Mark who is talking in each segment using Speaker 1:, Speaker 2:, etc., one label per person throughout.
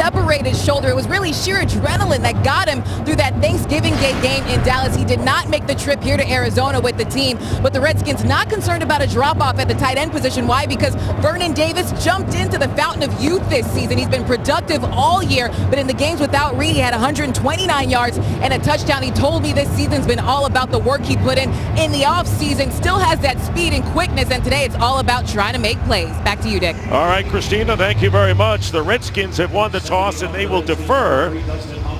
Speaker 1: separate his shoulder. It was really sheer adrenaline that got him through that Thanksgiving Day game in Dallas. He did not make the trip here to Arizona with the team, but the Redskins not concerned about a drop-off at the tight end position. Why? Because Vernon Davis jumped into the fountain of youth this season. He's been productive all year, but in the games without Reed, he had 129 yards and a touchdown. He told me this season's been all about the work he put in the offseason. Still has that speed and quickness, and today it's all about trying to make plays. Back to you, Dick.
Speaker 2: All right, Christina, thank you very much. The Redskins have won the toss and they will defer.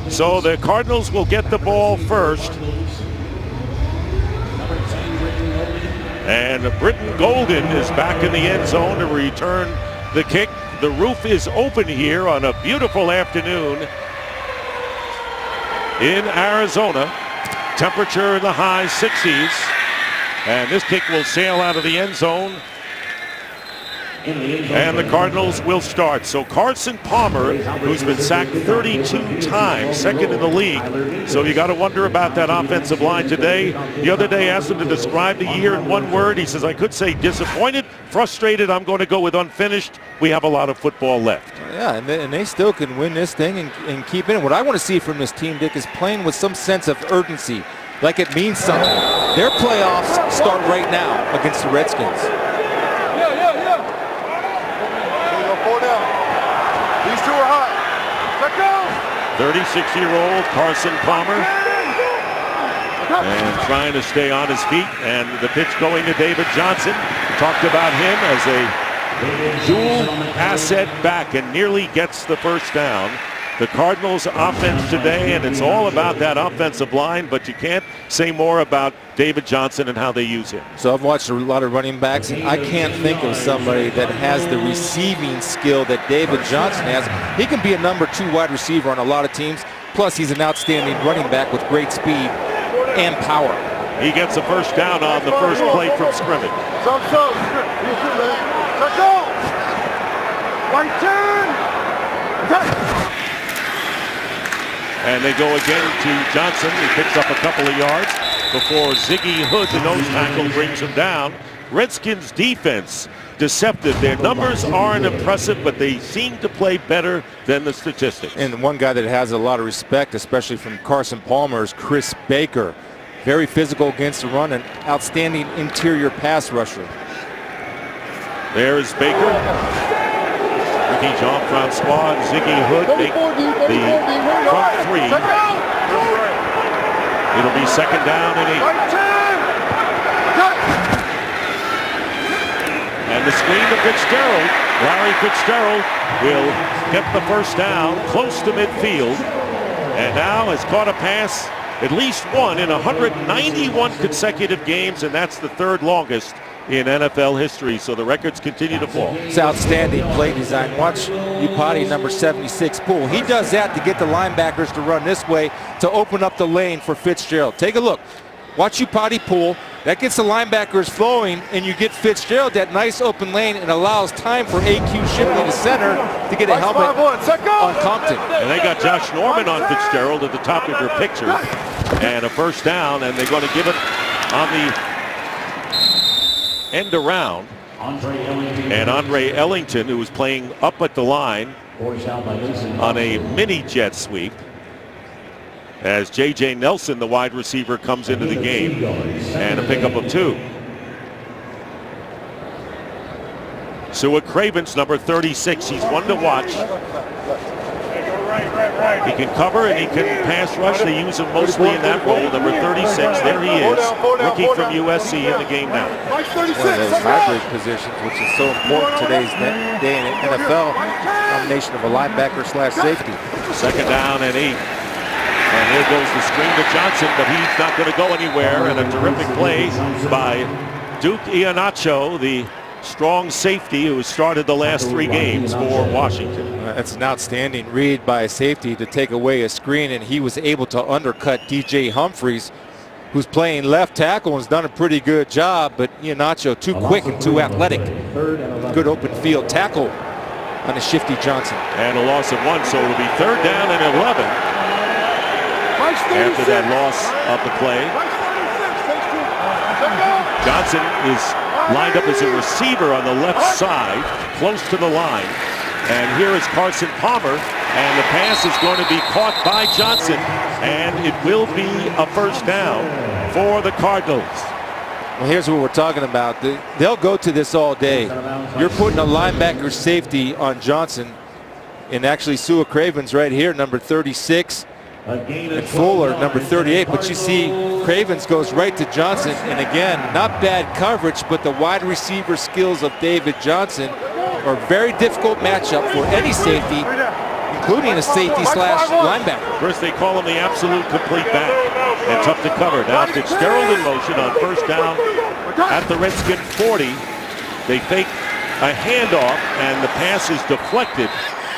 Speaker 2: So the Cardinals will get the ball first. And Britton Golden is back in the end zone to return the kick. The roof is open here on a beautiful afternoon in Arizona. Temperature in the high 60s. And this kick will sail out of the end zone. And the Cardinals will start. So Carson Palmer, who's been sacked 32 times, second in the league. So you got to wonder about that offensive line today. The other day I asked him to describe the year in one word. He says, I could say disappointed, frustrated. I'm going to go with unfinished. We have a lot of football left.
Speaker 3: Yeah, and they still can win this thing and keep in it. What I want to see from this team, Dick, is playing with some sense of urgency, like it means something. Their playoffs start right now against the Redskins.
Speaker 2: 36-year-old Carson Palmer, and trying to stay on his feet, and the pitch going to David Johnson. Talked about him as a dual asset back and nearly gets the first down. The Cardinals offense today, and it's all about that offensive line, but you can't say more about David Johnson and how they use him.
Speaker 3: So I've watched a lot of running backs, and I can't think of somebody that has the receiving skill that David Johnson has. He can be a number 2 wide receiver on a lot of teams. Plus, he's an outstanding running back with great speed and power.
Speaker 2: He gets a first down on the first play from scrimmage. And they go again to Johnson. He picks up a couple of yards before Ziggy Hood, the nose tackle, brings him down. Redskins defense deceptive. Their numbers aren't impressive, but they seem to play better than the statistics.
Speaker 3: And one guy that has a lot of respect, especially from Carson Palmer, is Chris Baker. Very physical against the run and outstanding interior pass rusher.
Speaker 2: There's Baker. Ricky Jean-Francois and Ziggy Hood make the front three. It'll be second down and 8. And the screen to Fitzgerald. Larry Fitzgerald will get the first down close to midfield. And now has caught a pass, at least one, in 191 consecutive games, and that's the third longest in NFL history, so the records continue to fall.
Speaker 3: It's outstanding play design. Watch Upati, number 76, pull. He does that to get the linebackers to run this way to open up the lane for Fitzgerald. Take a look. Watch Upati pull. That gets the linebackers flowing, and you get Fitzgerald that nice open lane and allows time for AQ Shipley, the center, to get a helmet on Compton.
Speaker 2: And they got Josh Norman on Fitzgerald at the top of your picture. And a first down, and they're going to give it on the end around. And Andre Ellington, who was playing up at the line on a mini jet sweep, as J.J. Nelson, the wide receiver, comes into the game, and a pickup of 2. Suet Cravens, number 36, he's one to watch. He can cover and he can pass rush. They use him mostly in that role. Number 36, there he is, rookie from USC in the game now.
Speaker 3: One of those hybrid positions, which is so important today's day in the NFL. Combination of a linebacker / safety.
Speaker 2: Second down and 8. And here goes the screen to Johnson, but he's not going to go anywhere. And a terrific play by Duke Iheanacho, the strong safety who started the last 3 games for Washington.
Speaker 3: That's an outstanding read by a safety to take away a screen, and he was able to undercut DJ Humphries, who's playing left tackle and has done a pretty good job, but Iheanacho too quick and too athletic. Good open field tackle on a shifty Johnson.
Speaker 2: And a loss of 1, so it'll be third down and 11 after that loss of the play. Johnson is lined up as a receiver on the left side, close to the line. And here is Carson Palmer, and the pass is going to be caught by Johnson, and it will be a first down for the Cardinals.
Speaker 3: Well, here's what we're talking about. They'll go to this all day. You're putting a linebacker safety on Johnson, and actually Sua Craven's right here, number 36, and Fuller, number 38. But you see, Cravens goes right to Johnson, and again, not bad coverage, but the wide receiver skills of David Johnson are a very difficult matchup for any safety, including a safety slash linebacker.
Speaker 2: First, they call him the absolute complete back, and tough to cover. Now Fitzgerald in motion on first down at the Redskin 40. They fake a handoff, and the pass is deflected.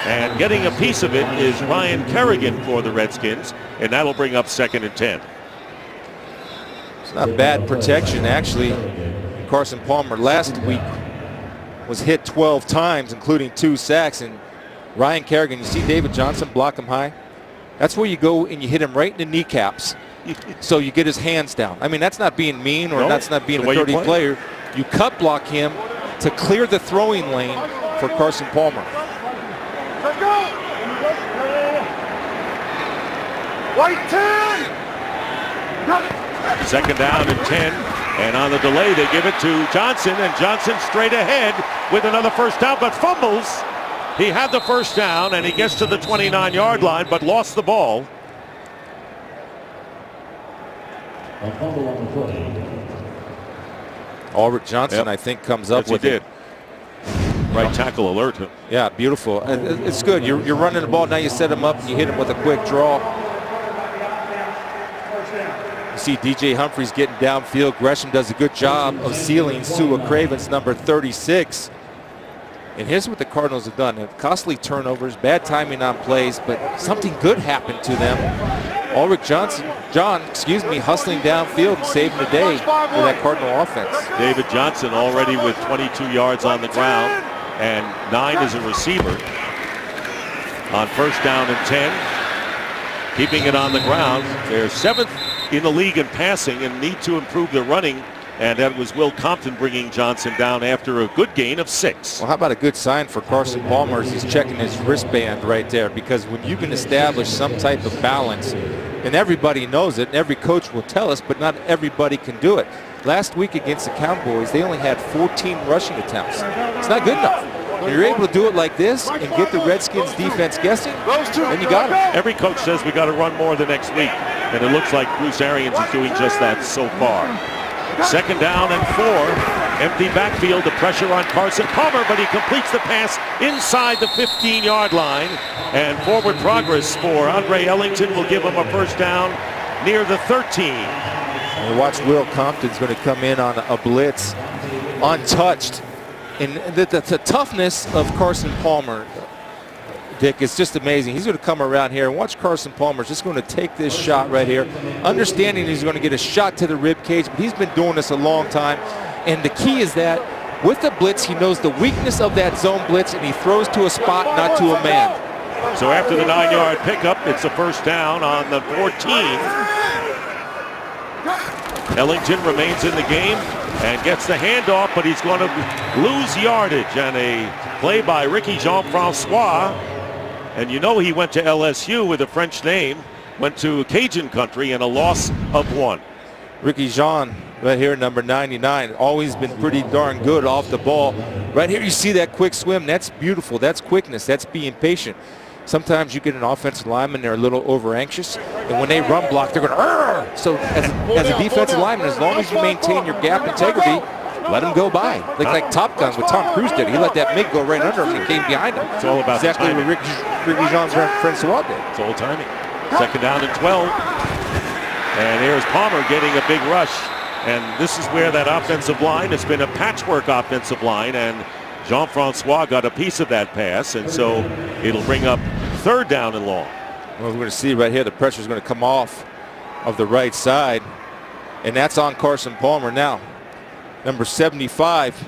Speaker 2: And getting a piece of it is Ryan Kerrigan for the Redskins, and that'll bring up 2nd and 10.
Speaker 3: It's not bad protection, actually. Carson Palmer last week was hit 12 times, including 2 sacks. And Ryan Kerrigan, you see David Johnson block him high? That's where you go and you hit him right in the kneecaps so you get his hands down. I mean, that's not being mean, or that's not being a dirty player. You cut block him to clear the throwing lane for Carson Palmer.
Speaker 4: White 10!
Speaker 2: 2nd down and 10, and on the delay they give it to Johnson, and Johnson straight ahead with another first down, but fumbles. He had the first down, and he gets to the 29-yard line, but lost the ball.
Speaker 3: Ulrich Johnson, I think, comes up with it.
Speaker 2: Right tackle alert.
Speaker 3: Yeah, beautiful. It's good. You're running the ball. Now you set him up and you hit him with a quick draw. You see DJ Humphries getting downfield. Gresham does a good job of sealing Sua Craven's number 36. And here's what the Cardinals have done. Costly turnovers, bad timing on plays, but something good happened to them. Ulrich John, hustling downfield and saving the day for that Cardinal offense.
Speaker 2: David Johnson already with 22 yards on the ground, and 9 as a receiver on first down and 10. Keeping it on the ground. They're 7th in the league in passing and need to improve their running. And that was Will Compton bringing Johnson down after a good gain of 6.
Speaker 3: Well, how about a good sign for Carson Palmer as he's checking his wristband right there? Because when you can establish some type of balance, and everybody knows it, and every coach will tell us, but not everybody can do it. Last week against the Cowboys, they only had 14 rushing attempts. It's not good enough. When you're able to do it like this and get the Redskins defense guessing, then you got it.
Speaker 2: Every coach says we got to run more the next week, and it looks like Bruce Arians is doing just that so far. 2nd down and 4. Empty backfield, the pressure on Carson Palmer, but he completes the pass inside the 15-yard line. And forward progress for Andre Ellington will give him a first down near the 13.
Speaker 3: And watch Will Compton's going to come in on a blitz untouched. And the toughness of Carson Palmer, Dick, is just amazing. He's going to come around here and watch Carson Palmer just going to take this shot right here, understanding he's going to get a shot to the rib cage, but he's been doing this a long time. And the key is that with the blitz, he knows the weakness of that zone blitz, and he throws to a spot, not to a man.
Speaker 2: So after the 9-yard pickup, it's a first down on the 14. Ellington remains in the game and gets the handoff, but he's going to lose yardage. And a play by Ricky Jean-Francois. And you know he went to LSU with a French name, went to Cajun country, and a loss of 1.
Speaker 3: Ricky Jean, right here, number 99, always been pretty darn good off the ball. Right here you see that quick swim. That's beautiful. That's quickness. That's being patient. Sometimes you get an offensive lineman, they're a little over anxious, and when they run block, they're going to Arr! So as a defensive lineman, as long as you maintain your gap integrity, let him go by. Like Top Gun, what Tom Cruise did. He let that MiG go right under him and came behind him.
Speaker 2: It's all about
Speaker 3: exactly
Speaker 2: timing.
Speaker 3: what Ricky Jean-Francois did.
Speaker 2: It's all timing. 2nd down and 12. And here's Palmer getting a big rush. And this is where that offensive line has been a patchwork offensive line, and Jean-Francois got a piece of that pass, and so it'll bring up 3rd down and long.
Speaker 3: Well, we're going to see right here the pressure is going to come off of the right side, and that's on Carson Palmer now. Number 75,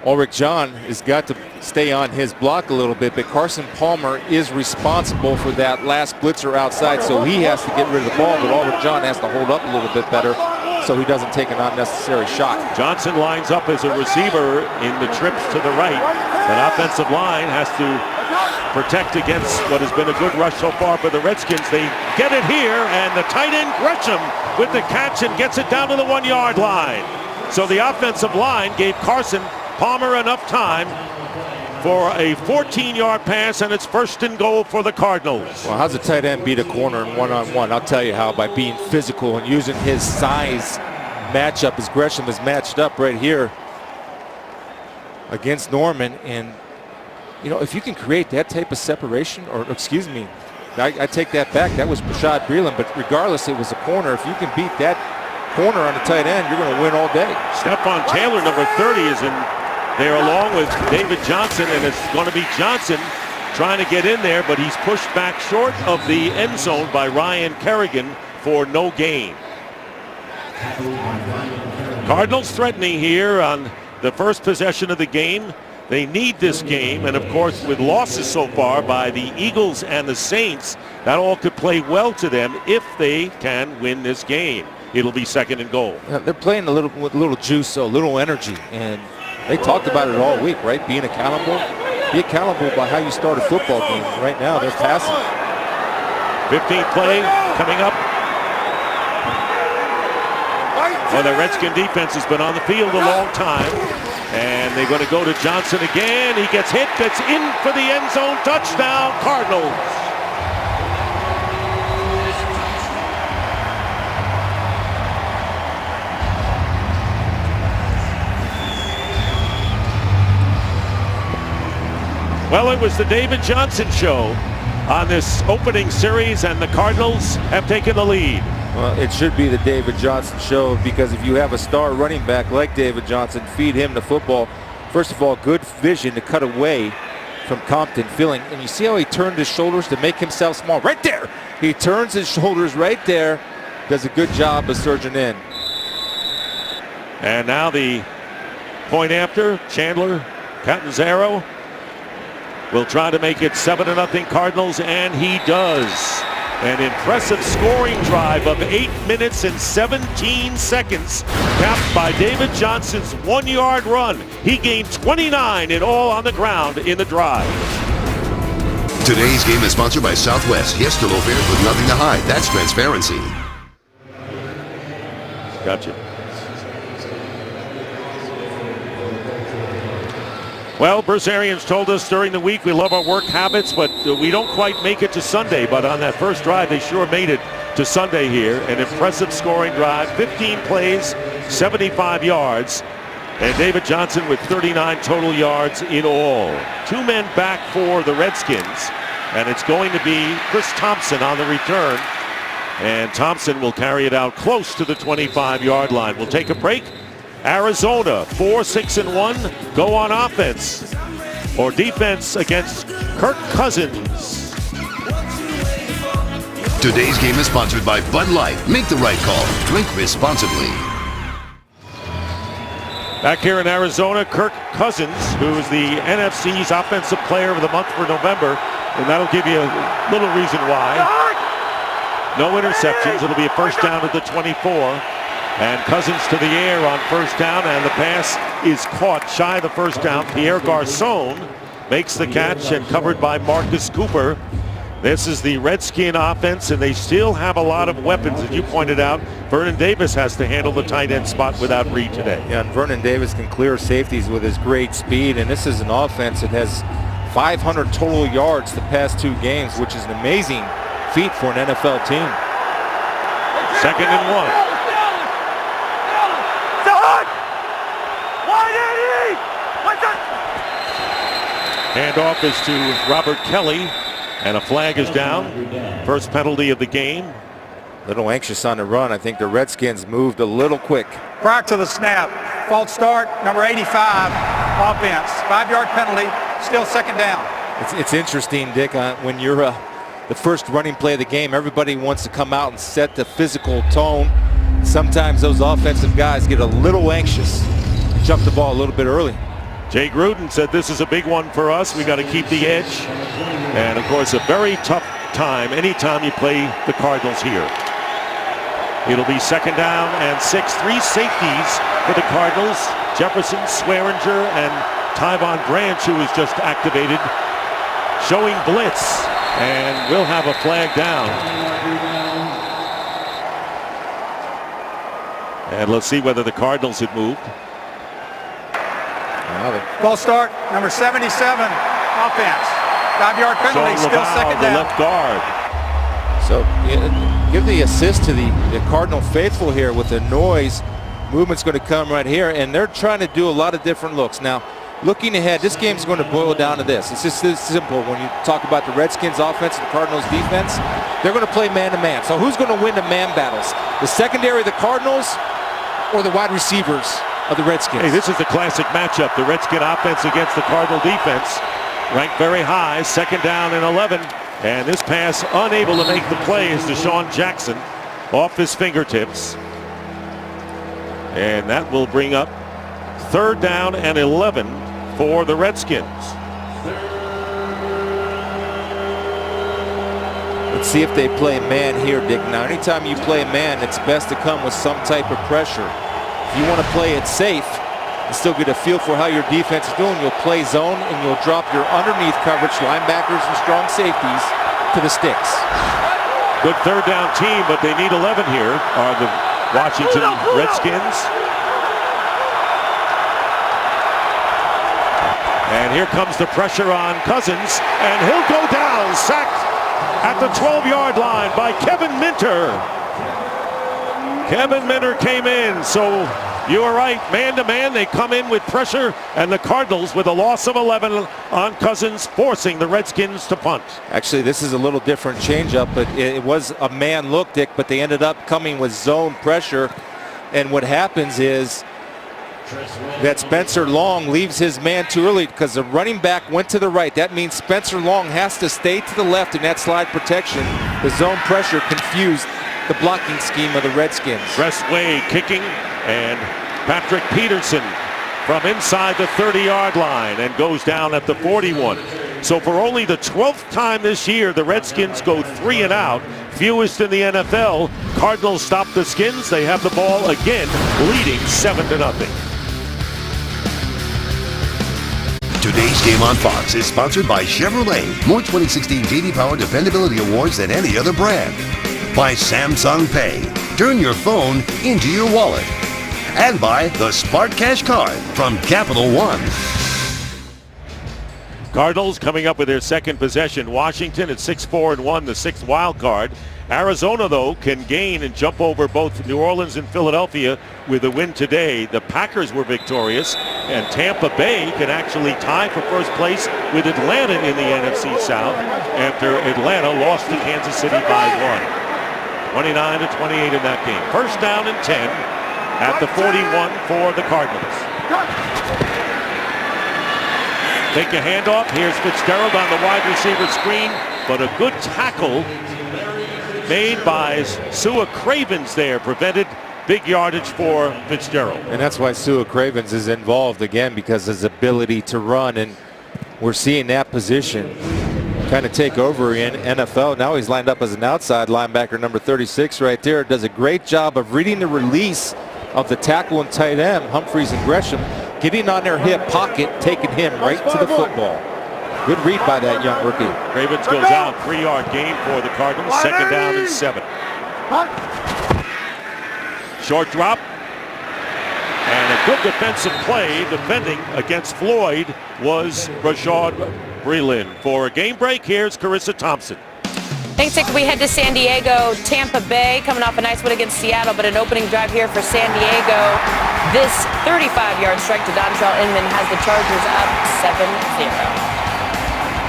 Speaker 3: Ulrich John, has got to stay on his block a little bit, but Carson Palmer is responsible for that last blitzer outside, so he has to get rid of the ball, but Ulrich John has to hold up a little bit better so he doesn't take an unnecessary shot.
Speaker 2: Johnson lines up as a receiver in the trips to the right. That offensive line has to protect against what has been a good rush so far for the Redskins. They get it here, and the tight end Gresham with the catch and gets it down to the 1-yard line. So the offensive line gave Carson Palmer enough time for a 14-yard pass, and it's 1st and goal for the Cardinals.
Speaker 3: Well, how's a tight end beat a corner in one-on-one? I'll tell you how, by being physical and using his size matchup as Gresham is matched up right here against Norman. And, you know, if you can create that type of separation, or excuse me, I take that back. That was Rashad Breeland, but regardless, it was a corner. If you can beat that corner on the tight end, you're going to win all day.
Speaker 2: Stephon Taylor, number 30, is in there along with David Johnson, and it's going to be Johnson trying to get in there, but he's pushed back short of the end zone by Ryan Kerrigan for no gain. Cardinals threatening here on the first possession of the game. They need this game, and of course with losses so far by the Eagles and the Saints, that all could play well to them if they can win this game. It'll be 2nd and goal.
Speaker 3: Yeah, they're playing with a little juice, so a little energy, and they talked about it all week, right? Being accountable. Be accountable by how you start a football game. Right now, they're passing.
Speaker 2: 15th play coming up. Well, the Redskin defense has been on the field a long time. And they're going to go to Johnson again. He gets hit. That's in for the end zone. Touchdown, Cardinals. Well, it was the David Johnson show on this opening series, and the Cardinals have taken the lead.
Speaker 3: Well, it should be the David Johnson show, because if you have a star running back like David Johnson, feed him the football. First of all, good vision to cut away from Compton filling. And you see how he turned his shoulders to make himself small? Right there. He turns his shoulders right there. Does a good job of surging in.
Speaker 2: And now the point after, Chandler Catanzaro will try to make it 7-0 Cardinals, and he does. An impressive scoring drive of 8 minutes and 17 seconds, capped by David Johnson's 1-yard run. He gained 29 in all on the ground in the drive.
Speaker 5: Today's game is sponsored by Southwest. Yes to low fares with nothing to hide. That's transparency.
Speaker 2: Gotcha. Well, Bruce Arians told us during the week we love our work habits, but we don't quite make it to Sunday. But on that first drive, they sure made it to Sunday here. An impressive scoring drive, 15 plays, 75 yards. And David Johnson with 39 total yards in all. 2 men back for the Redskins. And it's going to be Chris Thompson on the return. And Thompson will carry it out close to the 25-yard line. We'll take a break. Arizona 4-6-1, go on offense or defense against Kirk Cousins.
Speaker 5: Today's game is sponsored by Bud Light. Make the right call. Drink responsibly.
Speaker 2: Back here in Arizona, Kirk Cousins, who is the NFC's Offensive Player of the Month for November, and that'll give you a little reason why. No interceptions. It'll be a first down at the 24. And Cousins to the air on first down, and the pass is caught shy of the first down. Pierre Garçon makes the catch and covered by Marcus Cooper. This is the Redskin offense, and they still have a lot of weapons. As you pointed out, Vernon Davis has to handle the tight end spot without Reed today.
Speaker 3: Yeah, and Vernon Davis can clear safeties with his great speed, and this is an offense that has 500 total yards the past 2 games, which is an amazing feat for an NFL team.
Speaker 2: 2nd and 1. Handoff is to Robert Kelly, and a flag is down. First penalty of the game.
Speaker 3: A little anxious on the run. I think the Redskins moved a little quick.
Speaker 6: Prior to the snap, false start, number 85, offense. 5-yard penalty, still 2nd down.
Speaker 3: It's interesting, Dick, when you're the first running play of the game, everybody wants to come out and set the physical tone. Sometimes those offensive guys get a little anxious and jump the ball a little bit early.
Speaker 2: Jay Gruden said this is a big one for us. We got to keep the edge. And of course, a very tough time anytime you play the Cardinals here. It'll be 2nd down and 6. 3 safeties for the Cardinals. Jefferson, Swearinger, and Tyvon Branch, who was just activated, showing blitz, and we'll have a flag down. And let's see whether the Cardinals had moved.
Speaker 6: False start, number 77, offense. 5-yard penalty,
Speaker 2: Sean
Speaker 6: still
Speaker 2: Laval,
Speaker 6: 2nd
Speaker 2: the
Speaker 6: down.
Speaker 2: left guard.
Speaker 3: So give the assist to the Cardinal faithful here with the noise. Movement's going to come right here, and they're trying to do a lot of different looks. Now, looking ahead, this game's going to boil down to this. It's just this simple. When you talk about the Redskins offense and the Cardinals defense, they're going to play man-to-man. So who's going to win the man battles? The secondary of the Cardinals or the wide receivers of the Redskins?
Speaker 2: Hey, this is the classic matchup. The Redskin offense against the Cardinal defense. Ranked very high, 2nd down and 11. And this pass unable to make the play is Deshaun Jackson off his fingertips. And that will bring up 3rd down and 11 for the Redskins.
Speaker 3: Let's see if they play man here, Dick. Now, anytime you play man, it's best to come with some type of pressure. If you want to play it safe and still get a feel for how your defense is doing, you'll play zone and you'll drop your underneath coverage linebackers and strong safeties to the sticks.
Speaker 2: Good 3rd down team, but they need 11 here are the Washington Redskins. And here comes the pressure on Cousins, and he'll go down, sacked at the 12-yard line by Kevin Minter. Kevin Minter came in, so you are right, man-to-man, they come in with pressure, and the Cardinals with a loss of 11 on Cousins, forcing the Redskins to punt.
Speaker 3: Actually, this is a little different changeup, but it was a man look, Dick, but they ended up coming with zone pressure, and what happens is that Spencer Long leaves his man too early because the running back went to the right. That means Spencer Long has to stay to the left in that slide protection. The zone pressure confused the blocking scheme of the Redskins.
Speaker 2: Westway kicking, and Patrick Peterson from inside the 30-yard line and goes down at the 41. So for only the 12th time this year, the Redskins go 3 and out, fewest in the NFL. Cardinals stop the Skins. They have the ball again, leading 7-0.
Speaker 5: Today's game on Fox is sponsored by Chevrolet. More 2016 J.D. Power Dependability Awards than any other brand. By Samsung Pay. Turn your phone into your wallet. And by the Smart Cash Card from Capital One.
Speaker 2: Cardinals coming up with their 2nd possession. Washington at 6-4-1, the 6th wild card. Arizona, though, can gain and jump over both New Orleans and Philadelphia with a win today. The Packers were victorious, and Tampa Bay can actually tie for first place with Atlanta in the NFC South after Atlanta lost to Kansas City by 1. 29-28 in that game. 1st down and 10 at the 41 for the Cardinals. Take a handoff. Here's Fitzgerald on the wide receiver screen, but a good tackle made by Sua Cravens there prevented big yardage for Fitzgerald.
Speaker 3: And that's why Sua Cravens is involved again, because his ability to run, and we're seeing that position kind of take over in NFL. Now he's lined up as an outside linebacker, number 36 right there. Does a great job of reading the release of the tackle and tight end, Humphreys and Gresham, getting on their hip pocket, taking him right to the football. Good read by that young rookie.
Speaker 2: Ravens goes out, 3-yard gain for the Cardinals, 2nd down and 7. Short drop. And a good defensive play defending against Floyd was Rashad Breeland. For a game break, here's Carissa Thompson.
Speaker 7: Thanks, Dick. We head to San Diego. Tampa Bay coming off a nice win against Seattle, but an opening drive here for San Diego. This 35-yard strike to Dontrell Inman has the Chargers up 7-0.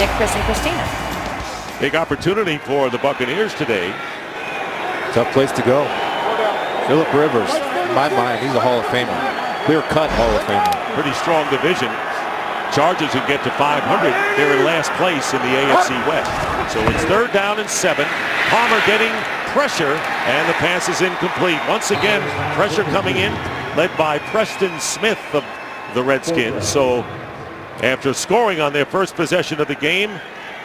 Speaker 7: Dick, Chris, and Christina.
Speaker 2: Big opportunity for the Buccaneers today.
Speaker 3: Tough place to go. Phillip Rivers, in my mind, he's a Hall of Famer. Clear-cut Hall of Famer.
Speaker 2: Pretty strong division. Chargers would get to 500. They're in last place in the AFC West. So it's 3rd down and 7. Palmer getting pressure, and the pass is incomplete. Once again, pressure coming in, led by Preston Smith of the Redskins. So after scoring on their first possession of the game,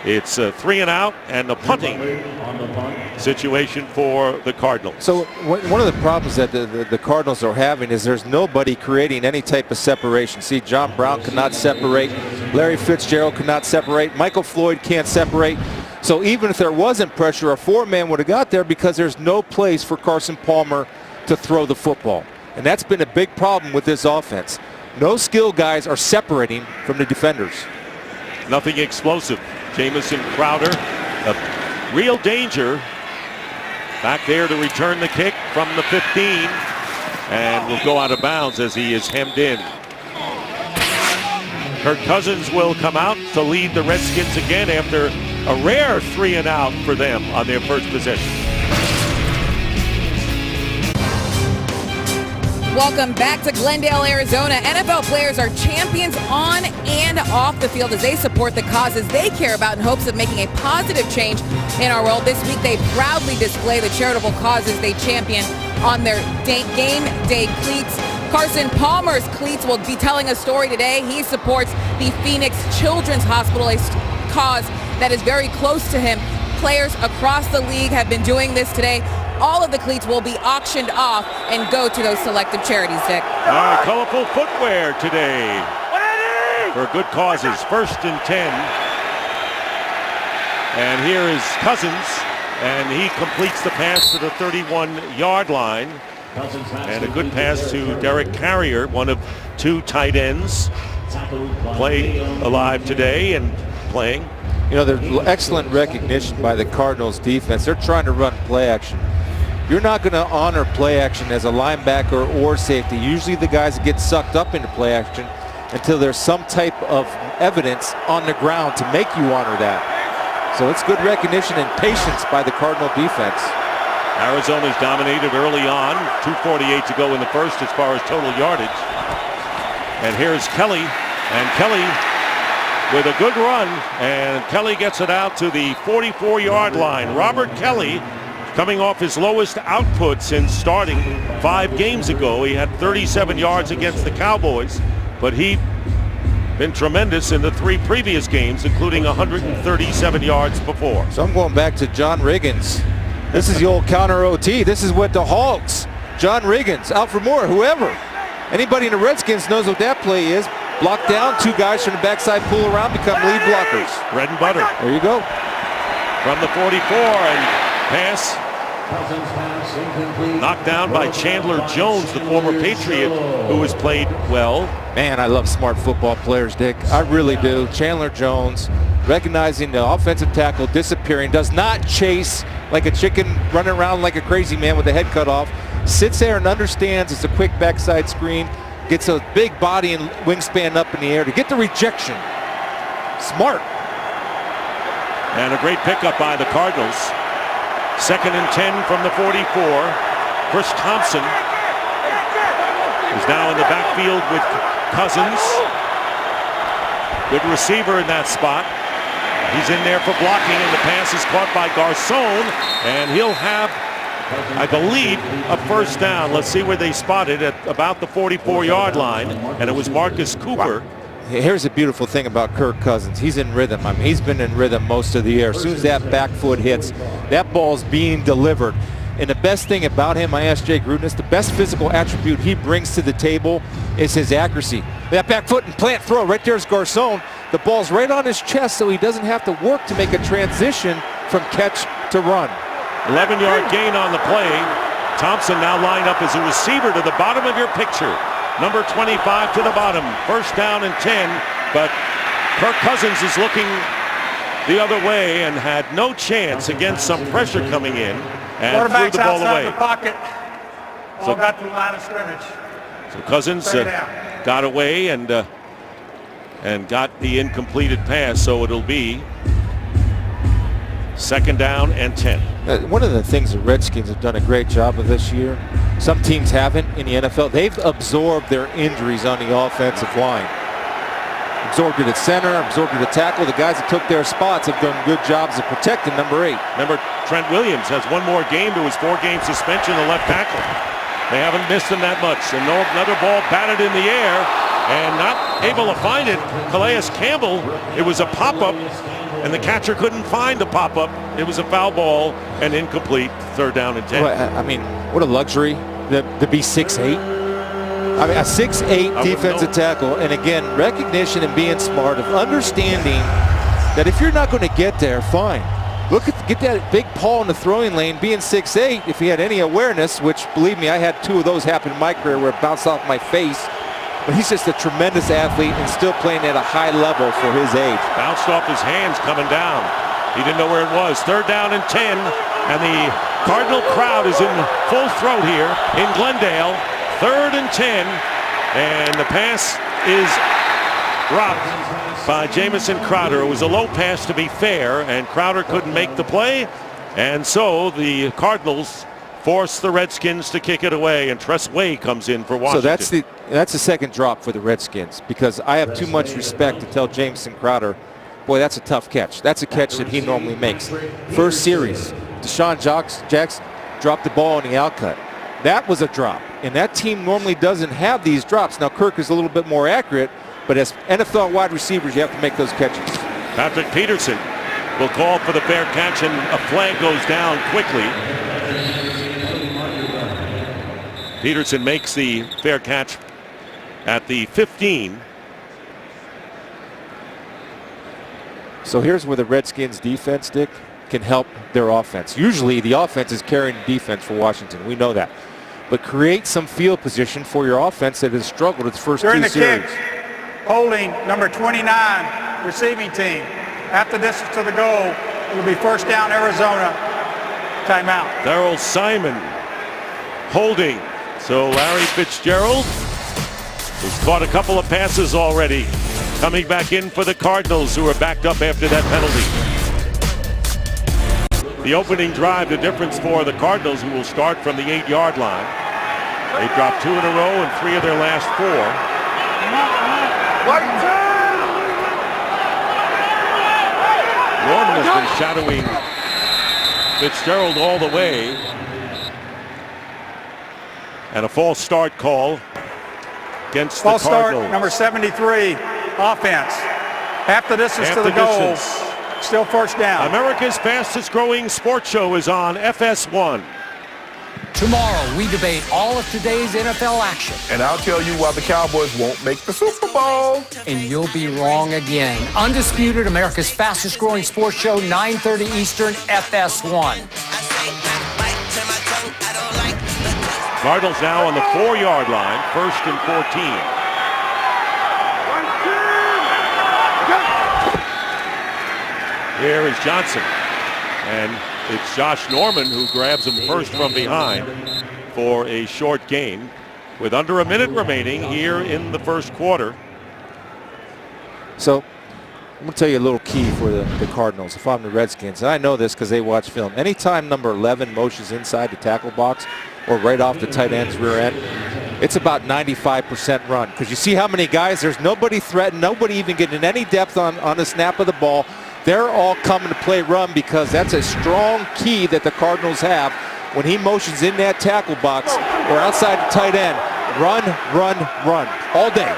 Speaker 2: it's 3 and out, and the punting situation for the Cardinals.
Speaker 3: So one of the problems that the Cardinals are having is there's nobody creating any type of separation. See, John Brown cannot separate. Larry Fitzgerald cannot separate. Michael Floyd can't separate. So even if there wasn't pressure, a four-man would have got there because there's no place for Carson Palmer to throw the football. And that's been a big problem with this offense. No skill guys are separating from the defenders.
Speaker 2: Nothing explosive. Jamison Crowder, a real danger. Back there to return the kick from the 15. And will go out of bounds as he is hemmed in. Kirk Cousins will come out to lead the Redskins again after a rare 3-and-out for them on their first possession.
Speaker 1: Welcome back to Glendale, Arizona. NFL players are champions on and off the field as they support the causes they care about in hopes of making a positive change in our world. This week, they proudly display the charitable causes they champion on their game day cleats. Carson Palmer's cleats will be telling a story today. He supports the Phoenix Children's Hospital, a cause that is very close to him. Players across the league have been doing this today. All of the cleats will be auctioned off and go to those selective charities, Dick.
Speaker 2: All right, colorful footwear today for good causes. 1st and 10. And here is Cousins, and he completes the pass to the 31-yard line. And a good pass to Derek Carrier, one of 2 tight ends. Play alive today and playing.
Speaker 3: You know, there's excellent recognition by the Cardinals defense. They're trying to run play action. You're not going to honor play action as a linebacker or safety. Usually the guys get sucked up into play action until there's some type of evidence on the ground to make you honor that. So it's good recognition and patience by the Cardinal defense.
Speaker 2: Arizona's dominated early on. 2:48 to go in the first as far as total yardage. And here's Kelly. And Kelly with a good run. And Kelly gets it out to the 44-yard line. Robert Kelly coming off his lowest output since starting 5 games ago. He had 37 yards against the Cowboys, but he'd been tremendous in the 3 previous games, including 137 yards before.
Speaker 3: So I'm going back to John Riggins. This is the old counter OT. This is what the Hogs, John Riggins, Alfred Moore, whoever. Anybody in the Redskins knows what that play is. Block down, 2 guys from the backside pull around, become lead blockers.
Speaker 2: Bread and butter.
Speaker 3: There you go.
Speaker 2: From the 44, and pass knocked down by Chandler Jones, the former Patriot, who has played well.
Speaker 3: Man, I love smart football players, Dick. I really do. Chandler Jones, recognizing the offensive tackle disappearing, does not chase like a chicken, running around like a crazy man with the head cut off. Sits there and understands it's a quick backside screen. Gets a big body and wingspan up in the air to get the rejection. Smart.
Speaker 2: And a great pickup by the Cardinals. 2nd and 10 from the 44. Chris Thompson is now in the backfield with Cousins. Good receiver in that spot. He's in there for blocking, and the pass is caught by Garcon, and he'll have, I believe, a first down. Let's see where they spotted at about the 44-yard line, and it was Marcus Cooper.
Speaker 3: Wow. Here's the beautiful thing about Kirk Cousins. He's in rhythm. I mean, he's been in rhythm most of the year. As soon as that back foot hits, that ball's being delivered. And the best thing about him, I asked Jay Gruden, the best physical attribute he brings to the table is his accuracy. That back foot and plant throw, right there's Garcon. The ball's right on his chest, so he doesn't have to work to make a transition from catch to run.
Speaker 2: 11-yard gain on the play. Thompson now lined up as a receiver to the bottom of your picture. Number 25 to the bottom. First down and 10, but Kirk Cousins is looking the other way and had no chance against some pressure coming in and threw the ball away.
Speaker 6: The pocket. Ball got to the line of scrimmage.
Speaker 2: So Cousins got away and got the incompleted pass, so it'll be 2nd down and 10.
Speaker 3: One of the things the Redskins have done a great job of this year, some teams haven't in the NFL, they've absorbed their injuries on the offensive line. Absorbed it at center, absorbed it at tackle. The guys that took their spots have done good jobs of protecting number 8.
Speaker 2: Remember, Trent Williams has one more game to his 4-game suspension, the left tackle. They haven't missed him that much. And another ball batted in the air and not able to find it. Calais Campbell, it was a pop-up and the catcher couldn't find the pop-up. It was a foul ball and incomplete. 3rd down and 10.
Speaker 3: Well, I mean, what a luxury to be 6'8". I mean, a 6'8" defensive tackle, and again, recognition and being smart of understanding that if you're not going to get there, fine. Get that big paw in the throwing lane, being 6'8", if he had any awareness, which, believe me, I had 2 of those happen in my career where it bounced off my face. But he's just a tremendous athlete and still playing at a high level for his age.
Speaker 2: Bounced off his hands coming down. He didn't know where it was. 3rd down and 10, and the Cardinal crowd is in full throat here in Glendale. 3rd and 10, and the pass is dropped by Jamison Crowder. It was a low pass, to be fair, and Crowder couldn't make the play, and so the Cardinals force the Redskins to kick it away, and Tress Way comes in for Washington.
Speaker 3: So that's the second drop for the Redskins, because I have too much respect to tell Jamison Crowder, boy, that's a tough catch. That's a catch that he normally makes. First series, Deshaun Jackson dropped the ball in the outcut. That was a drop, and that team normally doesn't have these drops. Now, Kirk is a little bit more accurate, but as NFL wide receivers, you have to make those catches.
Speaker 2: Patrick Peterson will call for the fair catch, and a flag goes down quickly. Peterson makes the fair catch at the 15.
Speaker 3: So here's where the Redskins defense, Dick, can help their offense. Usually the offense is carrying the defense for Washington. We know that. But create some field position for your offense that has struggled its first 2 series.
Speaker 6: During the kick, holding number 29, receiving team. At the distance to the goal, it'll be 1st down, Arizona. Timeout.
Speaker 2: Darrell Simon holding. So Larry Fitzgerald has caught a couple of passes already. Coming back in for the Cardinals, who are backed up after that penalty. The opening drive, the difference for the Cardinals, who will start from the 8-yard line. They've dropped 2 in a row and 3 of their last 4. Norman has been shadowing Fitzgerald all the way. And a false start call against the Cardinals.
Speaker 6: False start, number 73, offense. Half the distance to the goal. Still 1st down.
Speaker 2: America's fastest growing sports show is on FS1.
Speaker 8: Tomorrow, we debate all of today's NFL action.
Speaker 4: And I'll tell you why the Cowboys won't make the Super Bowl.
Speaker 8: And you'll be wrong again. Undisputed, America's fastest growing sports show, 9:30 Eastern, FS1.
Speaker 2: Cardinals now on the 4-yard line, 1st and 14. Here is Johnson, and it's Josh Norman who grabs him first from behind for a short gain with under a minute remaining here in the first quarter.
Speaker 3: So I'm going to tell you a little key for the Cardinals if I'm the Redskins. And I know this because they watch film. Anytime number 11 motions inside the tackle box or right off the tight end's rear end, it's about 95% run. Because you see how many guys, there's nobody threatened, nobody even getting any depth on the snap of the ball. They're all coming to play run because that's a strong key that the Cardinals have when he motions in that tackle box or outside the tight end. Run, run, run all day.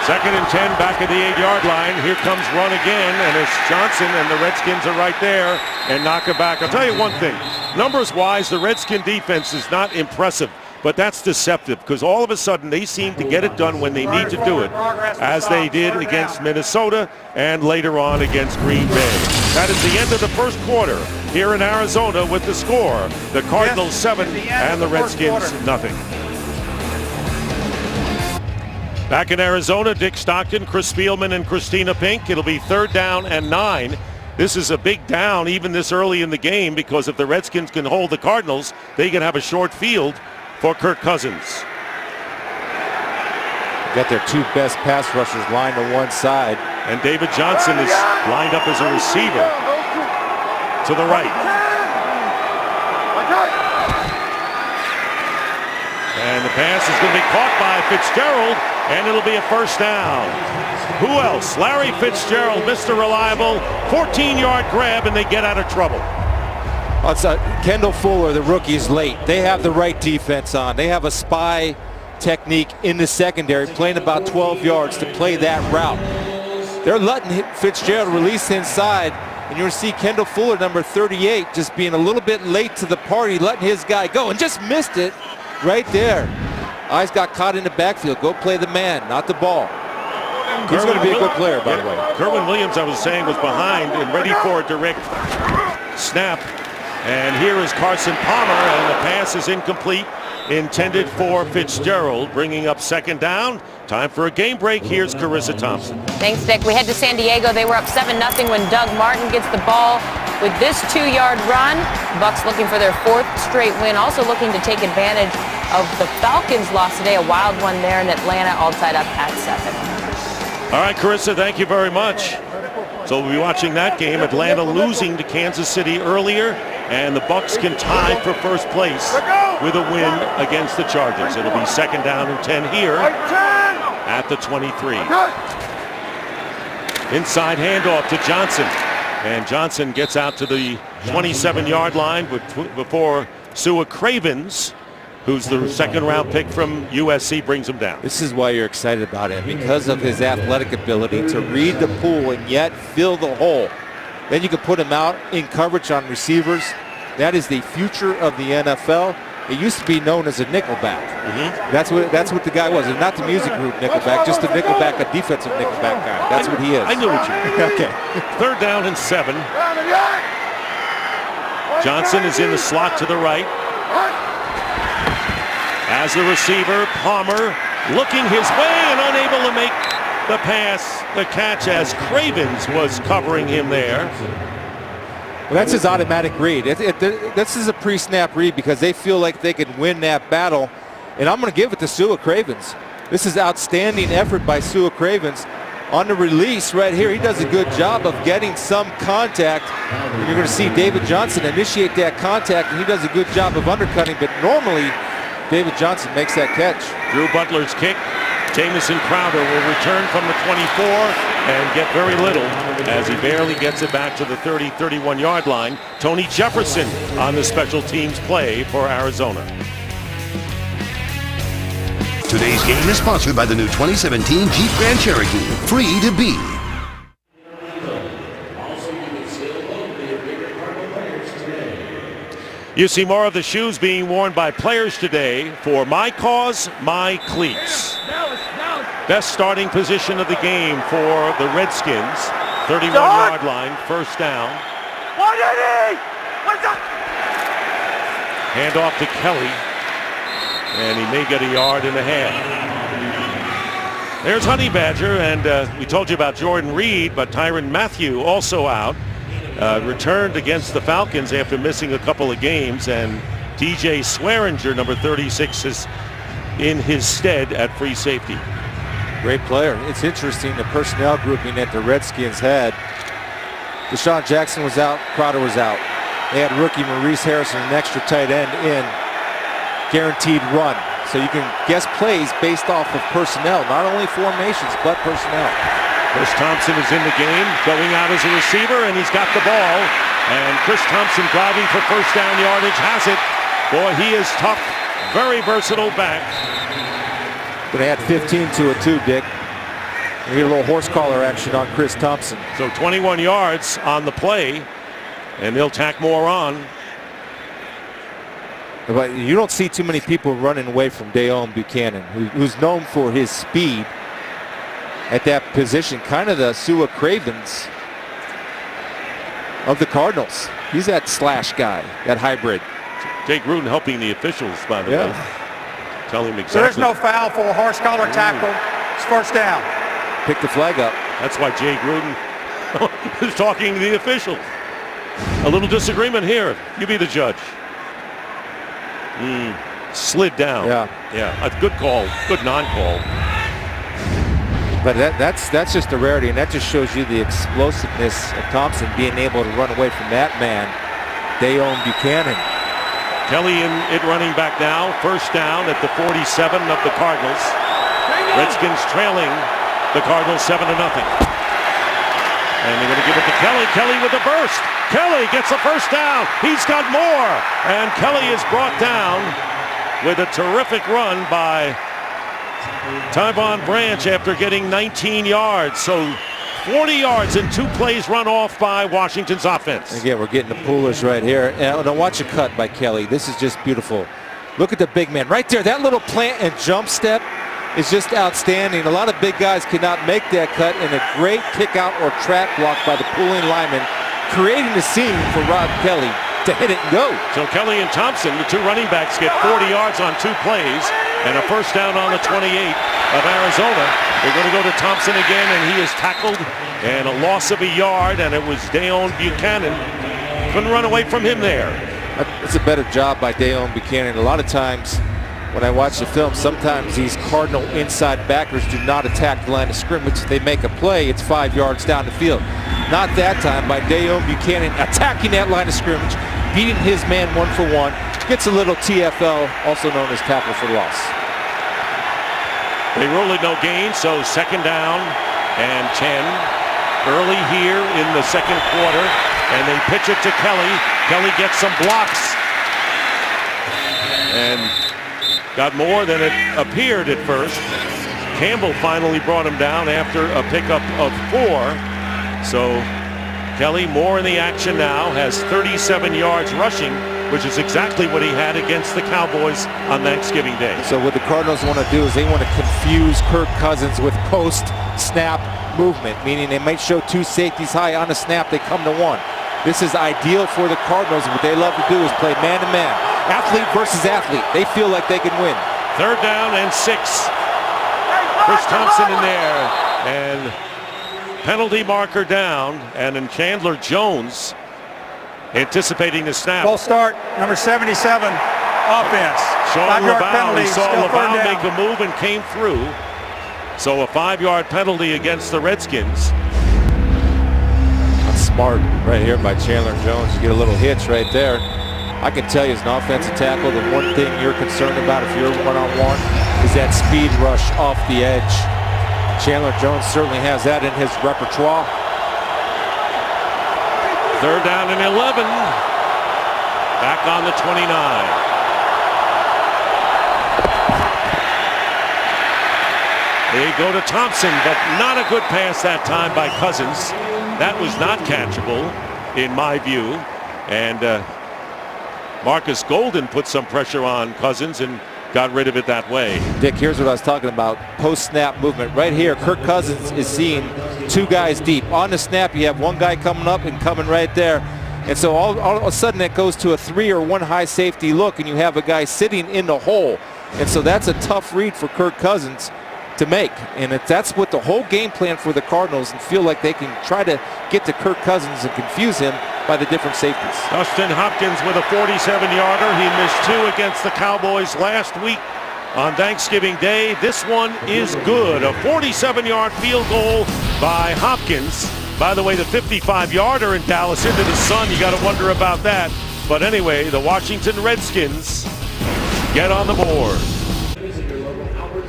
Speaker 2: 2nd and 10 back at the 8-yard line. Here comes run again, and it's Johnson, and the Redskins are right there and knock it back. I'll tell you one thing. Numbers-wise, the Redskin defense is not impressive, but that's deceptive because all of a sudden they seem to get it done when they need to do it, as they did against Minnesota and later on against Green Bay. That is the end of the first quarter here in Arizona with the score. The Cardinals 7 and the Redskins nothing. Back in Arizona, Dick Stockton, Chris Spielman, and Christina Pink. It'll be 3rd down and 9. This is a big down even this early in the game because if the Redskins can hold the Cardinals, they can have a short field for Kirk Cousins.
Speaker 3: Got their 2 best pass rushers lined to one side.
Speaker 2: And David Johnson is lined up as a receiver to the right. And the pass is going to be caught by Fitzgerald, and it'll be a 1st down. Who else? Larry Fitzgerald, Mr. Reliable, 14-yard grab, and they get out of trouble.
Speaker 3: Kendall Fuller, the rookie, is late. They have the right defense on. They have a spy technique in the secondary, playing about 12 yards to play that route. They're letting Fitzgerald release inside, and you'll see Kendall Fuller, number 38, just being a little bit late to the party, letting his guy go, and just missed it right there. Eyes got caught in the backfield. Go play the man, not the ball. He's going to be a good player, by the way.
Speaker 2: Kerwin Williams, I was saying, was behind and ready for a direct snap. And here is Carson Palmer, and the pass is incomplete, intended for Fitzgerald, bringing up second down. Time for a game break. Here's Carissa Thompson.
Speaker 7: Thanks, Dick. We head to San Diego. They were up 7-0 when Doug Martin gets the ball with this 2-yard run. Bucs looking for their 4th straight win, also looking to take advantage of the Falcons' loss today, a wild one there in Atlanta, all tied up at 7.
Speaker 2: All right, Carissa, thank you very much. So we'll be watching that game. Atlanta losing to Kansas City earlier, and the Bucs can tie for first place with a win against the Chargers. It'll be second down and 10 here at the 23. Inside handoff to Johnson, and Johnson gets out to the 27-yard line before Sua Cravens, who's the second-round pick from USC, brings him down.
Speaker 3: This is why you're excited about him, because of his athletic ability to read the pool and yet fill the hole. Then you can put him out in coverage on receivers. That is the future of the NFL. It used to be known as a nickelback. That's what the guy was, and not the music group Nickelback, just a nickelback, a defensive nickelback guy. That's what he is.
Speaker 2: I knew what you meant.
Speaker 3: Okay.
Speaker 2: Third down and 7. Johnson is in the slot to the right. As the receiver, Palmer looking his way and unable to make the catch as Cravens was covering him there.
Speaker 3: Well, that's his automatic read. This is a pre-snap read because they feel like they can win that battle. And I'm going to give it to Sua Cravens. This is outstanding effort by Sua Cravens. On the release right here, he does a good job of getting some contact. You're going to see David Johnson initiate that contact, and he does a good job of undercutting. But normally, David Johnson makes that catch.
Speaker 2: Drew Butler's kick. Jamison Crowder will return from the 24 and get very little as he barely gets it back to the 30, 31-yard line. Tony Jefferson on the special teams play for Arizona.
Speaker 5: Today's game is sponsored by the new 2017 Jeep Grand Cherokee, free to be.
Speaker 2: You see more of the shoes being worn by players today for My Cause, My Cleats. Best starting position of the game for the Redskins. 31-yard line, first down. Hand off to Kelly, and he may get a yard and a half. There's Honey Badger, and we told you about Jordan Reed, but Tyrann Mathieu also out. Returned against the Falcons after missing a couple of games, and DJ Swearinger, number 36, is in his stead at free safety.
Speaker 3: Great player. It's interesting, the personnel grouping that the Redskins had. Deshaun Jackson was out, Crowder was out. They had rookie Maurice Harrison, an extra tight end, in guaranteed run. So you can guess plays based off of personnel, not only formations, but personnel.
Speaker 2: Chris Thompson is in the game, going out as a receiver, and he's got the ball. And Chris Thompson driving for first down yardage, has it. Boy, he is tough, very versatile back.
Speaker 3: But they had 15 to a 2, Dick. We get a little horse collar action on Chris Thompson.
Speaker 2: So 21 yards on the play, and they'll tack more on.
Speaker 3: But you don't see too many people running away from Dayon Buchanan, who's known for his speed at that position, kind of the Sua Cravens of the Cardinals. He's that slash guy, that hybrid.
Speaker 2: Jay Gruden helping the officials, by the way. Tell him exactly.
Speaker 6: There is no foul for a horse collar tackle. It's first down.
Speaker 3: Pick the flag up.
Speaker 2: That's why Jay Gruden is talking to the officials. A little disagreement here. You be the judge. Slid down. Yeah, a good call, good non-call.
Speaker 3: But that's just a rarity, and that just shows you the explosiveness of Thompson being able to run away from that man, Dayon Buchanan.
Speaker 2: Kelly in it running back now. First down at the 47 of the Cardinals. Redskins trailing the Cardinals 7-0. And they're going to give it to Kelly. Kelly with a burst. Kelly gets a first down. He's got more. And Kelly is brought down with a terrific run by Tyvon Branch after getting 19 yards. So 40 yards in 2 plays run off by Washington's offense.
Speaker 3: Again, we're getting the poolers right here. And watch a cut by Kelly. This is just beautiful. Look at the big man right there. That little plant and jump step is just outstanding. A lot of big guys cannot make that cut, and a great kick out or track block by the pulling lineman, creating the scene for Rob Kelly to hit it and go.
Speaker 2: So Kelly and Thompson, the 2 running backs, get 40 yards on 2 plays and a first down on the 28 of Arizona. They're going to go to Thompson again, and he is tackled and a loss of a yard, and it was Dayon Buchanan. Couldn't run away from him there.
Speaker 3: It's a better job by Dayon Buchanan. A lot of times when I watch the film, sometimes these Cardinal inside backers do not attack the line of scrimmage. They make a play, it's 5 yards down the field. Not that time by Dayon Buchanan attacking that line of scrimmage, beating his man 1-for-1. Gets a little TFL, also known as tackle for loss.
Speaker 2: They rule it no gain, so second down and 10 early here in the second quarter, and they pitch it to Kelly. Kelly gets some blocks and got more than it appeared at first. Campbell finally brought him down after a pickup of 4. So Kelly more in the action now, has 37 yards rushing, which is exactly what he had against the Cowboys on Thanksgiving Day.
Speaker 3: So what the Cardinals want to do is they want to confuse Kirk Cousins with post-snap movement, meaning they might show 2 safeties high on a snap, they come to 1. This is ideal for the Cardinals. What they love to do is play man-to-man. Athlete versus athlete. They feel like they can win.
Speaker 2: Third down and 6. Chris Thompson in there, and penalty marker down, and then Chandler Jones anticipating the snap.
Speaker 6: Full start, number 77, offense.
Speaker 2: Sean
Speaker 6: 5-yard
Speaker 2: Laval,
Speaker 6: penalty,
Speaker 2: he saw
Speaker 6: still
Speaker 2: Laval
Speaker 6: third
Speaker 2: make
Speaker 6: down.
Speaker 2: a move and came through. So a 5-yard penalty against the Redskins.
Speaker 3: That's smart right here by Chandler Jones. You get a little hitch right there. I can tell you as an offensive tackle, the one thing you're concerned about if you're one-on-one is that speed rush off the edge. Chandler Jones certainly has that in his repertoire.
Speaker 2: Third down and 11. Back on the 29. They go to Thompson, but not a good pass that time by Cousins. That was not catchable, in my view. And Marcus Golden put some pressure on Cousins and got rid of it that way.
Speaker 3: Dick, here's what I was talking about. Post-snap movement. Right here, Kirk Cousins is seeing 2 guys deep. On the snap, you have 1 guy coming up and coming right there. And so all of a sudden it goes to a 3 or 1 high safety look, and you have a guy sitting in the hole. And so that's a tough read for Kirk Cousins to make. And that's what the whole game plan for the Cardinals, and feel like they can try to get to Kirk Cousins and confuse him by the different safeties.
Speaker 2: Dustin Hopkins with a 47-yarder. He missed 2 against the Cowboys last week on Thanksgiving Day. This one is good. A 47-yard field goal by Hopkins. By the way, the 55-yarder in Dallas into the sun. You got to wonder about that. But anyway, the Washington Redskins get on the board.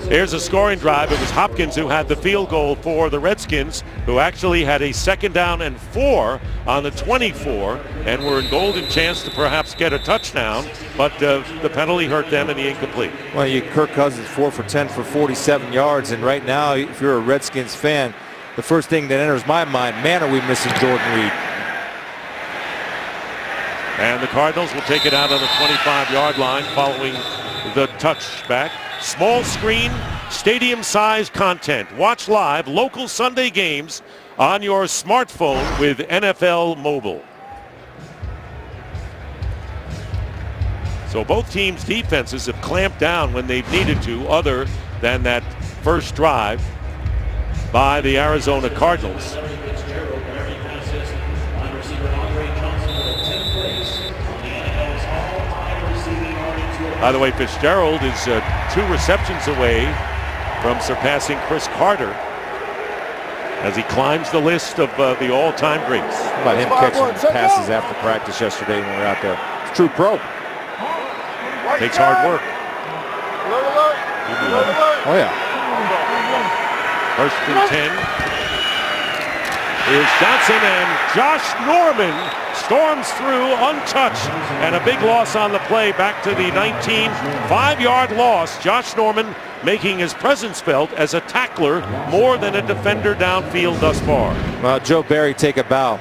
Speaker 2: Here's a scoring drive. It was Hopkins who had the field goal for the Redskins, who actually had a second down and 4 on the 24, and were in golden chance to perhaps get a touchdown, but the penalty hurt them and the incomplete.
Speaker 3: Well, Kirk Cousins 4 for 10 for 47 yards, and right now, if you're a Redskins fan, the first thing that enters my mind, man, are we missing Jordan Reed.
Speaker 2: And the Cardinals will take it out on the 25-yard line following the touchback. Small screen, stadium-sized content. Watch live local Sunday games on your smartphone with NFL Mobile. So both teams' defenses have clamped down when they've needed to, other than that first drive by the Arizona Cardinals. By the way, Fitzgerald is 2 receptions away from surpassing Chris Carter as he climbs the list of the all-time greats.
Speaker 3: How about him catching passes after practice yesterday when we were out there? It's true pro.
Speaker 2: Takes hard work.
Speaker 3: Oh, yeah.
Speaker 2: First and 10. is Johnson, and Josh Norman storms through untouched, and a big loss on the play back to the 19. 5-yard loss. Josh Norman making his presence felt as a tackler more than a defender downfield thus far.
Speaker 3: Well, Joe Barry, take a bow,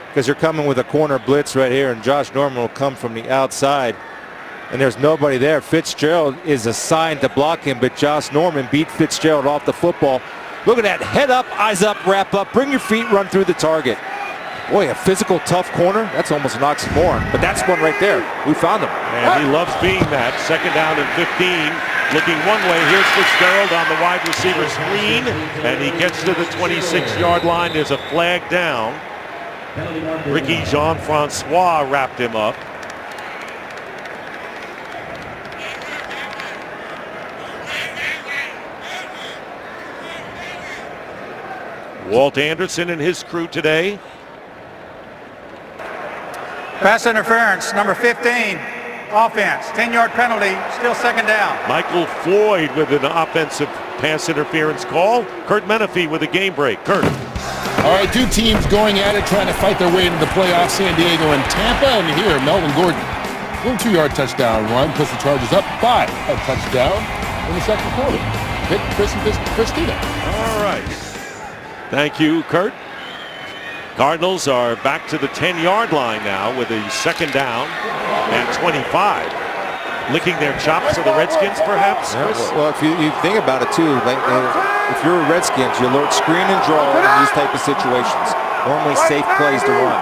Speaker 3: because you're coming with a corner blitz right here, and Josh Norman will come from the outside, and there's nobody there. Fitzgerald is assigned to block him, but Josh Norman beat Fitzgerald off the football. Look at that, head up, eyes up, wrap up, bring your feet, run through the target. Boy, a physical, tough corner, that's almost an oxymoron, but that's one right there. We found him.
Speaker 2: And he loves being that. 2nd down and 15. Looking one way, here's Fitzgerald on the wide receiver screen, and he gets to the 26-yard line. There's a flag down. Ricky Jean-Francois wrapped him up. Walt Anderson and his crew today.
Speaker 6: Pass interference, number 15, offense. 10-yard penalty, still 2nd down.
Speaker 2: Michael Floyd with an offensive pass interference call. Kurt Menefee with a game break. Kurt.
Speaker 9: All right, 2 teams going at it, trying to fight their way into the playoffs. San Diego and Tampa, and here, Melvin Gordon. Little 2-yard touchdown run, puts the Chargers up by a touchdown in the 2nd quarter. Hit Chris and Christina.
Speaker 2: All right. Thank you, Kurt. Cardinals are back to the 10-yard line now with a 2nd down and 25. Licking their chops to the Redskins, perhaps?
Speaker 3: Yeah, well, if you think about it, too, like, if you're a Redskins, you learn screen and draw in these type of situations. Normally safe plays to run.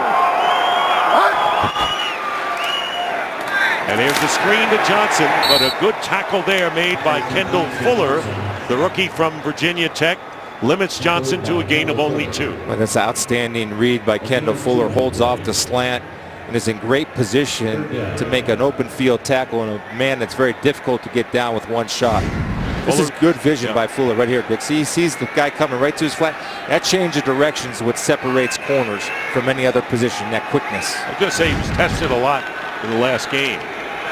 Speaker 2: And here's the screen to Johnson, but a good tackle there made by Kendall Fuller, the rookie from Virginia Tech. Limits Johnson to a gain of only 2.
Speaker 3: Well, that's an outstanding read by Kendall Fuller. Holds off the slant and is in great position to make an open field tackle on a man that's very difficult to get down with one shot. This is good vision by Fuller right here, Dick. See, he sees the guy coming right to his flat. That change of direction is what separates corners from any other position, that quickness.
Speaker 2: I was going to say he was tested a lot in the last game.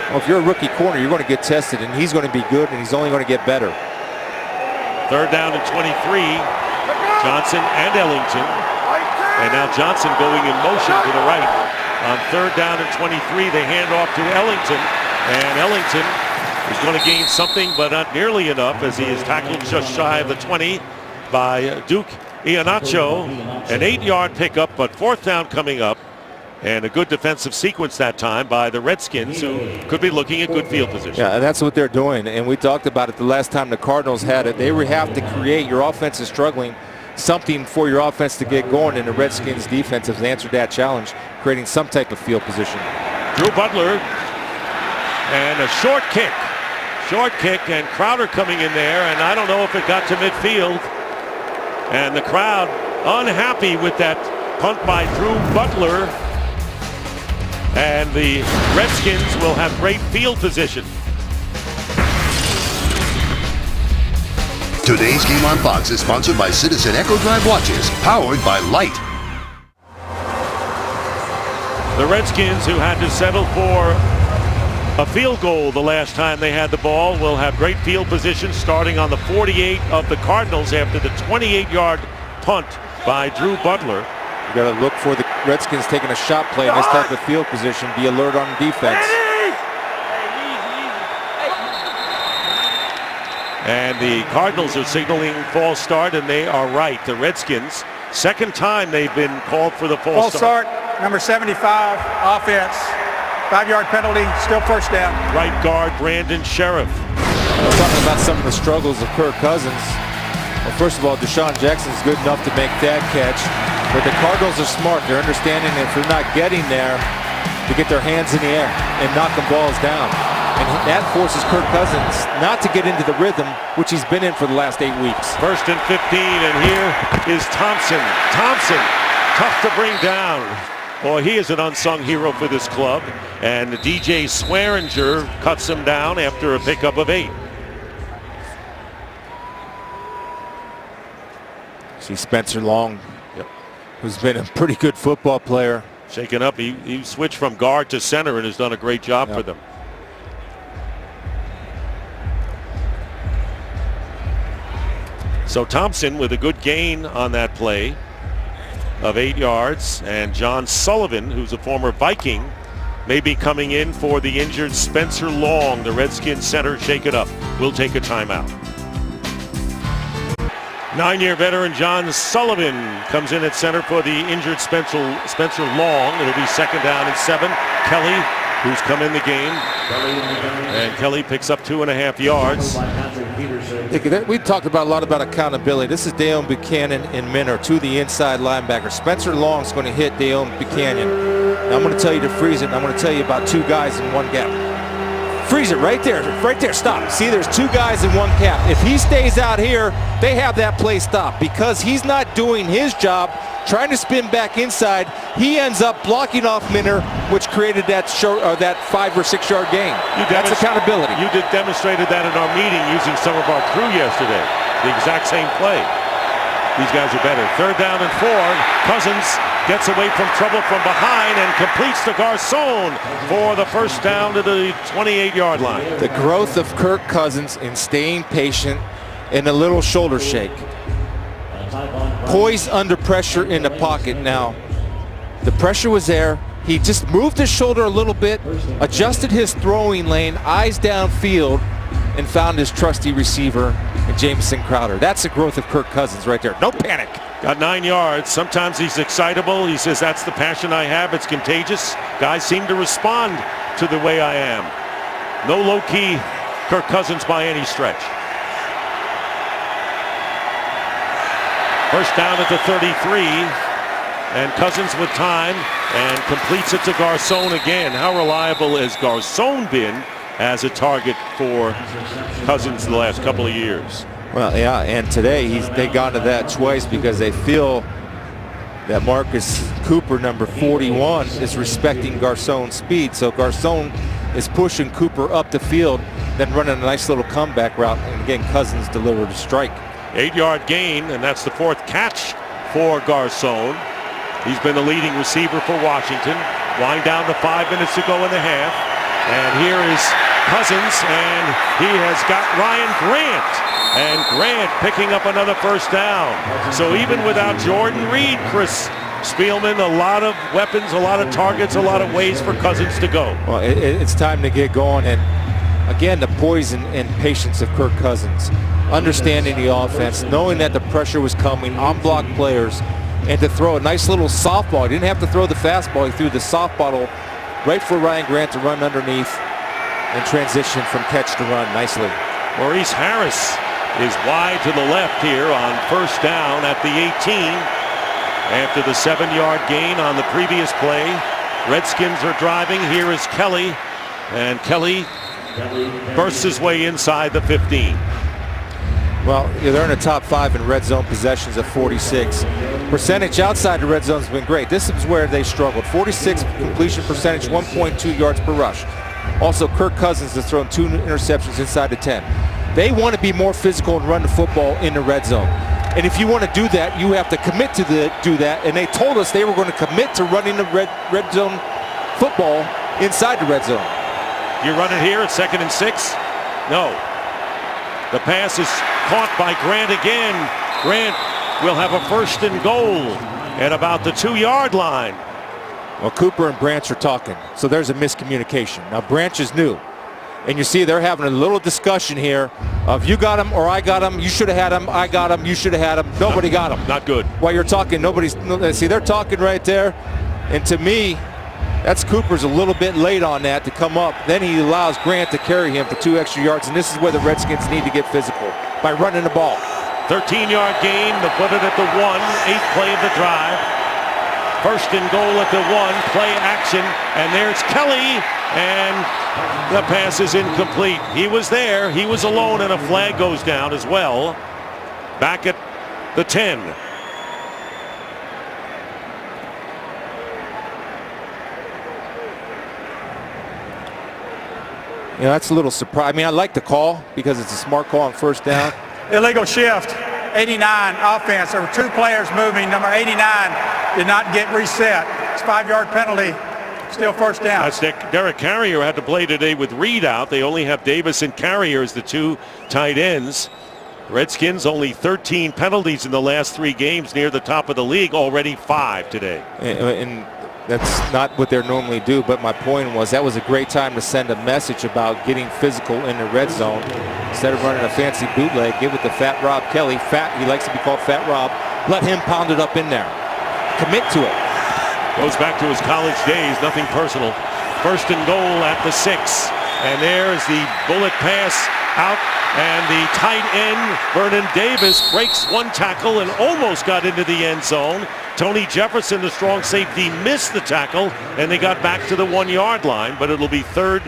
Speaker 3: Well, if you're a rookie corner, you're going to get tested, and he's going to be good, and he's only going to get better.
Speaker 2: 3rd down and 23. Johnson and Ellington. And now Johnson going in motion to the right. On 3rd down and 23, they hand off to Ellington. And Ellington is going to gain something, but not nearly enough, as he is tackled just shy of the 20 by Duke Iheanacho. An 8-yard pickup, but 4th down coming up. And a good defensive sequence that time by the Redskins, who could be looking at good field position.
Speaker 3: Yeah, and that's what they're doing. And we talked about it the last time the Cardinals had it. They have to create, your offense is struggling, something for your offense to get going, and the Redskins defense has answered that challenge, creating some type of field position.
Speaker 2: Drew Butler, and a short kick. Short kick, and Crowder coming in there, and I don't know if it got to midfield. And the crowd unhappy with that punt by Drew Butler. And the Redskins will have great field position.
Speaker 5: Today's Game on Fox is sponsored by Citizen Echo Drive watches, powered by Light.
Speaker 2: The Redskins, who had to settle for a field goal the last time they had the ball, will have great field position starting on the 48 of the Cardinals after the 28-yard punt by Drew Butler.
Speaker 3: You got to look for the Redskins taking a shot play in this type of field position. Be alert on defense.
Speaker 2: And the Cardinals are signaling false start, and they are right. The Redskins, 2nd time they've been called for the false start.
Speaker 6: Number 75, offense. 5-yard penalty, still 1st down.
Speaker 2: Right guard Brandon Sheriff.
Speaker 3: We're talking about some of the struggles of Kirk Cousins. Well, first of all, Deshaun Jackson's good enough to make that catch. But the Cardinals are smart. They're understanding if they're not getting there, to get their hands in the air and knocking balls down. And that forces Kirk Cousins not to get into the rhythm, which he's been in for the last 8 weeks.
Speaker 2: 1st and 15, and here is Thompson. Thompson, tough to bring down. Boy, he is an unsung hero for this club. And DJ Swearinger cuts him down after a pickup of 8.
Speaker 3: See Spencer Long, who's been a pretty good football player.
Speaker 2: Shaken up. He switched from guard to center and has done a great job for them. So Thompson with a good gain on that play. of 8 yards. And John Sullivan, who's a former Viking, may be coming in for the injured Spencer Long. The Redskins center shake it up. We'll take a timeout. 9-year veteran John Sullivan comes in at center for the injured Spencer Long. It'll be 2nd down and 7. Kelly, who's come in the game, and Kelly picks up 2.5 yards.
Speaker 3: We talked about a lot about accountability. This is Dale Buchanan and Minner, two of the inside linebackers. Spencer Long's going to hit Dale Buchanan. Now I'm going to tell you to freeze it, and I'm going to tell you about 2 guys in 1 gap. Freeze it right there, stop. See, there's 2 guys in 1 gap. If he stays out here, they have that play stopped because he's not doing his job, trying to spin back inside. He ends up blocking off Minner, which created that 5 or 6 yard gain. That's accountability.
Speaker 2: You demonstrated that in our meeting using some of our crew yesterday. The exact same play. These guys are better. 3rd down and 4. Cousins gets away from trouble from behind and completes to Garcon for the 1st down to the 28-yard line.
Speaker 3: The growth of Kirk Cousins in staying patient and a little shoulder shake. Poised under pressure in the pocket now. The pressure was there. He just moved his shoulder a little bit, adjusted his throwing lane, eyes downfield, and found his trusty receiver, Jamison Crowder. That's the growth of Kirk Cousins right there. No panic.
Speaker 2: Got 9 yards. Sometimes he's excitable. He says, that's the passion I have. It's contagious. Guys seem to respond to the way I am. No low-key Kirk Cousins by any stretch. 1st down at the 33. And Cousins with time and completes it to Garcon again. How reliable has Garcon been as a target for Cousins the last couple of years?
Speaker 3: Well, yeah, and today they got to that twice because they feel that Marcus Cooper, number 41, is respecting Garcon's speed. So Garcon is pushing Cooper up the field, then running a nice little comeback route. And again, Cousins delivered a strike.
Speaker 2: 8-yard gain, and that's the 4th catch for Garcon. He's been the leading receiver for Washington. Wind down to 5 minutes to go in the half. And here is Cousins, and he has got Ryan Grant. And Grant picking up another 1st down. So even without Jordan Reed, Chris Spielman, a lot of weapons, a lot of targets, a lot of ways for Cousins to go.
Speaker 3: Well, it's time to get going. And again, the poise and patience of Kirk Cousins. Understanding the offense, knowing that the pressure was coming, on-block players, and to throw a nice little softball. He didn't have to throw the fastball. He threw the softball right for Ryan Grant to run underneath and transition from catch to run nicely.
Speaker 2: Maurice Harris is wide to the left here on 1st down at the 18 after the 7-yard gain on the previous play. Redskins are driving. Here is Kelly, and Kelly bursts his way inside the 15.
Speaker 3: Well, they're in the top 5 in red zone possessions at 46. Percentage outside the red zone has been great. This is where they struggled. 46 completion percentage, 1.2 yards per rush. Also, Kirk Cousins has thrown 2 interceptions inside the 10. They want to be more physical and run the football in the red zone. And if you want to do that, you have to commit to do that. And they told us they were going to commit to running the red zone football inside the red zone.
Speaker 2: You run it here at 2nd and 6? No. The pass is caught by Grant again. Grant will have a 1st and goal at about the 2-yard line.
Speaker 3: Well, Cooper and Branch are talking, so there's a miscommunication. Now, Branch is new, and you see they're having a little discussion here of you got him or I got him, you should have had him, I got him, you should have had him. Nobody got him.
Speaker 2: Not good.
Speaker 3: While you're talking, see, they're talking right there, and to me, that's Cooper's a little bit late on that to come up. Then he allows Grant to carry him for 2 extra yards, and this is where the Redskins need to get physical, by running the ball.
Speaker 2: 13-yard gain, they'll put it at the 1, 8th play of the drive. 1st and goal at the 1, play action, and there's Kelly, and the pass is incomplete. He was there, he was alone, and a flag goes down as well. Back at the 10.
Speaker 3: You know, that's a little surprise. I mean, I like the call because it's a smart call on 1st down.
Speaker 6: Illegal shift, 89 offense. There were 2 players moving. Number 89 did not get reset. It's a 5-yard penalty. Still 1st down.
Speaker 2: That's Derek Carrier had to play today with Reed out. They only have Davis and Carrier as the 2 tight ends. Redskins only 13 penalties in the last 3 games, near the top of the league, already 5 today.
Speaker 3: And that's not what they normally do, but my point was that was a great time to send a message about getting physical in the red zone. Instead of running a fancy bootleg, give it to Fat Rob Kelly. Fat, he likes to be called Fat Rob. Let him pound it up in there. Commit to it.
Speaker 2: Goes back to his college days, nothing personal. First and goal at the 6. And there is the bullet pass out, and the tight end, Vernon Davis, breaks one tackle and almost got into the end zone. Tony Jefferson, the strong safety, missed the tackle, and they got back to the 1-yard line, but it'll be third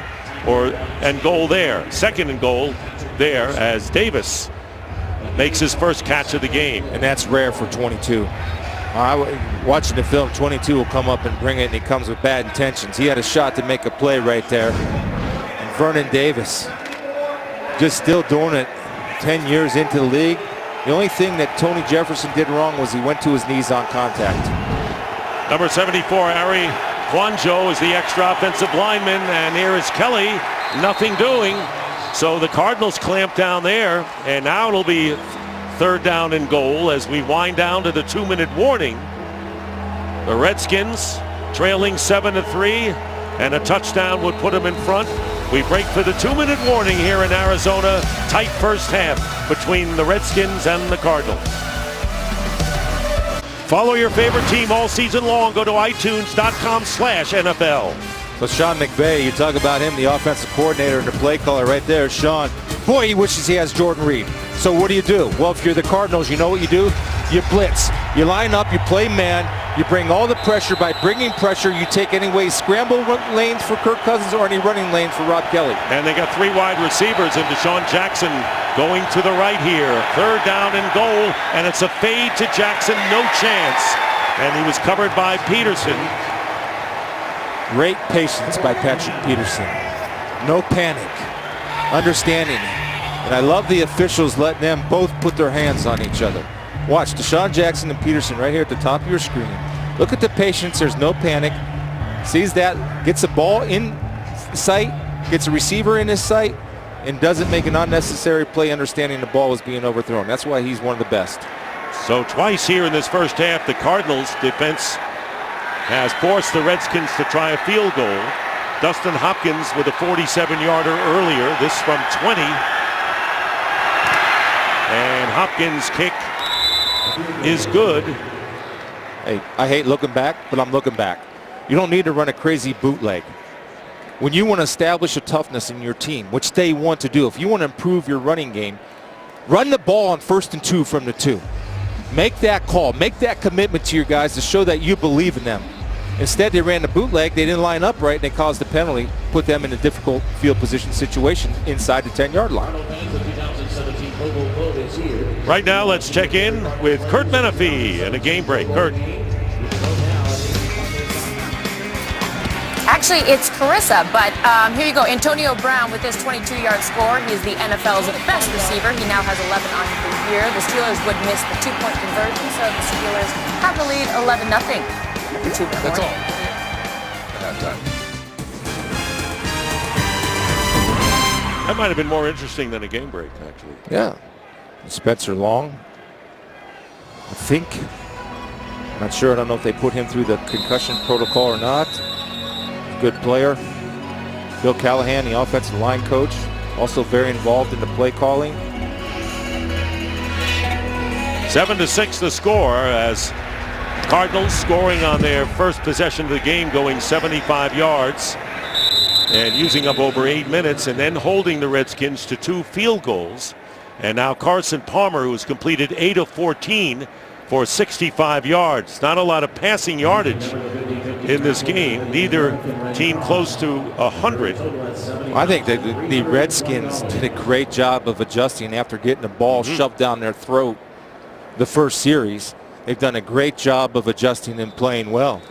Speaker 2: and goal there. Second and goal there as Davis makes his first catch of the game.
Speaker 3: And that's rare for 22. Watching the film, 22 will come up and bring it, and he comes with bad intentions. He had a shot to make a play right there. And Vernon Davis just still doing it 10 years into the league. The only thing that Tony Jefferson did wrong was he went to his knees on contact.
Speaker 2: Number 74, Ari Kwanjo, is the extra offensive lineman, and here is Kelly, nothing doing. So the Cardinals clamp down there, and now it'll be third down and goal as we wind down to the 2-minute warning. The Redskins trailing 7-3, and a touchdown would put them in front. We break for the 2-minute warning here in Arizona. Tight first half between the Redskins and the Cardinals. Follow your favorite team all season long. Go to iTunes.com/NFL.
Speaker 3: So Sean McVay, you talk about him, the offensive coordinator and the play caller right there. Sean, boy, he wishes he has Jordan Reed. So what do? Well, if you're the Cardinals, you know what you do? You blitz. You line up, you play man, you bring all the pressure. By bringing pressure, you take any way scramble lanes for Kirk Cousins or any running lanes for Rob Kelly.
Speaker 2: And they got 3 wide receivers, and Deshaun Jackson going to the right here. Third down and goal, and it's a fade to Jackson, no chance. And he was covered by Peterson.
Speaker 3: Great patience by Patrick Peterson. No panic. Understanding. And I love the officials letting them both put their hands on each other. Watch Deshaun Jackson and Peterson right here at the top of your screen. Look at the patience. There's no panic. Sees that, gets the ball in sight, gets a receiver in his sight, and doesn't make an unnecessary play understanding the ball is being overthrown. That's why he's one of the best.
Speaker 2: So twice here in this first half, the Cardinals defense has forced the Redskins to try a field goal. Dustin Hopkins with a 47-yarder earlier, this from 20. And Hopkins' kick is good.
Speaker 3: Hey, I hate looking back, but I'm looking back. You don't need to run a crazy bootleg. When you want to establish a toughness in your team, which they want to do, if you want to improve your running game, run the ball on 1st and 2 from the 2. Make that call. Make that commitment to your guys to show that you believe in them. Instead, they ran the bootleg. They didn't line up right, and they caused the penalty, put them in a difficult field position situation inside the 10-yard line.
Speaker 2: Right now, let's check in with Kurt Menefee and a game break. Kurt.
Speaker 7: Actually, it's Carissa, but here you go. Antonio Brown with his 22-yard score. He's the NFL's best receiver. He now has 11 on the year. The Steelers would miss the 2-point conversion, so the Steelers have the lead 11-0.
Speaker 9: That's all. At halftime.
Speaker 2: That might have been more interesting than a game break, actually.
Speaker 3: Yeah. Spencer Long, I think. I'm not sure. I don't know if they put him through the concussion protocol or not. Good player. Bill Callahan, the offensive line coach, also very involved in the play calling.
Speaker 2: 7-6 the score as Cardinals scoring on their first possession of the game, going 75 yards and using up over 8 minutes, and then holding the Redskins to 2 field goals. And now Carson Palmer, who has completed 8 of 14 for 65 yards. Not a lot of passing yardage in this game. Neither team close to 100.
Speaker 3: I think the Redskins did a great job of adjusting after getting the ball shoved down their throat the first series. They've done a great job of adjusting and playing well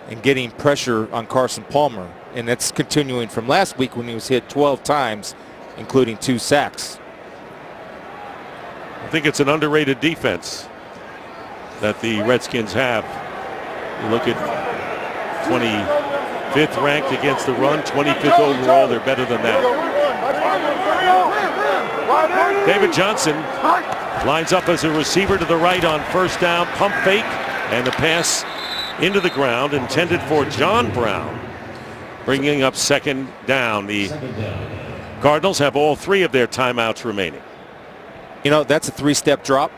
Speaker 3: and getting pressure on Carson Palmer. And that's continuing from last week when he was hit 12 times, including 2 sacks.
Speaker 2: I think it's an underrated defense that the Redskins have. You look at 25th ranked against the run, 25th overall. They're better than that. David Johnson lines up as a receiver to the right on first down, pump fake, and the pass into the ground intended for John Brown, bringing up second down. The Cardinals have all 3 of their timeouts remaining.
Speaker 3: You know, that's a 3-step drop.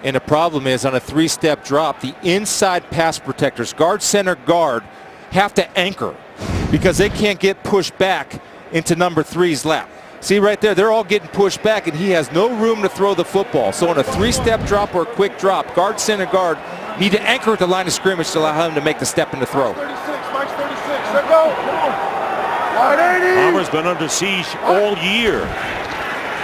Speaker 3: And the problem is on a 3-step drop, the inside pass protectors, guard, center, guard, have to anchor because they can't get pushed back into number 3's lap. See right there, they're all getting pushed back and he has no room to throw the football. So on a 3-step drop or a quick drop, guard, center, guard need to anchor at the line of scrimmage to allow him to make the step in the throw.
Speaker 4: 36, Mike's 36, let go. 180.
Speaker 2: Palmer's been under siege all year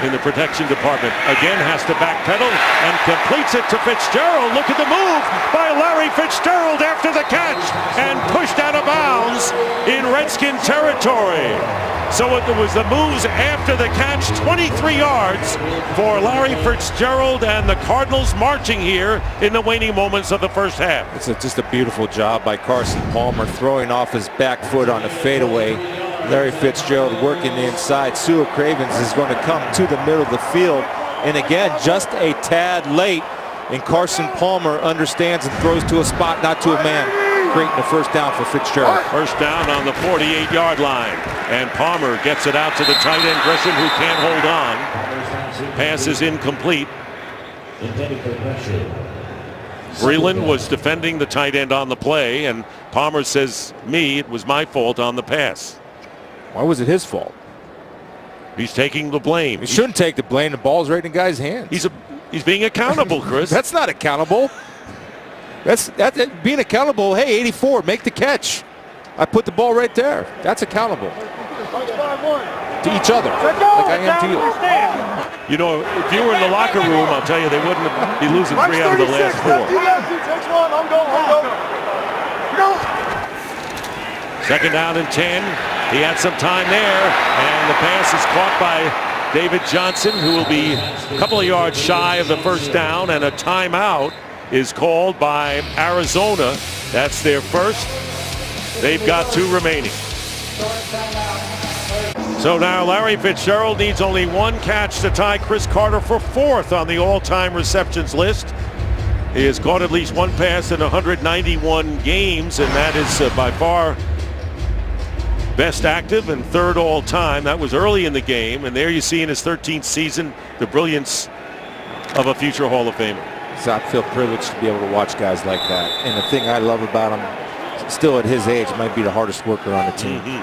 Speaker 2: in the protection department. Again has to backpedal and completes it to Fitzgerald. Look at the move by Larry Fitzgerald after the catch and pushed out of bounds in Redskin territory. So it was the moves after the catch, 23 yards for Larry Fitzgerald, and the Cardinals marching here in the waning moments of the first half.
Speaker 3: It's just a beautiful job by Carson Palmer, throwing off his back foot on a fadeaway. Larry Fitzgerald working the inside. Sua Cravens is going to come to the middle of the field. And again, just a tad late. And Carson Palmer understands and throws to a spot, not to a man, creating the first down for Fitzgerald.
Speaker 2: First down on the 48-yard line. And Palmer gets it out to the tight end, Gresham, who can't hold on. Pass is incomplete. Breland was defending the tight end on the play, and Palmer says, it was my fault on the pass.
Speaker 3: Why was it his fault?
Speaker 2: He's taking the blame.
Speaker 3: He shouldn't take the blame. The ball's right in the guy's hands.
Speaker 2: He's being accountable, Chris.
Speaker 3: That's not accountable. That's being accountable. Hey, 84, make the catch. I put the ball right there. That's accountable. To each other, like I am to you.
Speaker 2: You know, if you were in the locker room, I'll tell you, they wouldn't be losing 3 out of the last 4. Second down and 10. He had some time there, and the pass is caught by David Johnson, who will be a couple of yards shy of the first down, and a timeout is called by Arizona. That's their first. They've got 2 remaining. So now Larry Fitzgerald needs only 1 catch to tie Chris Carter for 4th on the all-time receptions list. He has caught at least 1 pass in 191 games, and that is by far best active and 3rd all-time. That was early in the game, and there you see in his 13th season the brilliance of a future Hall of Famer.
Speaker 3: So I feel privileged to be able to watch guys like that. And the thing I love about him, still at his age, might be the hardest worker on the team.
Speaker 2: We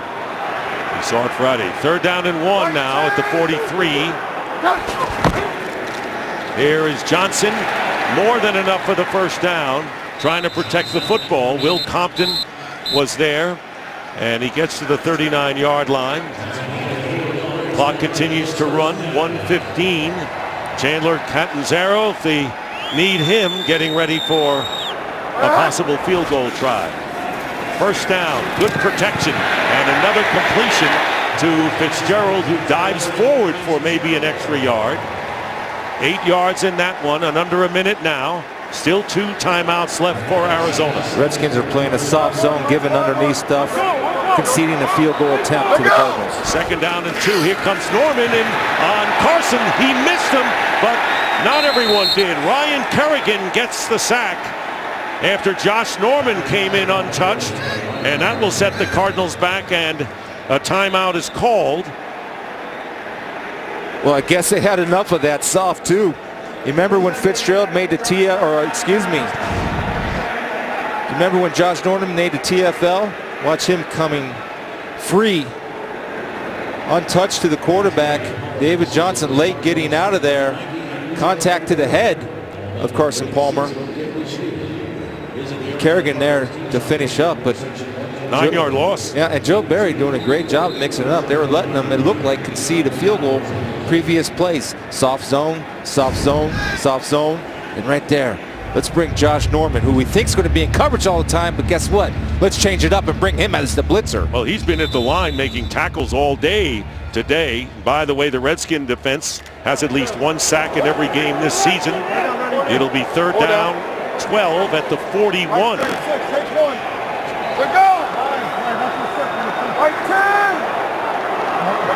Speaker 2: saw it Friday. 3rd down and 1 now at the 43. Here is Johnson. More than enough for the first down. Trying to protect the football. Will Compton was there. And he gets to the 39-yard line. Clock continues to run. 1:15. Chandler Catanzaro, if they need him, getting ready for a possible field goal try. First down, good protection, and another completion to Fitzgerald, who dives forward for maybe an extra yard. 8 yards in that one, and under a minute now. Still 2 timeouts left for Arizona.
Speaker 3: Redskins are playing a soft zone, giving underneath stuff, conceding a field goal attempt to the Cardinals.
Speaker 2: Second down and 2. Here comes Norman, and on Carson, he missed him, but not everyone did. Ryan Kerrigan gets the sack after Josh Norman came in untouched, and that will set the Cardinals back, and a timeout is called.
Speaker 3: Well, I guess they had enough of that soft too. You remember when Fitzgerald made the remember when Josh Norman made the TFL? Watch him coming free, untouched to the quarterback. David Johnson late getting out of there. Contact to the head of Carson Palmer. Kerrigan there to finish up, but
Speaker 2: 9-yard loss.
Speaker 3: Yeah, and Joe Barry doing a great job mixing it up. They were letting them, it looked like, concede a field goal previous plays. Soft zone, soft zone, soft zone, and right there. Let's bring Josh Norman, who we think is going to be in coverage all the time, but guess what? Let's change it up and bring him as the blitzer.
Speaker 2: Well, he's been at the line making tackles all day today. By the way, the Redskin defense has at least 1 sack in every game this season. It'll be 3rd down, 12 at the 41.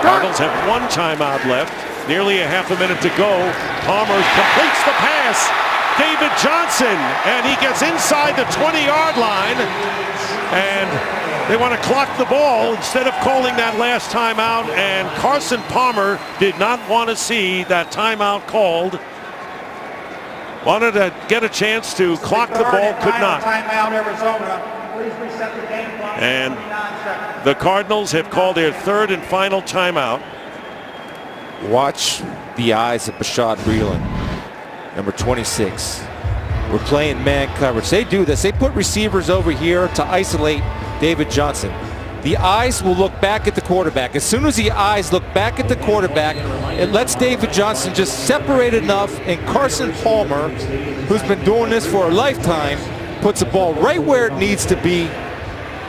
Speaker 2: Cardinals have 1 timeout left. nearly a half a minute to go. Palmer completes the pass. David Johnson, and he gets inside the 20-yard line. And they want to clock the ball instead of calling that last timeout. And Carson Palmer did not want to see that timeout called. Wanted to get a chance to clock the ball, could not.
Speaker 6: Timeout, Arizona. Please reset the game clock.
Speaker 2: And the Cardinals have called their third and final timeout.
Speaker 3: Watch the eyes of Bashaud Breeland, number 26. We're playing man coverage. They do this. They put receivers over here to isolate David Johnson. The eyes will look back at the quarterback. As soon as the eyes look back at the quarterback, it lets David Johnson just separate enough, and Carson Palmer, who's been doing this for a lifetime, puts the ball right where it needs to be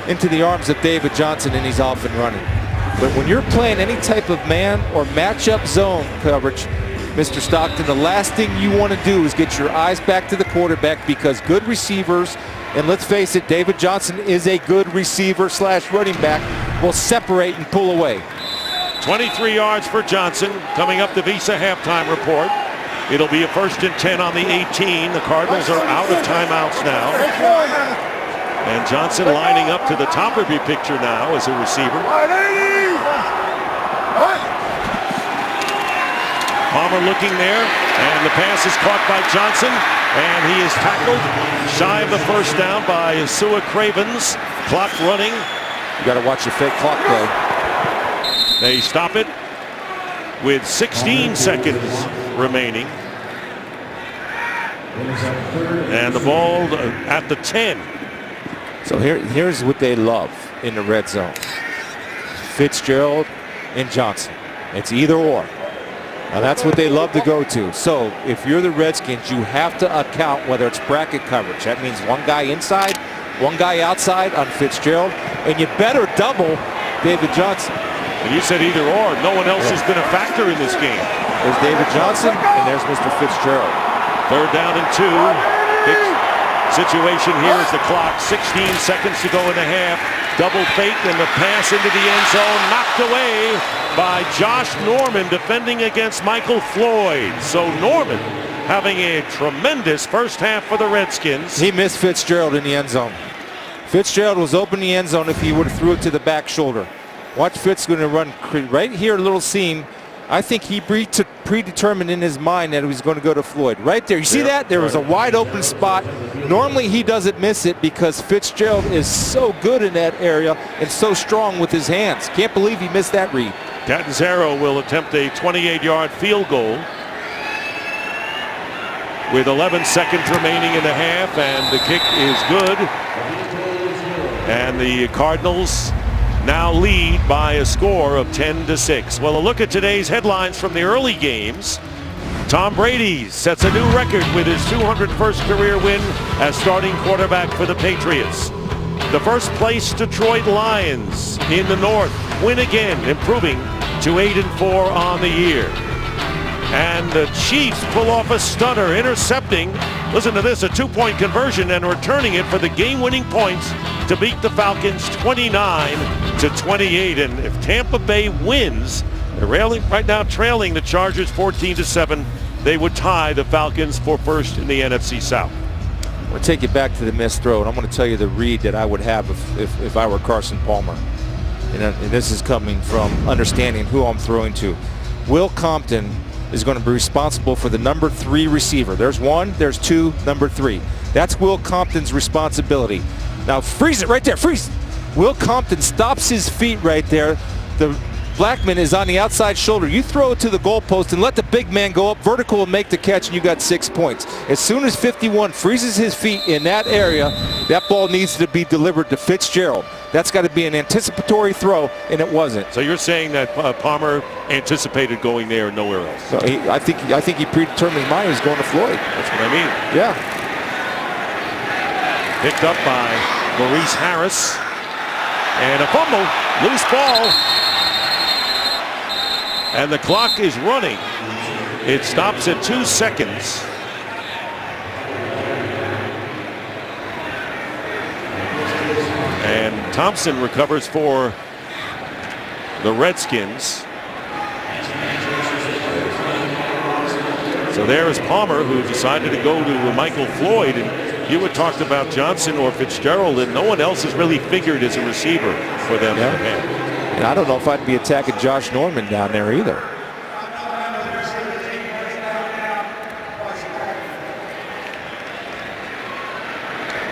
Speaker 3: into the arms of David Johnson, and he's off and running. But when you're playing any type of man or matchup zone coverage, Mr. Stockton, the last thing you want to do is get your eyes back to the quarterback, because good receivers, and let's face it, David Johnson is a good receiver / running back, will separate and pull away.
Speaker 2: 23 yards for Johnson. Coming up, the Visa halftime report. It'll be a 1st and 10 on the 18. The Cardinals are out of timeouts now. And Johnson lining up to the top of your picture now as a receiver. Palmer looking there, and the pass is caught by Johnson, and he is tackled shy of the first down by Sua Cravens. Clock running.
Speaker 3: You got to watch your fake clock, though.
Speaker 2: They stop it with 16 seconds remaining. And the ball at the 10.
Speaker 3: So here's what they love in the red zone. Fitzgerald and Johnson. It's either or. Now that's what they love to go to. So if you're the Redskins, you have to account whether it's bracket coverage. That means one guy inside, one guy outside on Fitzgerald, and you better double David Johnson.
Speaker 2: And you said either or. No one else has been a factor in this game.
Speaker 3: There's David Johnson, and there's Mr. Fitzgerald.
Speaker 2: 3rd down and 2. Big situation here is the clock. 16 seconds to go in the half. Double fake, and the pass into the end zone knocked away by Josh Norman defending against Michael Floyd. So Norman having a tremendous first half for the Redskins.
Speaker 3: He missed Fitzgerald in the end zone. Fitzgerald was open in the end zone if he would have threw it to the back shoulder. Watch Fitz going to run right here, a little seam. I think he predetermined in his mind that he was going to go to Floyd. Right there. You see that? There was a wide open spot. Normally he doesn't miss it because Fitzgerald is so good in that area and so strong with his hands. Can't believe he missed that read.
Speaker 2: Catanzaro will attempt a 28-yard field goal with 11 seconds remaining in the half, and the kick is good. And the Cardinals now lead by a score of 10-6. Well, a look at today's headlines from the early games. Tom Brady sets a new record with his 201st career win as starting quarterback for the Patriots. The first place Detroit Lions in the North win again, improving to 8-4 on the year. And the Chiefs pull off a stunner, intercepting, listen to this, a 2-point conversion and returning it for the game-winning points to beat the Falcons 29-28. And if Tampa Bay wins, they're right now trailing the Chargers 14-7. They would tie the Falcons for first in the NFC South.
Speaker 3: I'm going to take you back to the missed throw, and I'm going to tell you the read that I would have if I were Carson Palmer. And this is coming from understanding who I'm throwing to. Will Compton is going to be responsible for the number 3 receiver. There's 1, there's 2, number 3. That's Will Compton's responsibility. Now freeze it right there, freeze. Will Compton stops his feet right there. The Blackman is on the outside shoulder. You throw it to the goalpost and let the big man go up vertical and make the catch, and you got 6 points. As soon as 51 freezes his feet in that area, that ball needs to be delivered to Fitzgerald. That's got to be an anticipatory throw, and it wasn't.
Speaker 2: So you're saying that Palmer anticipated going there and nowhere else?
Speaker 3: So I think he predetermined his mind he was going to Floyd.
Speaker 2: That's what I mean.
Speaker 3: Yeah.
Speaker 2: Picked up by Maurice Harris. And a fumble, loose ball. And the clock is running. It stops at 2 seconds. And Thompson recovers for the Redskins. So there is Palmer, who decided to go to Michael Floyd. And you had talked about Johnson or Fitzgerald, and no one else has really figured as a receiver for them.
Speaker 3: Yeah. And I don't know if I'd be attacking Josh Norman down there either.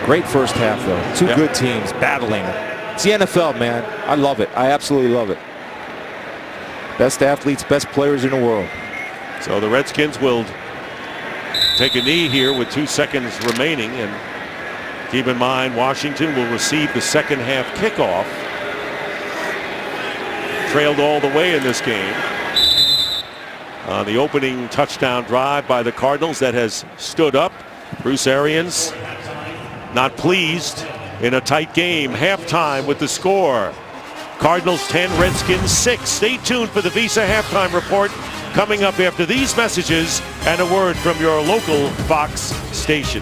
Speaker 3: Great first half, though. Two good teams battling. It's the NFL, man. I love it. I absolutely love it. Best athletes, best players in the world.
Speaker 2: So the Redskins will take a knee here with 2 seconds remaining. And keep in mind, Washington will receive the second half kickoff. Trailed all the way in this game. The opening touchdown drive by the Cardinals that has stood up. Bruce Arians not pleased in a tight game. Halftime with the score. Cardinals 10, Redskins 6. Stay tuned for the Visa halftime report coming up after these messages and a word from your local Fox station.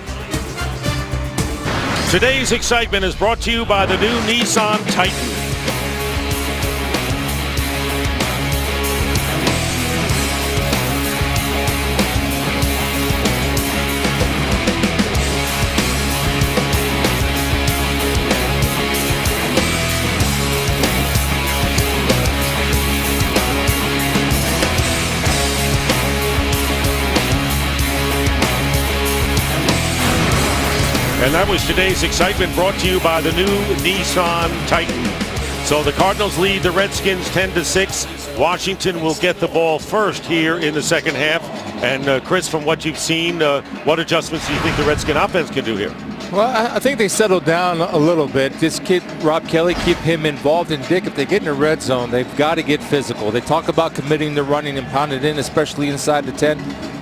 Speaker 2: Today's excitement is brought to you by the new Nissan Titan. And that was today's excitement brought to you by the new Nissan Titan. So the Cardinals lead the Redskins 10-6. Washington will get the ball first here in the second half. And Chris, from what you've seen, what adjustments do you think the Redskin offense can do here?
Speaker 3: Well, I think they settled down a little bit. Just keep Rob Kelly, keep him involved. And Dick, if they get in the red zone, they've got to get physical. They talk about committing to running and pounding in, especially inside the 10.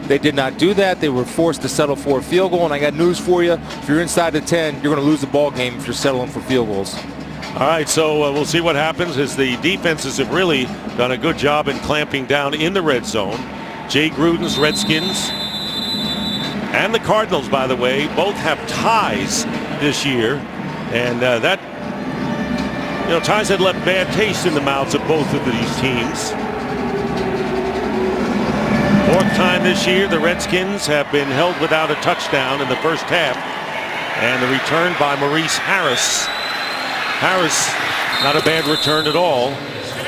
Speaker 3: They did not do that. They were forced to settle for a field goal. And I got news for you. If you're inside the 10, you're going to lose the ball game if you're settling for field goals.
Speaker 2: All right, so we'll see what happens as the defenses have really done a good job in clamping down in the red zone. Jay Gruden's Redskins and the Cardinals, by the way, both have ties this year. And that, ties had left bad taste in the mouths of both of these teams. Fourth time this year, the Redskins have been held without a touchdown in the first half. And the return by Maurice Harris. Harris, not a bad return at all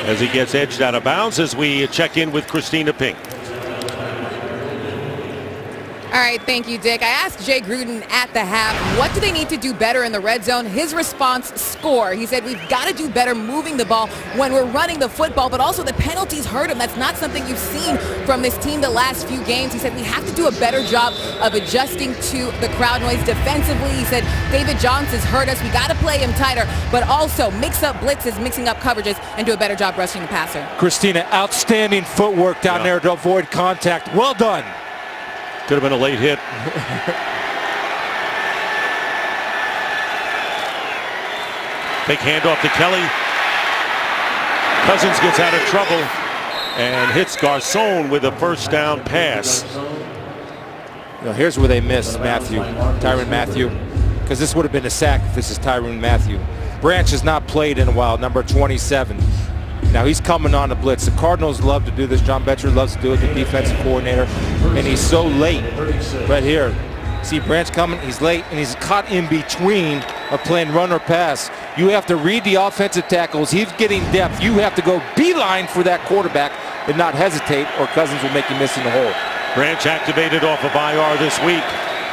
Speaker 2: as he gets edged out of bounds as we check in with Christina Pink.
Speaker 1: All right, thank you, Dick. I asked Jay Gruden at the half, what do they need to do better in the red zone? His response, score. He said, we've got to do better moving the ball when we're running the football, but also the penalties hurt him. That's not something you've seen from this team the last few games. He said, we have to do a better job of adjusting to the crowd noise defensively. He said, David Johnson's hurt us. We got to play him tighter, but also mix up blitzes, mixing up coverages, and do a better job rushing the passer.
Speaker 3: Christina, outstanding footwork down there to avoid contact. Well done.
Speaker 2: Could have been a late hit. Big handoff to Kelly. Cousins gets out of trouble and hits Garcon with a first down pass.
Speaker 3: Here's where they miss Tyrann Mathieu, because this would have been a sack if this is Tyrann Mathieu. Branch has not played in a while, number 27. Now he's coming on the blitz. The Cardinals love to do this. John Betcher loves to do it, the defensive coordinator. And he's so late. Right here, see Branch coming, he's late, and he's caught in between of playing run or pass. You have to read the offensive tackles. He's getting depth. You have to go beeline for that quarterback and not hesitate, or Cousins will make you miss in the hole.
Speaker 2: Branch activated off of IR this week.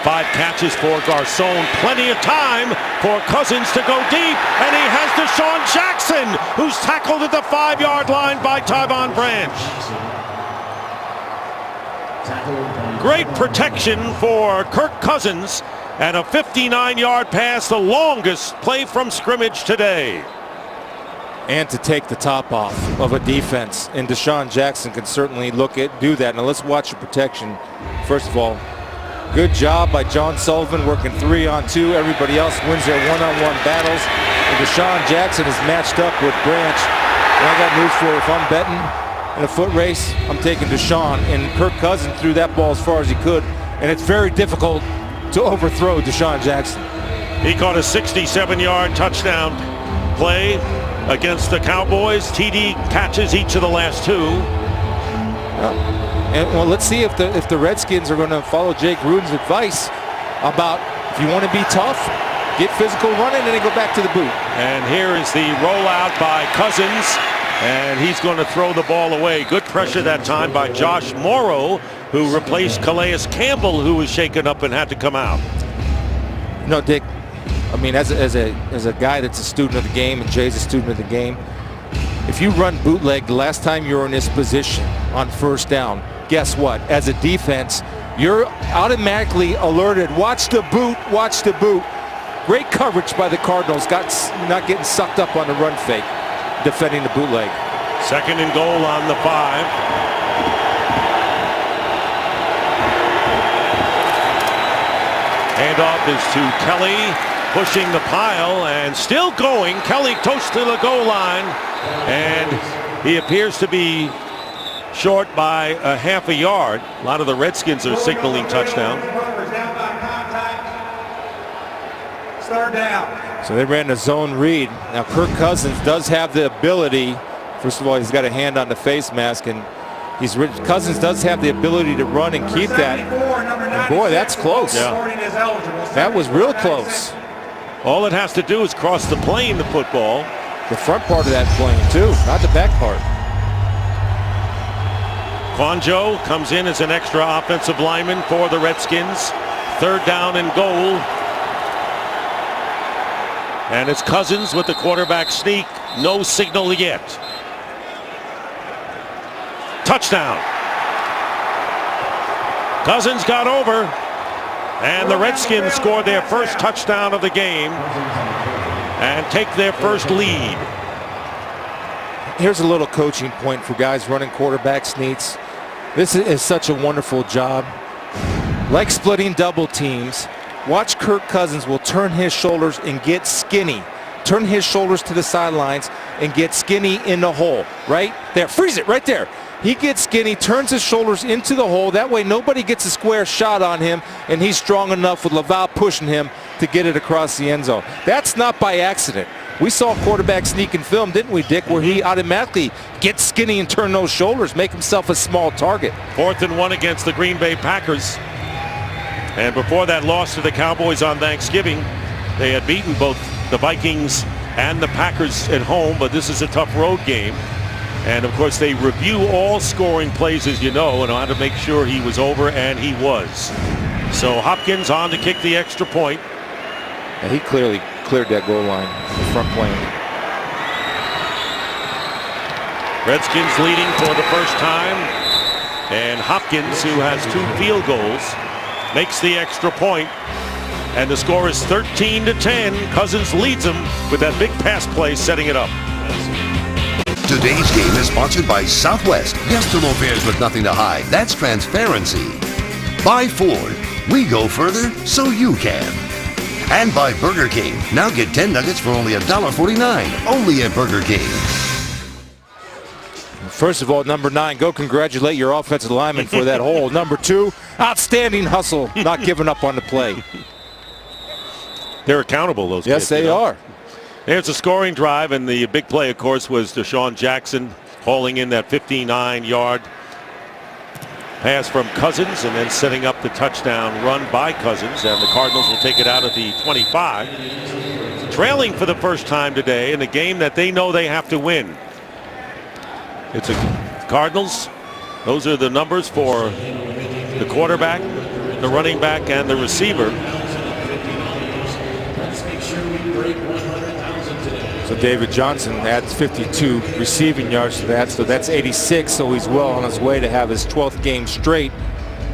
Speaker 2: 5 catches for Garcon. Plenty of time for Cousins to go deep. And he has Deshaun Jackson, who's tackled at the 5-yard line by Tyvon Branch. Great protection for Kirk Cousins. And a 59-yard pass, the longest play from scrimmage today.
Speaker 3: And to take the top off of a defense. And Deshaun Jackson can certainly do that. Now let's watch the protection. First of all, good job by John Sullivan working 3-on-2. Everybody else wins their one-on-one battles. And Deshaun Jackson is matched up with Branch. And I got news for you. If I'm betting in a foot race, I'm taking Deshaun. And Kirk Cousins threw that ball as far as he could. And it's very difficult to overthrow Deshaun Jackson.
Speaker 2: He caught a 67-yard touchdown play against the Cowboys. TD catches each of the last 2.
Speaker 3: And well, let's see if the Redskins are going to follow Jake Gruden's advice about if you want to be tough, get physical running, and then go back to the boot.
Speaker 2: And here is the rollout by Cousins, and he's going to throw the ball away. Good pressure that time by Josh Morrow, who replaced Calais Campbell, who was shaken up and had to come out.
Speaker 3: No, Dick, I mean, as a guy that's a student of the game, and Jay's a student of the game, if you run bootleg the last time you were in this position on first down, guess what? As a defense, you're automatically alerted. Watch the boot, watch the boot. Great coverage by the Cardinals, not getting sucked up on the run fake, defending the bootleg.
Speaker 2: 2nd and goal on the 5. Handoff is to Kelly, pushing the pile and still going. Kelly toast to the goal line, and he appears to be short by a half a yard. A lot of the Redskins are signaling touchdown.
Speaker 6: Third down.
Speaker 3: So they ran a zone read. Now Kirk Cousins does have the ability. First of all, he's got a hand on the face mask, and Cousins does have the ability to run and keep that. And boy, that's close.
Speaker 2: Yeah.
Speaker 3: That was real close.
Speaker 2: All it has to do is cross the plane, the football.
Speaker 3: The front part of that plane too, not the back part.
Speaker 2: Quanjo comes in as an extra offensive lineman for the Redskins. 3rd down and goal. And it's Cousins with the quarterback sneak. No signal yet. Touchdown. Cousins got over. And the Redskins scored their first touchdown of the game and take their first lead.
Speaker 3: Here's a little coaching point for guys running quarterback sneaks. This is such a wonderful job. Like splitting double teams, watch Kirk Cousins will turn his shoulders and get skinny. Turn his shoulders to the sidelines and get skinny in the hole. Right there. Freeze it right there. He gets skinny, turns his shoulders into the hole. That way nobody gets a square shot on him, and he's strong enough with Laval pushing him to get it across the end zone. That's not by accident. We saw quarterback sneak in film, didn't we, Dick, where he automatically gets skinny and turn those shoulders, make himself a small target.
Speaker 2: 4th and 1 against the Green Bay Packers. And before that loss to the Cowboys on Thanksgiving, they had beaten both the Vikings and the Packers at home, but this is a tough road game. And of course they review all scoring plays, as you know, and how to make sure he was over, and he was. So Hopkins on to kick the extra point.
Speaker 3: And he clearly cleared that goal line, the front plane.
Speaker 2: Redskins leading for the first time. And Hopkins, who has 2 field goals, makes the extra point. And the score is 13-10. Cousins leads them with that big pass play, setting it up.
Speaker 5: Today's game is sponsored by Southwest. Yes to low fares with nothing to hide. That's transparency. By Ford. We go further so you can. And by Burger King. Now get 10 nuggets for only $1.49. Only at Burger King.
Speaker 3: First of all, number 9, go congratulate your offensive lineman for that hole. Number 2, outstanding hustle, not giving up on the play.
Speaker 2: They're accountable, those kids.
Speaker 3: Yes, they are.
Speaker 2: There's a scoring drive, and the big play, of course, was Deshaun Jackson hauling in that 59-yard pass from Cousins and then setting up the touchdown run by Cousins, and the Cardinals will take it out at the 25. Trailing for the first time today in a game that they know they have to win. It's a Cardinals. Those are the numbers for the quarterback, the running back, and the receiver.
Speaker 3: So David Johnson adds 52 receiving yards to that, so that's 86, so he's well on his way to have his 12th game straight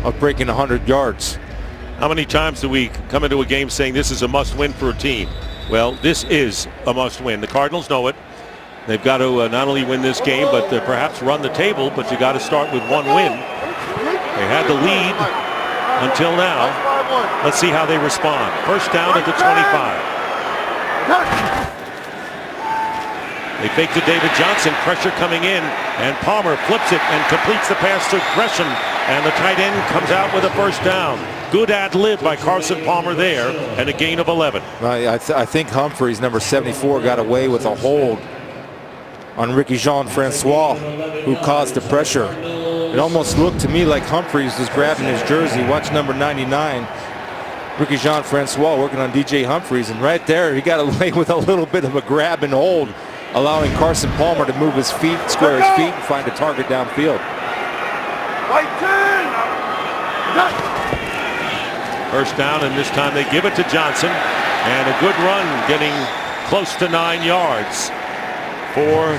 Speaker 3: of breaking 100 yards.
Speaker 2: How many times do we come into a game saying this is a must-win for a team? Well, this is a must-win. The Cardinals know it. They've got to not only win this game, but perhaps run the table, but you got to start with 1 win. They had the lead until now. Let's see how they respond. First down at the 25. They fake to David Johnson, pressure coming in, and Palmer flips it and completes the pass to Gresham, and the tight end comes out with a first down. Good ad-lib by Carson Palmer there, and a gain of 11.
Speaker 3: I think Humphreys, number 74, got away with a hold. on Ricky Jean-Francois, who caused the pressure. It almost looked to me like Humphreys was grabbing his jersey. Watch number 99, Ricky Jean-Francois working on DJ Humphreys, and right there he got away with a little bit of a grab and hold, allowing Carson Palmer to move his feet, square his feet, and find a target downfield.
Speaker 2: First down, and this time they give it to Johnson, and a good run getting close to 9 yards for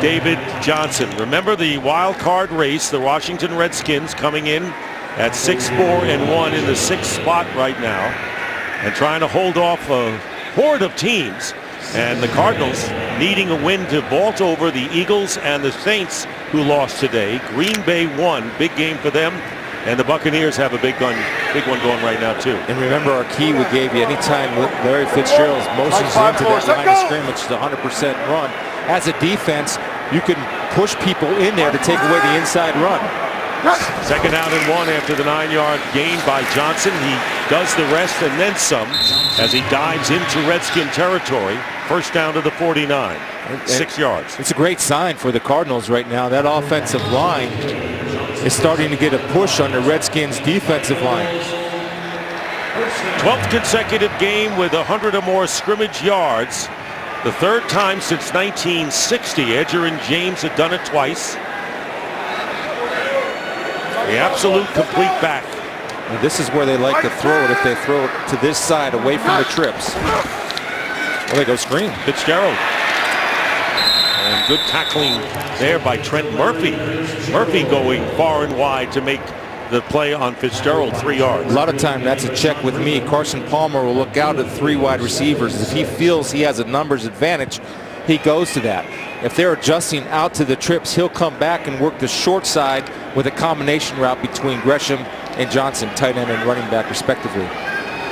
Speaker 2: David Johnson. Remember the wild card race, the Washington Redskins coming in at 6-4-1 in the 6th spot right now and trying to hold off a horde of teams, and the Cardinals needing a win to vault over the Eagles and the Saints, who lost today. Green Bay won, big game for them, and the Buccaneers have a big one going right now too.
Speaker 3: And remember our key we gave you: anytime Larry Fitzgerald motions into that line of scrimmage, the 100% run. As a defense, you can push people in there to take away the inside run.
Speaker 2: Second down and 1 after the 9-yard gain by Johnson. He does the rest and then some as he dives into Redskin territory. First down to the 49, 6 yards.
Speaker 3: It's a great sign for the Cardinals right now. That offensive line is starting to get a push on the Redskins defensive line.
Speaker 2: 12th consecutive game with 100 or more scrimmage yards. The third time since 1960. Edger and James had done it twice. The absolute complete back.
Speaker 3: And this is where they like to throw it, if they throw it to this side away from the trips. Well, they go screen.
Speaker 2: Fitzgerald. And good tackling there by Trent Murphy. Murphy going far and wide to make the play on Fitzgerald, 3 yards.
Speaker 3: A lot of time that's a check with me. Carson Palmer will look out at 3 wide receivers. If he feels he has a numbers advantage, he goes to that. If they're adjusting out to the trips, he'll come back and work the short side with a combination route between Gresham and Johnson, tight end and running back respectively.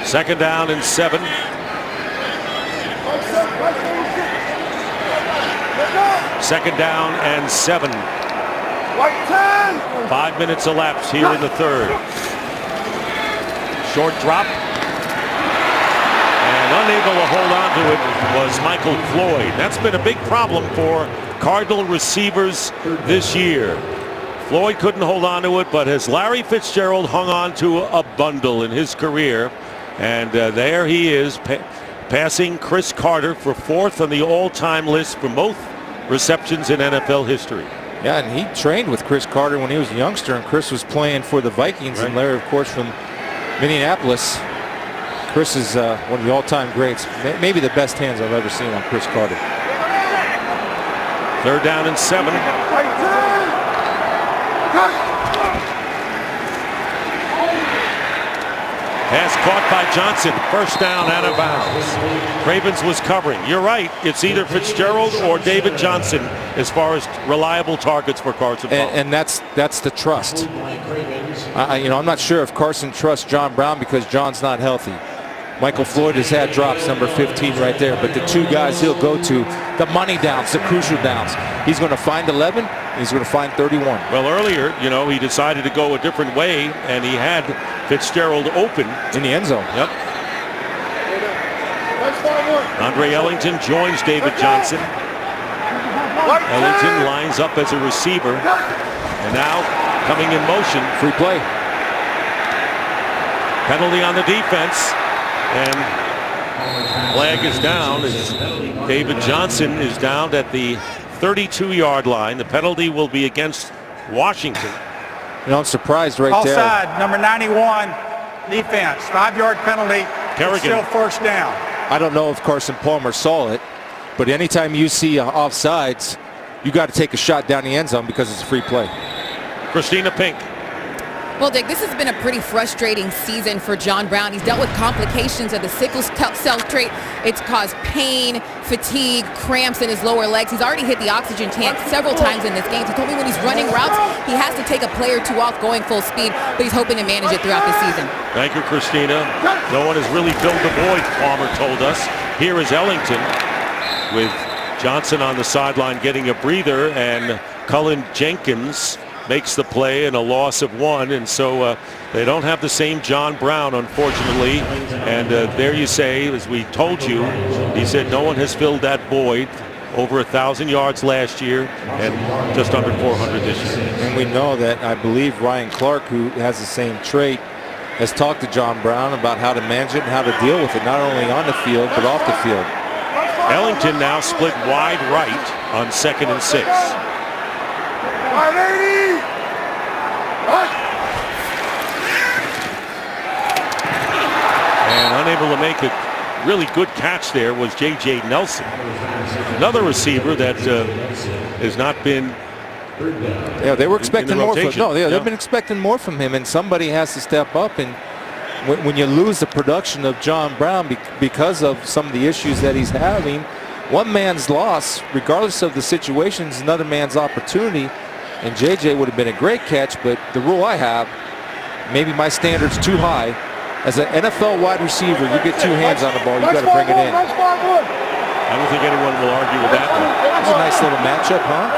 Speaker 2: Second down and 7. Second down and 7. 5 minutes elapsed here in the third. Short drop. And unable to hold on to it was Michael Floyd. That's been a big problem for Cardinal receivers this year. Floyd couldn't hold on to it, but as Larry Fitzgerald hung on to a bundle in his career, and there he is passing Chris Carter for 4th on the all-time list for most receptions in NFL history.
Speaker 3: Yeah, and he trained with Chris Carter when he was a youngster, and Chris was playing for the Vikings, and Larry, of course, from Minneapolis. Chris is one of the all-time greats, maybe the best hands I've ever seen on Chris Carter.
Speaker 2: Third down and 7. Pass caught by Johnson. First down, out of bounds. Cravens was covering. You're right. It's either Fitzgerald or David Johnson as far as reliable targets for Carson Palmer.
Speaker 3: And that's the trust. I'm not sure if Carson trusts John Brown because John's not healthy. Michael Floyd has had drops, number 15 right there, but the 2 guys he'll go to, the money downs, the crucial downs. He's going to find 11, and he's going to find 31.
Speaker 2: Well, earlier, he decided to go a different way, and he had Fitzgerald open
Speaker 3: in the end zone.
Speaker 2: Yep. Andre Ellington joins David Johnson. Ellington lines up as a receiver, and now coming in motion.
Speaker 3: Free play.
Speaker 2: Penalty on the defense. And flag is down as David Johnson is down at the 32-yard line. The penalty will be against Washington.
Speaker 3: I'm surprised right there.
Speaker 6: Offside, number 91, defense. 5-yard penalty.
Speaker 2: Kerrigan.
Speaker 6: Still first down.
Speaker 3: I don't know if Carson Palmer saw it, but anytime you see offsides, you got to take a shot down the end zone because it's a free play.
Speaker 2: Christina Pink.
Speaker 1: Well, Dick, this has been a pretty frustrating season for John Brown. He's dealt with complications of the sickle cell trait. It's caused pain, fatigue, cramps in his lower legs. He's already hit the oxygen tank several times in this game. He told me when he's running routes, he has to take a play or 2 off going full speed, but he's hoping to manage it throughout the season.
Speaker 2: Thank you, Christina. No one has really filled the void, Palmer told us. Here is Ellington with Johnson on the sideline getting a breather, and Cullen Jenkins makes the play and a loss of 1, and so they don't have the same John Brown, unfortunately. And there you say, as we told you, he said no one has filled that void. over 1,000 yards last year and just under 400 this year.
Speaker 3: And we know that, I believe, Ryan Clark, who has the same trait, has talked to John Brown about how to manage it and how to deal with it, not only on the field, but off the field.
Speaker 2: Ellington now split wide right on 2nd and 6. And unable to make a really good catch there was J.J. Nelson, another receiver that has not been.
Speaker 3: Yeah, they were expecting more from him. No,
Speaker 2: yeah.
Speaker 3: they've been expecting more from him, and somebody has to step up. And when you lose the production of John Brown because of some of the issues that he's having, one man's loss, regardless of the situation, is another man's opportunity. And J.J. would have been a great catch, but the rule I have, maybe my standard's too high. As an NFL wide receiver, you get 2 hands on the ball, you got to bring it in.
Speaker 2: I don't think anyone will argue with that one.
Speaker 3: That's a nice little matchup, huh?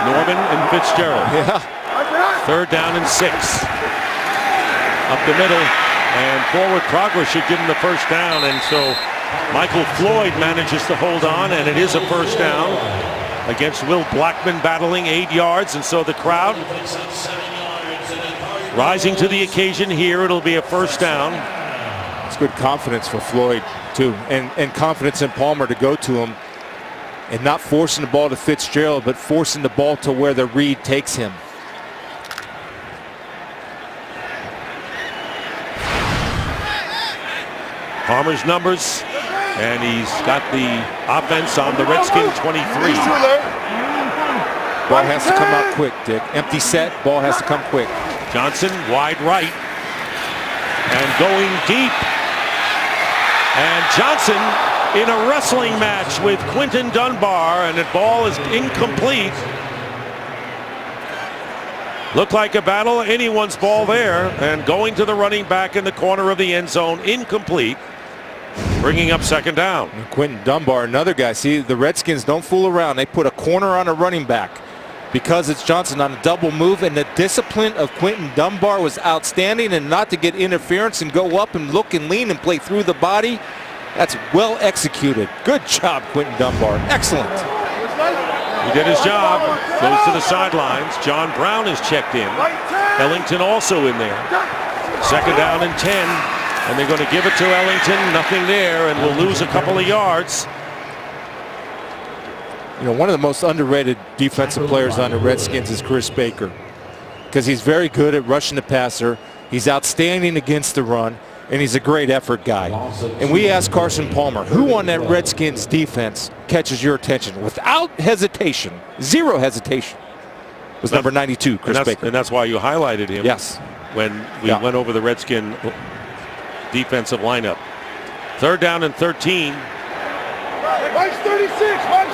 Speaker 2: Norman and Fitzgerald.
Speaker 3: Yeah.
Speaker 2: 3rd down and 6. Up the middle, and forward progress should give him the 1st down, and so Michael Floyd manages to hold on, and it is a 1st down against Will Blackman, battling 8 yards, and so the crowd rising to the occasion here. It'll be a 1st down.
Speaker 3: It's good confidence for Floyd, too, and confidence in Palmer to go to him and not forcing the ball to Fitzgerald, but forcing the ball to where the read takes him.
Speaker 2: Palmer's numbers, and he's got the offense on the Redskins 23.
Speaker 3: Ball has to come out quick, Dick. Empty set, ball has to come quick.
Speaker 2: Johnson wide right and going deep, and Johnson in a wrestling match with Quinton Dunbar, and the ball is incomplete. Looked like a battle, anyone's ball there, and going to the running back in the corner of the end zone, incomplete, bringing up 2nd down.
Speaker 3: And Quinton Dunbar, another guy. See, the Redskins don't fool around. They put a corner on a running back because it's Johnson on a double move, and the discipline of Quinton Dunbar was outstanding, and not to get interference and go up and look and lean and play through the body. That's well executed. Good job, Quinton Dunbar. Excellent.
Speaker 2: He did his job. Goes to the sidelines. John Brown is checked in. Ellington also in there. 2nd down and 10, and they're going to give it to Ellington. Nothing there, and we'll lose a couple of yards.
Speaker 3: You know, one of the most underrated defensive players on the Redskins is Chris Baker, because he's very good at rushing the passer. He's outstanding against the run, and he's a great effort guy. And we asked Carson Palmer, who on that Redskins defense catches your attention? Without hesitation, 0 hesitation, was number 92, Chris Baker.
Speaker 2: And that's why you highlighted him.
Speaker 3: Yes.
Speaker 2: When we went over the Redskin defensive lineup. 3rd down and 13.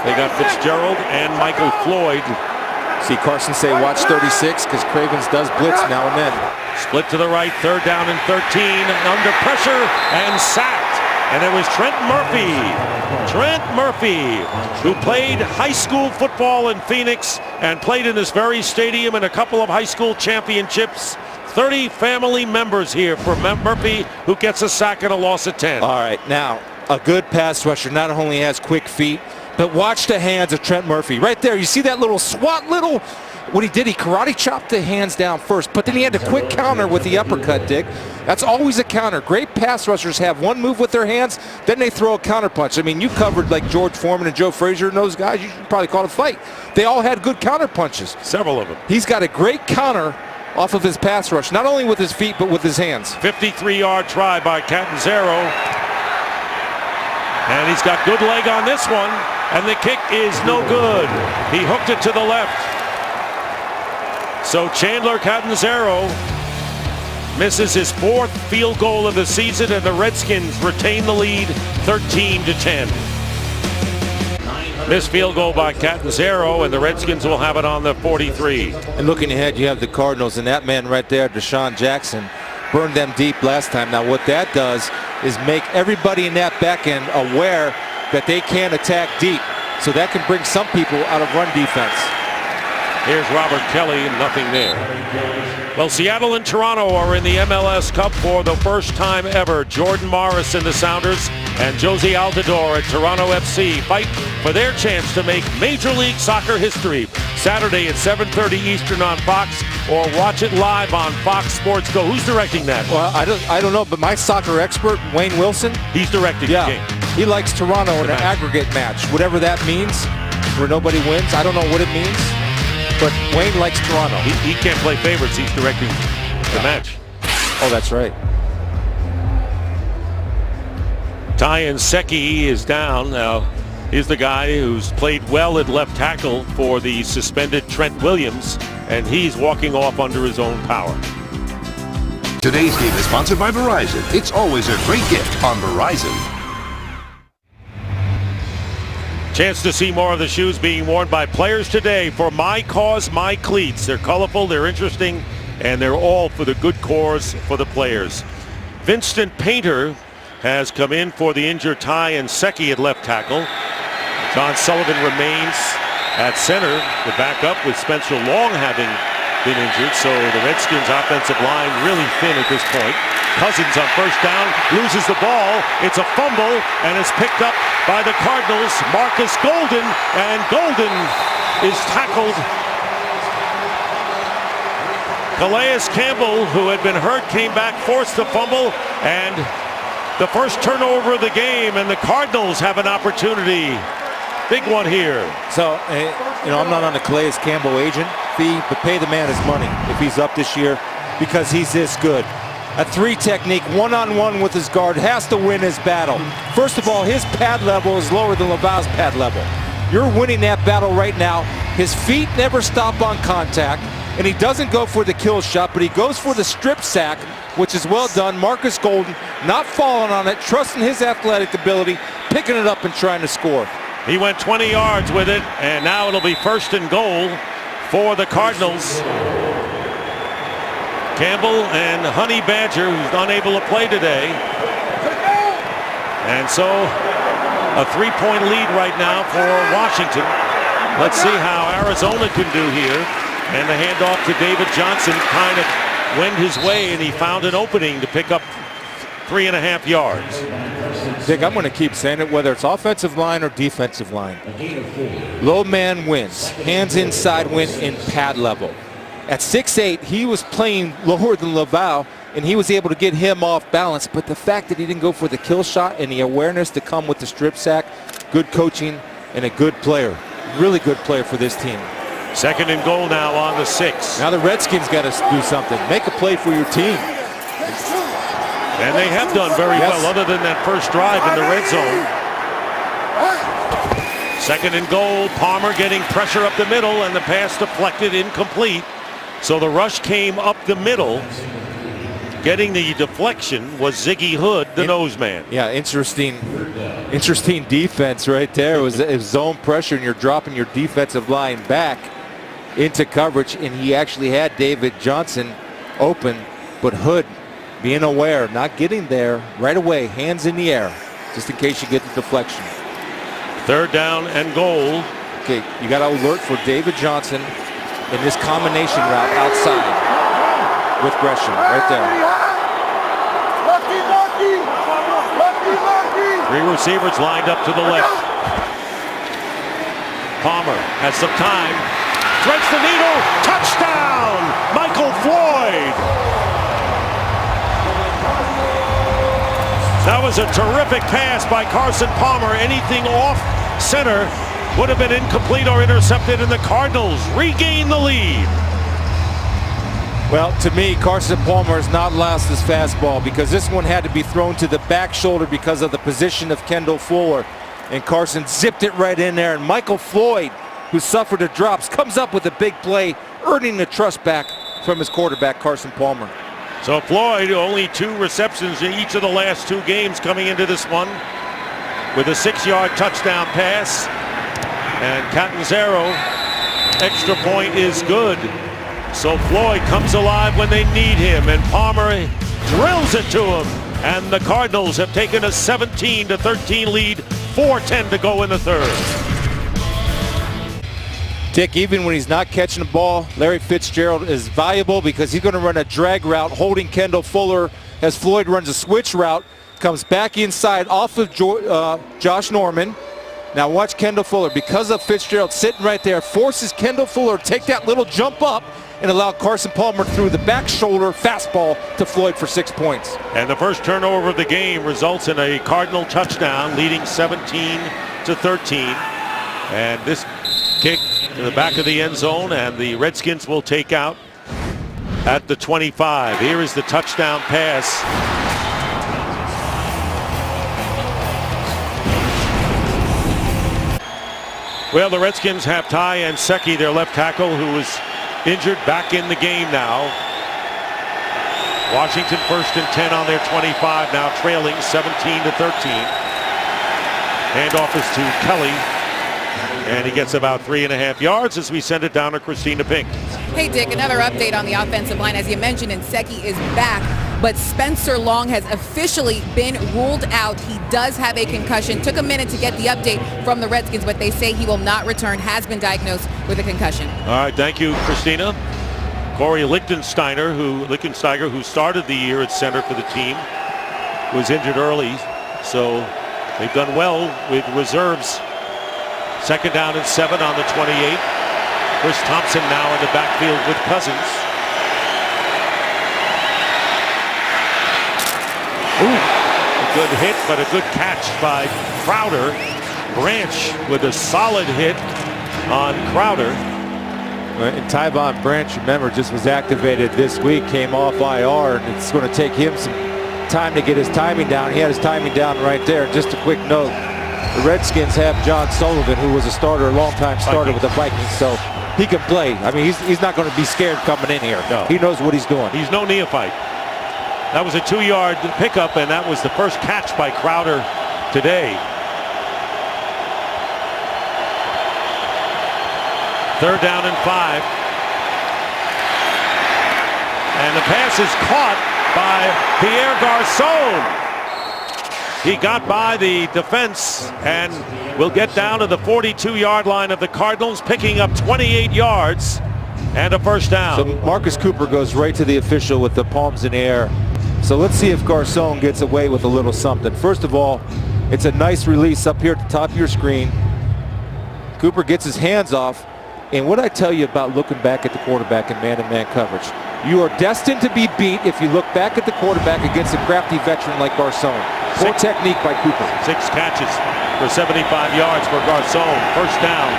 Speaker 2: They got Fitzgerald and Michael Floyd.
Speaker 3: See Carson say watch 36 because Cravens does blitz now and then.
Speaker 2: Split to the right, 3rd down and 13, under pressure and sacked. And it was Trent Murphy, who played high school football in Phoenix and played in this very stadium in a couple of high school championships. 30 family members here for Murphy, who gets a sack and a loss of 10.
Speaker 3: All right, now a good pass rusher not only has quick feet, but watch the hands of Trent Murphy. Right there, you see that little what he did, he karate chopped the hands down first, but then he had a quick counter with the uppercut, Dick. That's always a counter. Great pass rushers have one move with their hands, then they throw a counter punch. I mean, you covered like George Foreman and Joe Frazier and those guys, you should probably call it a fight. They all had good counter punches.
Speaker 2: Several of them.
Speaker 3: He's got a great counter off of his pass rush, not only with his feet, but with his hands.
Speaker 2: 53-yard try by Catanzaro. And he's got good leg on this one, and the kick is no good. He hooked it to the left. So Chandler Catanzaro misses his 4th field goal of the season, and the Redskins retain the lead 13-10. Missed field goal by Catanzaro, and the Redskins will have it on the 43.
Speaker 3: And looking ahead, you have the Cardinals, and that man right there, Deshaun Jackson, burned them deep last time. Now what that does is make everybody in that back end aware that they can attack deep. So that can bring some people out of run defense.
Speaker 2: Here's Robert Kelly, nothing there. Well, Seattle and Toronto are in the MLS Cup for the first time ever. Jordan Morris and the Sounders and Josie Altidore at Toronto FC fight for their chance to make Major League Soccer history. Saturday at 7:30 Eastern on Fox, or watch it live on Fox Sports Go. Who's directing that?
Speaker 3: Well, I don't know, but my soccer expert, Wayne Wilson,
Speaker 2: He's directing the game.
Speaker 3: he likes Toronto in an aggregate match, whatever that means, where nobody wins. I don't know what it means, but Wayne likes Toronto.
Speaker 2: He can't play favorites. He's directing the match.
Speaker 3: Oh, that's right.
Speaker 2: Tyan Secchi is down. Now, he's the guy who's played well at left tackle for the suspended Trent Williams, and he's walking off under his own power.
Speaker 5: Today's game is sponsored by Verizon. It's always a great gift on Verizon.
Speaker 2: Chance to see more of the shoes being worn by players today for My Cause, My Cleats. They're colorful, they're interesting, and they're all for the good cause for the players. Vincent Painter has come in for the injured Tyan Secchi at left tackle. John Sullivan remains at center, the backup, with Spencer Long having been injured. So the Redskins offensive line really thin at this point. Cousins on first down, loses the ball. It's a fumble, and it's picked up by the Cardinals. Marcus Golden, and Golden is tackled. Calais Campbell, who had been hurt, came back, forced the fumble, and the first turnover of the game, and the Cardinals have an opportunity. Big one here.
Speaker 3: So, I'm not on the Calais Campbell agent fee, but pay the man his money if he's up this year, because he's this good. A 3 technique, one-on-one with his guard, has to win his battle. First of all, his pad level is lower than Laval's pad level. You're winning that battle right now. His feet never stop on contact, and he doesn't go for the kill shot, but he goes for the strip sack, which is well done. Marcus Golden not falling on it, trusting his athletic ability, picking it up and trying to score.
Speaker 2: He went 20 yards with it, and now it'll be 1st and goal for the Cardinals. Campbell and Honey Badger, who's unable to play today. And so a 3-point lead right now for Washington. Let's see how Arizona can do here. And the handoff to David Johnson kind of went his way, and he found an opening to pick up 3.5 yards.
Speaker 3: Dick, I'm going to keep saying it, whether it's offensive line or defensive line. Low man wins. Hands inside win in pad level. At 6'8", he was playing lower than Laval, and he was able to get him off balance. But the fact that he didn't go for the kill shot and the awareness to come with the strip sack, good coaching and a good player. Really good player for this team.
Speaker 2: 2nd and goal now on the 6.
Speaker 3: Now the Redskins got to do something. Make a play for your team.
Speaker 2: And they have done very well, other than that first drive in the red zone. 2nd and goal. Palmer getting pressure up the middle, and the pass deflected, incomplete. So the rush came up the middle. Getting the deflection was Ziggy Hood, the nose man.
Speaker 3: Yeah, interesting defense right there. It was zone pressure, and you're dropping your defensive line back into coverage, and he actually had David Johnson open, but Hood being aware, not getting there right away, hands in the air, just in case you get the deflection.
Speaker 2: 3rd down and goal.
Speaker 3: Okay, you got to alert for David Johnson in this combination route outside with Gresham right there.
Speaker 2: 3 receivers lined up to the left. Palmer has some time, threads the needle, touchdown, Michael Floyd. That was a terrific pass by Carson Palmer. Anything off center would have been incomplete or intercepted, and the Cardinals regain the lead.
Speaker 3: Well, to me, Carson Palmer has not lost his fastball, because this one had to be thrown to the back shoulder because of the position of Kendall Fuller. And Carson zipped it right in there. And Michael Floyd, who suffered a drops, comes up with a big play, earning the trust back from his quarterback, Carson Palmer.
Speaker 2: So Floyd, only 2 receptions in each of the last 2 games coming into this one, with a 6-yard touchdown pass. And Catanzaro, extra point is good. So Floyd comes alive when they need him, and Palmer drills it to him. And the Cardinals have taken a 17-13 lead, 4:10 to go in the 3rd.
Speaker 3: Dick, even when he's not catching the ball, Larry Fitzgerald is valuable because he's going to run a drag route holding Kendall Fuller as Floyd runs a switch route, comes back inside off of Josh Norman. Now watch Kendall Fuller, because of Fitzgerald sitting right there, forces Kendall Fuller to take that little jump up and allow Carson Palmer through the back shoulder fastball to Floyd for 6 points.
Speaker 2: And the first turnover of the game results in a Cardinal touchdown, leading 17-13. And this kick to the back of the end zone, and the Redskins will take out at the 25. Here is the touchdown pass. Well, the Redskins have Ty Anseki, their left tackle, who was injured, back in the game now. Washington 1st and 10 on their 25, now trailing 17-13. Handoff is to Kelly, and he gets about 3.5 yards as we send it down to Christina Pink.
Speaker 1: Hey, Dick, another update on the offensive line. As you mentioned, Anseki is back, but Spencer Long has officially been ruled out. He does have a concussion. Took a minute to get the update from the Redskins, but they say he will not return, has been diagnosed with a concussion.
Speaker 2: All right, thank you, Christina. Corey Lichtensteiger, who started the year at center for the team, was injured early, so they've done well with reserves. 2nd down and 7 on the 28. Chris Thompson now in the backfield with Cousins. Ooh, a good hit, but a good catch by Crowder. Branch with a solid hit on Crowder.
Speaker 3: And Tyvon Branch, remember, just was activated this week, came off IR, and it's going to take him some time to get his timing down. He had his timing down right there. Just a quick note, the Redskins have John Sullivan, who was a starter, a long-time starter with the Vikings, so he can play. I mean, he's not going to be scared coming in here.
Speaker 2: No.
Speaker 3: He knows what he's doing.
Speaker 2: He's no neophyte. That was a 2-yard pickup, and that was the first catch by Crowder today. 3rd down and 5. And the pass is caught by Pierre Garçon. He got by the defense and will get down to the 42-yard line of the Cardinals, picking up 28 yards and a 1st down.
Speaker 3: So Marcus Cooper goes right to the official with the palms in the air. So let's see if Garçon gets away with a little something. First of all, it's a nice release up here at the top of your screen. Cooper gets his hands off. And what I tell you about looking back at the quarterback in man-to-man coverage, you are destined to be beat if you look back at the quarterback against a crafty veteran like Garçon. Poor technique by Cooper.
Speaker 2: 6 catches for 75 yards for Garçon. 1st down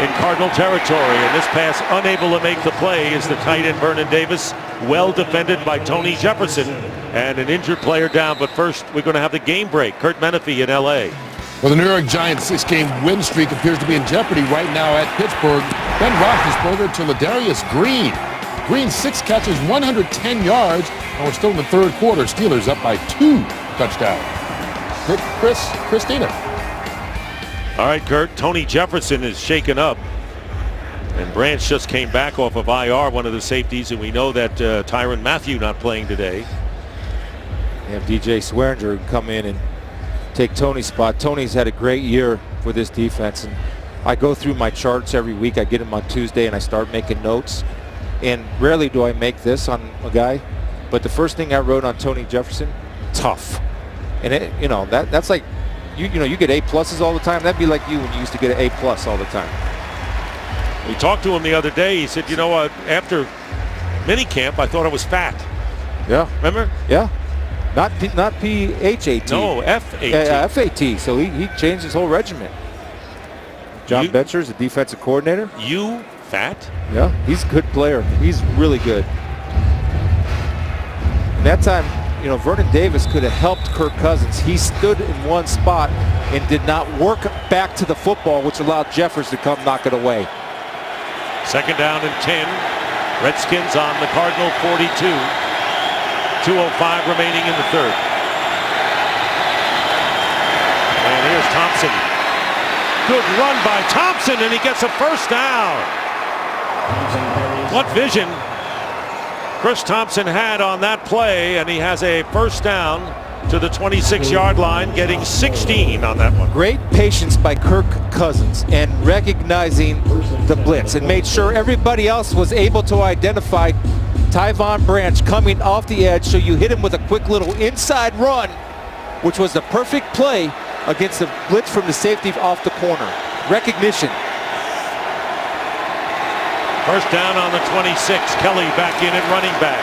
Speaker 2: in Cardinal territory, and this pass unable to make the play is the tight end Vernon Davis, well defended by Tony Jefferson, and an injured player down. But first, we're going to have the game break. Kurt Menefee in L.A.
Speaker 9: Well, the New York Giants' 6-game win streak appears to be in jeopardy right now at Pittsburgh. Ben Roethlisberger to Ladarius Green. Green 6 catches, 110 yards, and we're still in the 3rd quarter. Steelers up by 2 touchdowns. Christina.
Speaker 2: All right, Kurt. Tony Jefferson is shaken up. And Branch just came back off of IR, one of the safeties, and we know that Tyrann Mathieu not playing today.
Speaker 3: You have DJ Swearinger come in and take Tony's spot. Tony's had a great year for this defense, and I go through my charts every week. I get them on Tuesday and I start making notes, and rarely do I make this on a guy, but the first thing I wrote on Tony Jefferson, tough. And it, you know, that's like you get A+ all the time. That'd be like you when you used to get an A+ all the time.
Speaker 2: We talked to him the other day. He said, you know what, after minicamp I thought I was fat.
Speaker 3: Yeah.
Speaker 2: Remember?
Speaker 3: Yeah. Not PHAT.
Speaker 2: No, FAT.
Speaker 3: FAT. So he changed his whole regimen. John Betcher's the defensive coordinator.
Speaker 2: You fat?
Speaker 3: Yeah, he's a good player. He's really good. And that time, you know, Vernon Davis could have helped Kirk Cousins. He stood in one spot and did not work back to the football, which allowed Jeffers to come knock it away.
Speaker 2: 2nd down and 10. Redskins on the Cardinal 42. 2:05 remaining in the 3rd. And here's Thompson. Good run by Thompson, and he gets a 1st down. What vision Chris Thompson had on that play, and he has a 1st down, to the 26-yard line, getting 16 on that one.
Speaker 3: Great patience by Kirk Cousins and recognizing the blitz and made sure everybody else was able to identify Tyvon Branch coming off the edge, so you hit him with a quick little inside run, which was the perfect play against the blitz from the safety off the corner. Recognition.
Speaker 2: First down on the 26. Kelly back in at running back.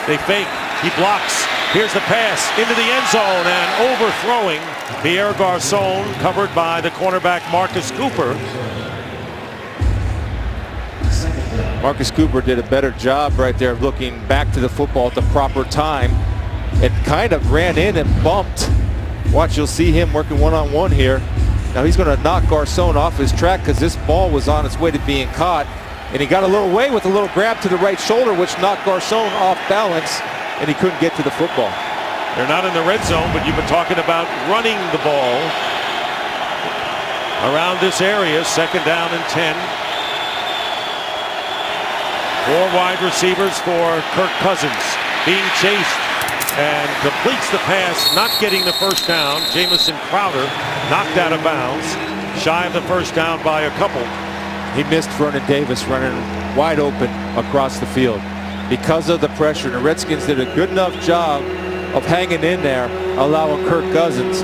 Speaker 2: They fake. He blocks. Here's the pass into the end zone and overthrowing Pierre Garçon, covered by the cornerback Marcus Cooper.
Speaker 3: Marcus Cooper did a better job right there of looking back to the football at the proper time and kind of ran in and bumped. Watch, you'll see him working one-on-one here. Now he's going to knock Garçon off his track because this ball was on its way to being caught. And he got a little way with a little grab to the right shoulder, which knocked Garçon off balance, and he couldn't get to the football.
Speaker 2: They're not in the red zone, but you've been talking about running the ball around this area. Second down and 10. 4 wide receivers for Kirk Cousins, being chased and completes the pass, not getting the first down. Jamison Crowder knocked out of bounds, shy of the first down by a couple.
Speaker 3: He missed Vernon Davis running wide open across the field because of the pressure. The Redskins did a good enough job of hanging in there, allowing Kirk Cousins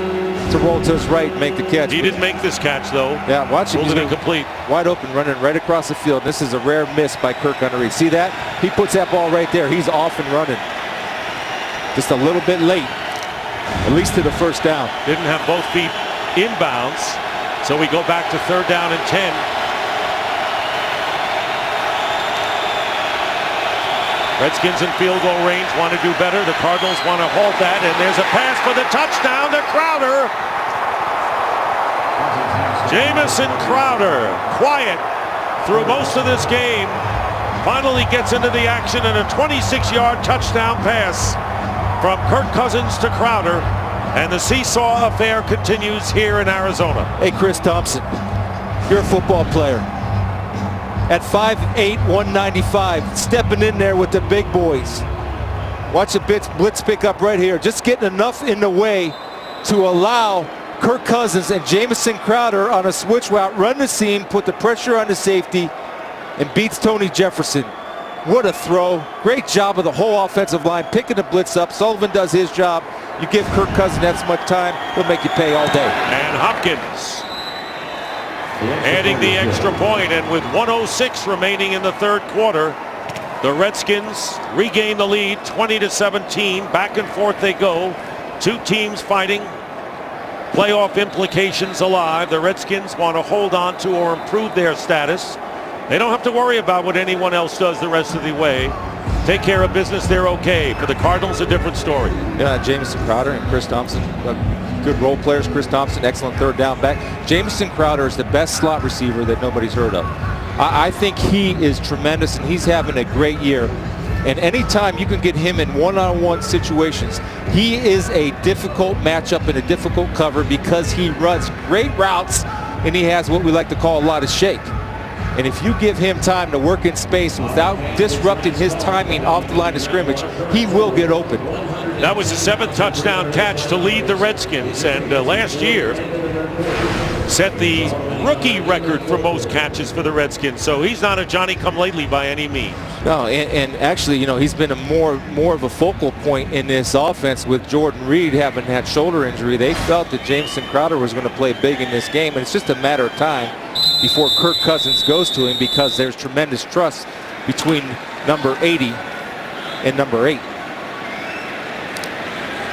Speaker 3: to roll to his right and make the catch.
Speaker 2: He didn't make this catch, though.
Speaker 3: Yeah, watch him.
Speaker 2: Pulled it incomplete.
Speaker 3: Wide open, running right across the field. This is a rare miss by Kirk Cousins. See that? He puts that ball right there. He's off and running. Just a little bit late, at least to the first down.
Speaker 2: Didn't have both feet inbounds, so we go back to third down and 10. Redskins in field goal range, want to do better. The Cardinals want to halt that, and there's a pass for the touchdown to Crowder. Jamison Crowder, quiet through most of this game, finally gets into the action in a 26-yard touchdown pass from Kirk Cousins to Crowder, and the seesaw affair continues here in Arizona.
Speaker 3: Hey, Chris Thompson, you're a football player. At 5'8", 195, stepping in there with the big boys. Watch the blitz pick up right here. Just getting enough in the way to allow Kirk Cousins and Jamison Crowder on a switch route, run the seam, put the pressure on the safety, and beats Tony Jefferson. What a throw. Great job of the whole offensive line, picking the blitz up. Sullivan does his job. You give Kirk Cousins that much time, he'll make you pay all day.
Speaker 2: And Hopkins adding the extra point, and with 1:06 remaining in the third quarter, the Redskins regain the lead 20-17. Back and forth they go. Two teams fighting. Playoff implications alive. The Redskins want to hold on to or improve their status. They don't have to worry about what anyone else does the rest of the way. Take care of business, they're okay. For the Cardinals, a different story.
Speaker 3: Yeah, Jamison Crowder and Chris Thompson, good role players. Chris Thompson, excellent third down back. Jamison Crowder is the best slot receiver that nobody's heard of. I think he is tremendous, and he's having a great year. And anytime you can get him in one-on-one situations, he is a difficult matchup and a difficult cover because he runs great routes, and he has what we like to call a lot of shake. And if you give him time to work in space without disrupting his timing off the line of scrimmage, he will get open.
Speaker 2: That was the 7th touchdown catch to lead the Redskins, and last year set the rookie record for most catches for the Redskins. So he's not a Johnny-come-lately by any means.
Speaker 3: No, and actually, you know, he's been a more of a focal point in this offense with Jordan Reed having that shoulder injury. They felt that Jamison Crowder was going to play big in this game, and it's just a matter of time before Kirk Cousins goes to him because there's tremendous trust between number 80 and number 8.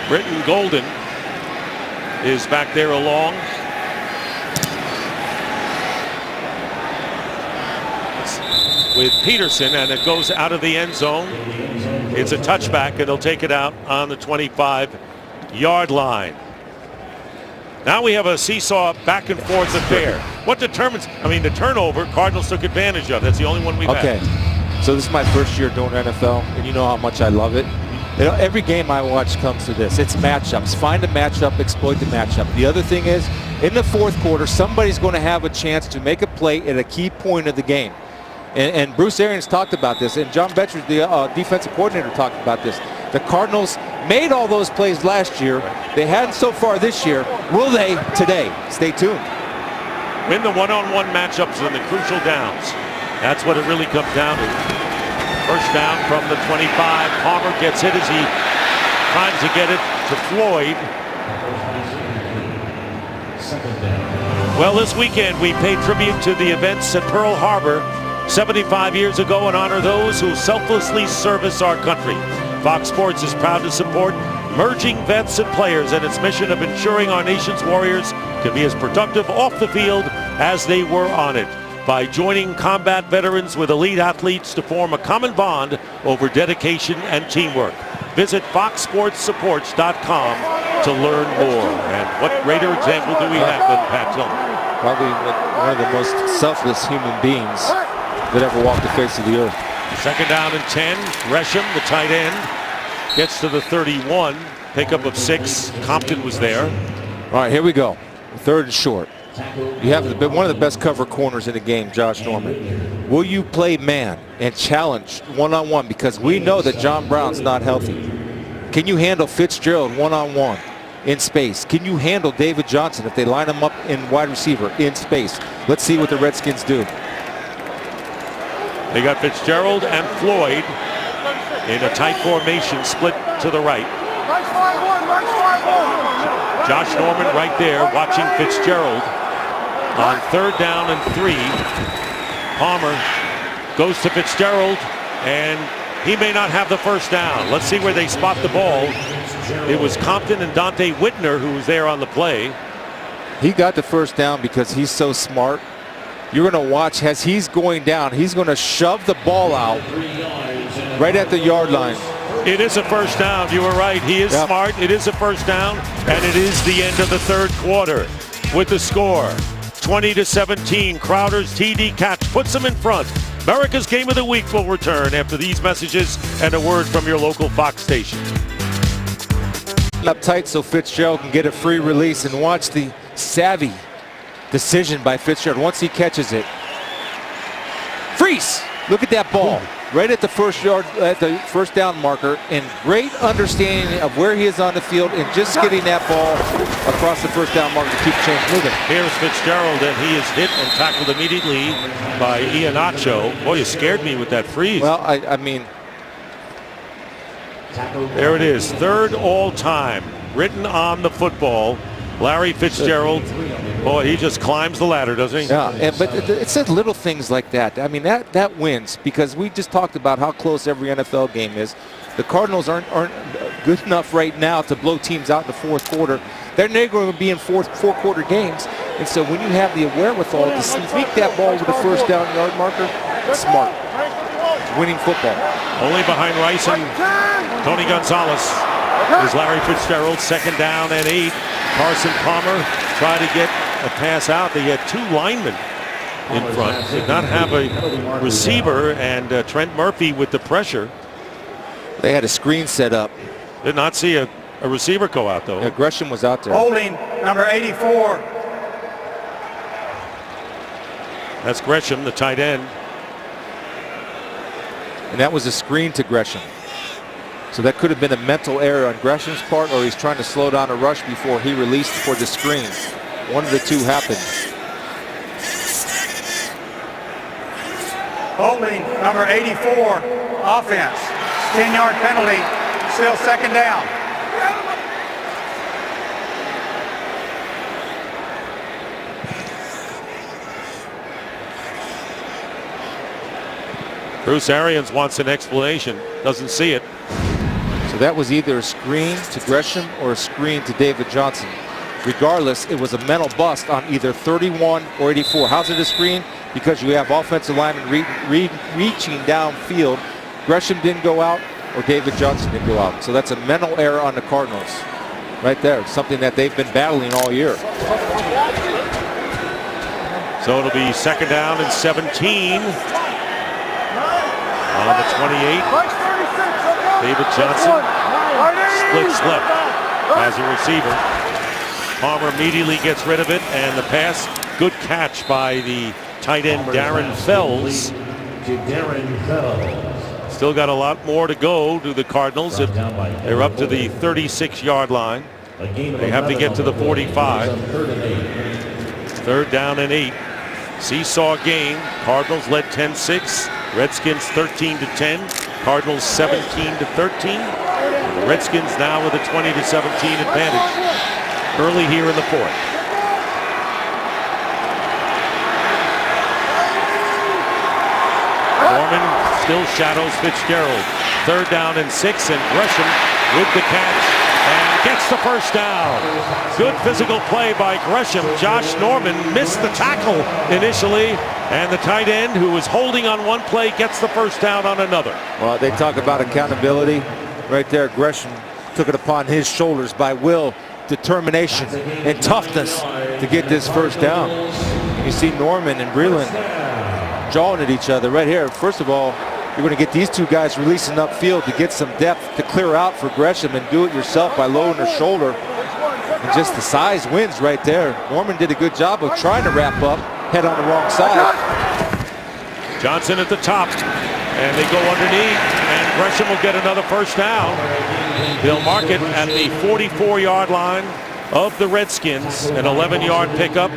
Speaker 2: Britton Golden is back there along. With Peterson, and it goes out of the end zone. It's a touchback, and they'll take it out on the 25-yard line. Now we have a seesaw back and forth affair. What determines, I mean, the turnover, Cardinals took advantage of. That's the only one we've had.
Speaker 3: Okay, so this is my first year doing NFL, and you know how much I love it. You know, every game I watch comes to this. It's matchups. Find a matchup, exploit the matchup. The other thing is, in the fourth quarter, somebody's going to have a chance to make a play at a key point of the game. And Bruce Arians talked about this, and John Betcher, the defensive coordinator, talked about this. The Cardinals made all those plays last year. They hadn't so far this year. Will they today? Stay tuned.
Speaker 2: Win the one-on-one matchups in the crucial downs. That's what it really comes down to. First down from the 25. Palmer gets hit as he tries to get it to Floyd. Well, this weekend we paid tribute to the events at Pearl Harbor 75 years ago and honor those who selflessly service our country. Fox Sports is proud to support merging vets and players in its mission of ensuring our nation's warriors can be as productive off the field as they were on it by joining combat veterans with elite athletes to form a common bond over dedication and teamwork. Visit foxsportssupports.com to learn more. And what greater example do we have than Pat Tillman?
Speaker 3: Probably one of the most selfless human beings that ever walked the face of the earth.
Speaker 2: Second down and 10. Gresham, the tight end, gets to the 31. Pickup of 6. Compton was there.
Speaker 3: All right, here we go. Third and short. You have one of the best cover corners in the game, Josh Norman. Will you play man and challenge one-on-one? Because we know that John Brown's not healthy. Can you handle Fitzgerald one-on-one in space? Can you handle David Johnson if they line him up in wide receiver in space? Let's see what the Redskins do.
Speaker 2: They got Fitzgerald and Floyd in a tight formation, split to the right. Josh Norman right there watching Fitzgerald on third down and 3. Palmer goes to Fitzgerald, and he may not have the first down. Let's see where they spot the ball. It was Compton and Dante Whitner who was there on the play.
Speaker 3: He got the first down because he's so smart. You're going to watch as he's going down. He's going to shove the ball out right at the yard line.
Speaker 2: It is a first down. You were right. He is smart. It is a first down, and it is the end of the third quarter with the score. 20-17. Crowder's TD catch puts them in front. America's Game of the Week will return after these messages and a word from your local Fox station.
Speaker 3: Up tight so Fitzgerald can get a free release, and watch the savvy decision by Fitzgerald once he catches it. Freeze! Look at that ball. Right at the first down marker, and great understanding of where he is on the field and just getting that ball across the first down marker to keep chains moving.
Speaker 2: Here's Fitzgerald, and he is hit and tackled immediately by Iheanacho. Boy, you scared me with that freeze.
Speaker 3: Well, I mean,
Speaker 2: there it is, third all time, written on the football. Larry Fitzgerald, boy, he just climbs the ladder, doesn't he?
Speaker 3: Yeah, but it said little things like that. I mean, that wins, because we just talked about how close every NFL game is. The Cardinals aren't good enough right now to blow teams out in the fourth quarter. They're going to be in four-quarter games, and so when you have the wherewithal to sneak that ball with the first down yard marker, smart. Winning football.
Speaker 2: Only behind Rice and Tony Gonzalez is Larry Fitzgerald. Second down and 8. Carson Palmer tried to get a pass out. They had 2 linemen in front. Did not have a receiver, and Trent Murphy with the pressure.
Speaker 3: They had a screen set up.
Speaker 2: Did not see a receiver go out, though.
Speaker 3: Yeah, Gresham was out there.
Speaker 6: Holding number 84.
Speaker 2: That's Gresham, the tight end.
Speaker 3: And that was a screen to Gresham. So that could have been a mental error on Gresham's part, or he's trying to slow down a rush before he released for the screen. One of the two happened.
Speaker 6: Holding number 84. Offense. 10-yard penalty. Still second down.
Speaker 2: Bruce Arians wants an explanation. Doesn't see it.
Speaker 3: So that was either a screen to Gresham or a screen to David Johnson. Regardless, it was a mental bust on either 31 or 84. How's it a screen? Because you have offensive linemen reaching downfield. Gresham didn't go out, or David Johnson didn't go out. So that's a mental error on the Cardinals. Right there. Something that they've been battling all year.
Speaker 2: So it'll be second down and 17. On the 28, David Johnson splits left as a receiver. Palmer immediately gets rid of it, and the pass, good catch by the tight end Darren Fells. Still got a lot more to go to the Cardinals. They're up to the 36-yard line. They have to get to the 45. 3rd down and 8. Seesaw game. Cardinals led 10-6. Redskins 13-10. Cardinals 17-13. The Redskins now with a 20-17 advantage early here in the 4th. Norman still shadows Fitzgerald. 3rd down and 6, and Gresham with the catch and gets the first down. Good physical play by Gresham. Josh Norman missed the tackle initially, and the tight end, who was holding on one play, gets the first down on another.
Speaker 3: Well, they talk about accountability. Right there, Gresham took it upon his shoulders by will, determination, and toughness to get this first down. You see Norman and Breland jawing at each other right here. First of all, you're going to get these two guys releasing upfield to get some depth to clear out for Gresham, and do it yourself by lowering her shoulder. And just the size wins right there. Norman did a good job of trying to wrap up, head on the wrong side.
Speaker 2: Johnson at the top, and they go underneath, and Gresham will get another first down. They'll mark it at the 44-yard line of the Redskins, an 11-yard pickup.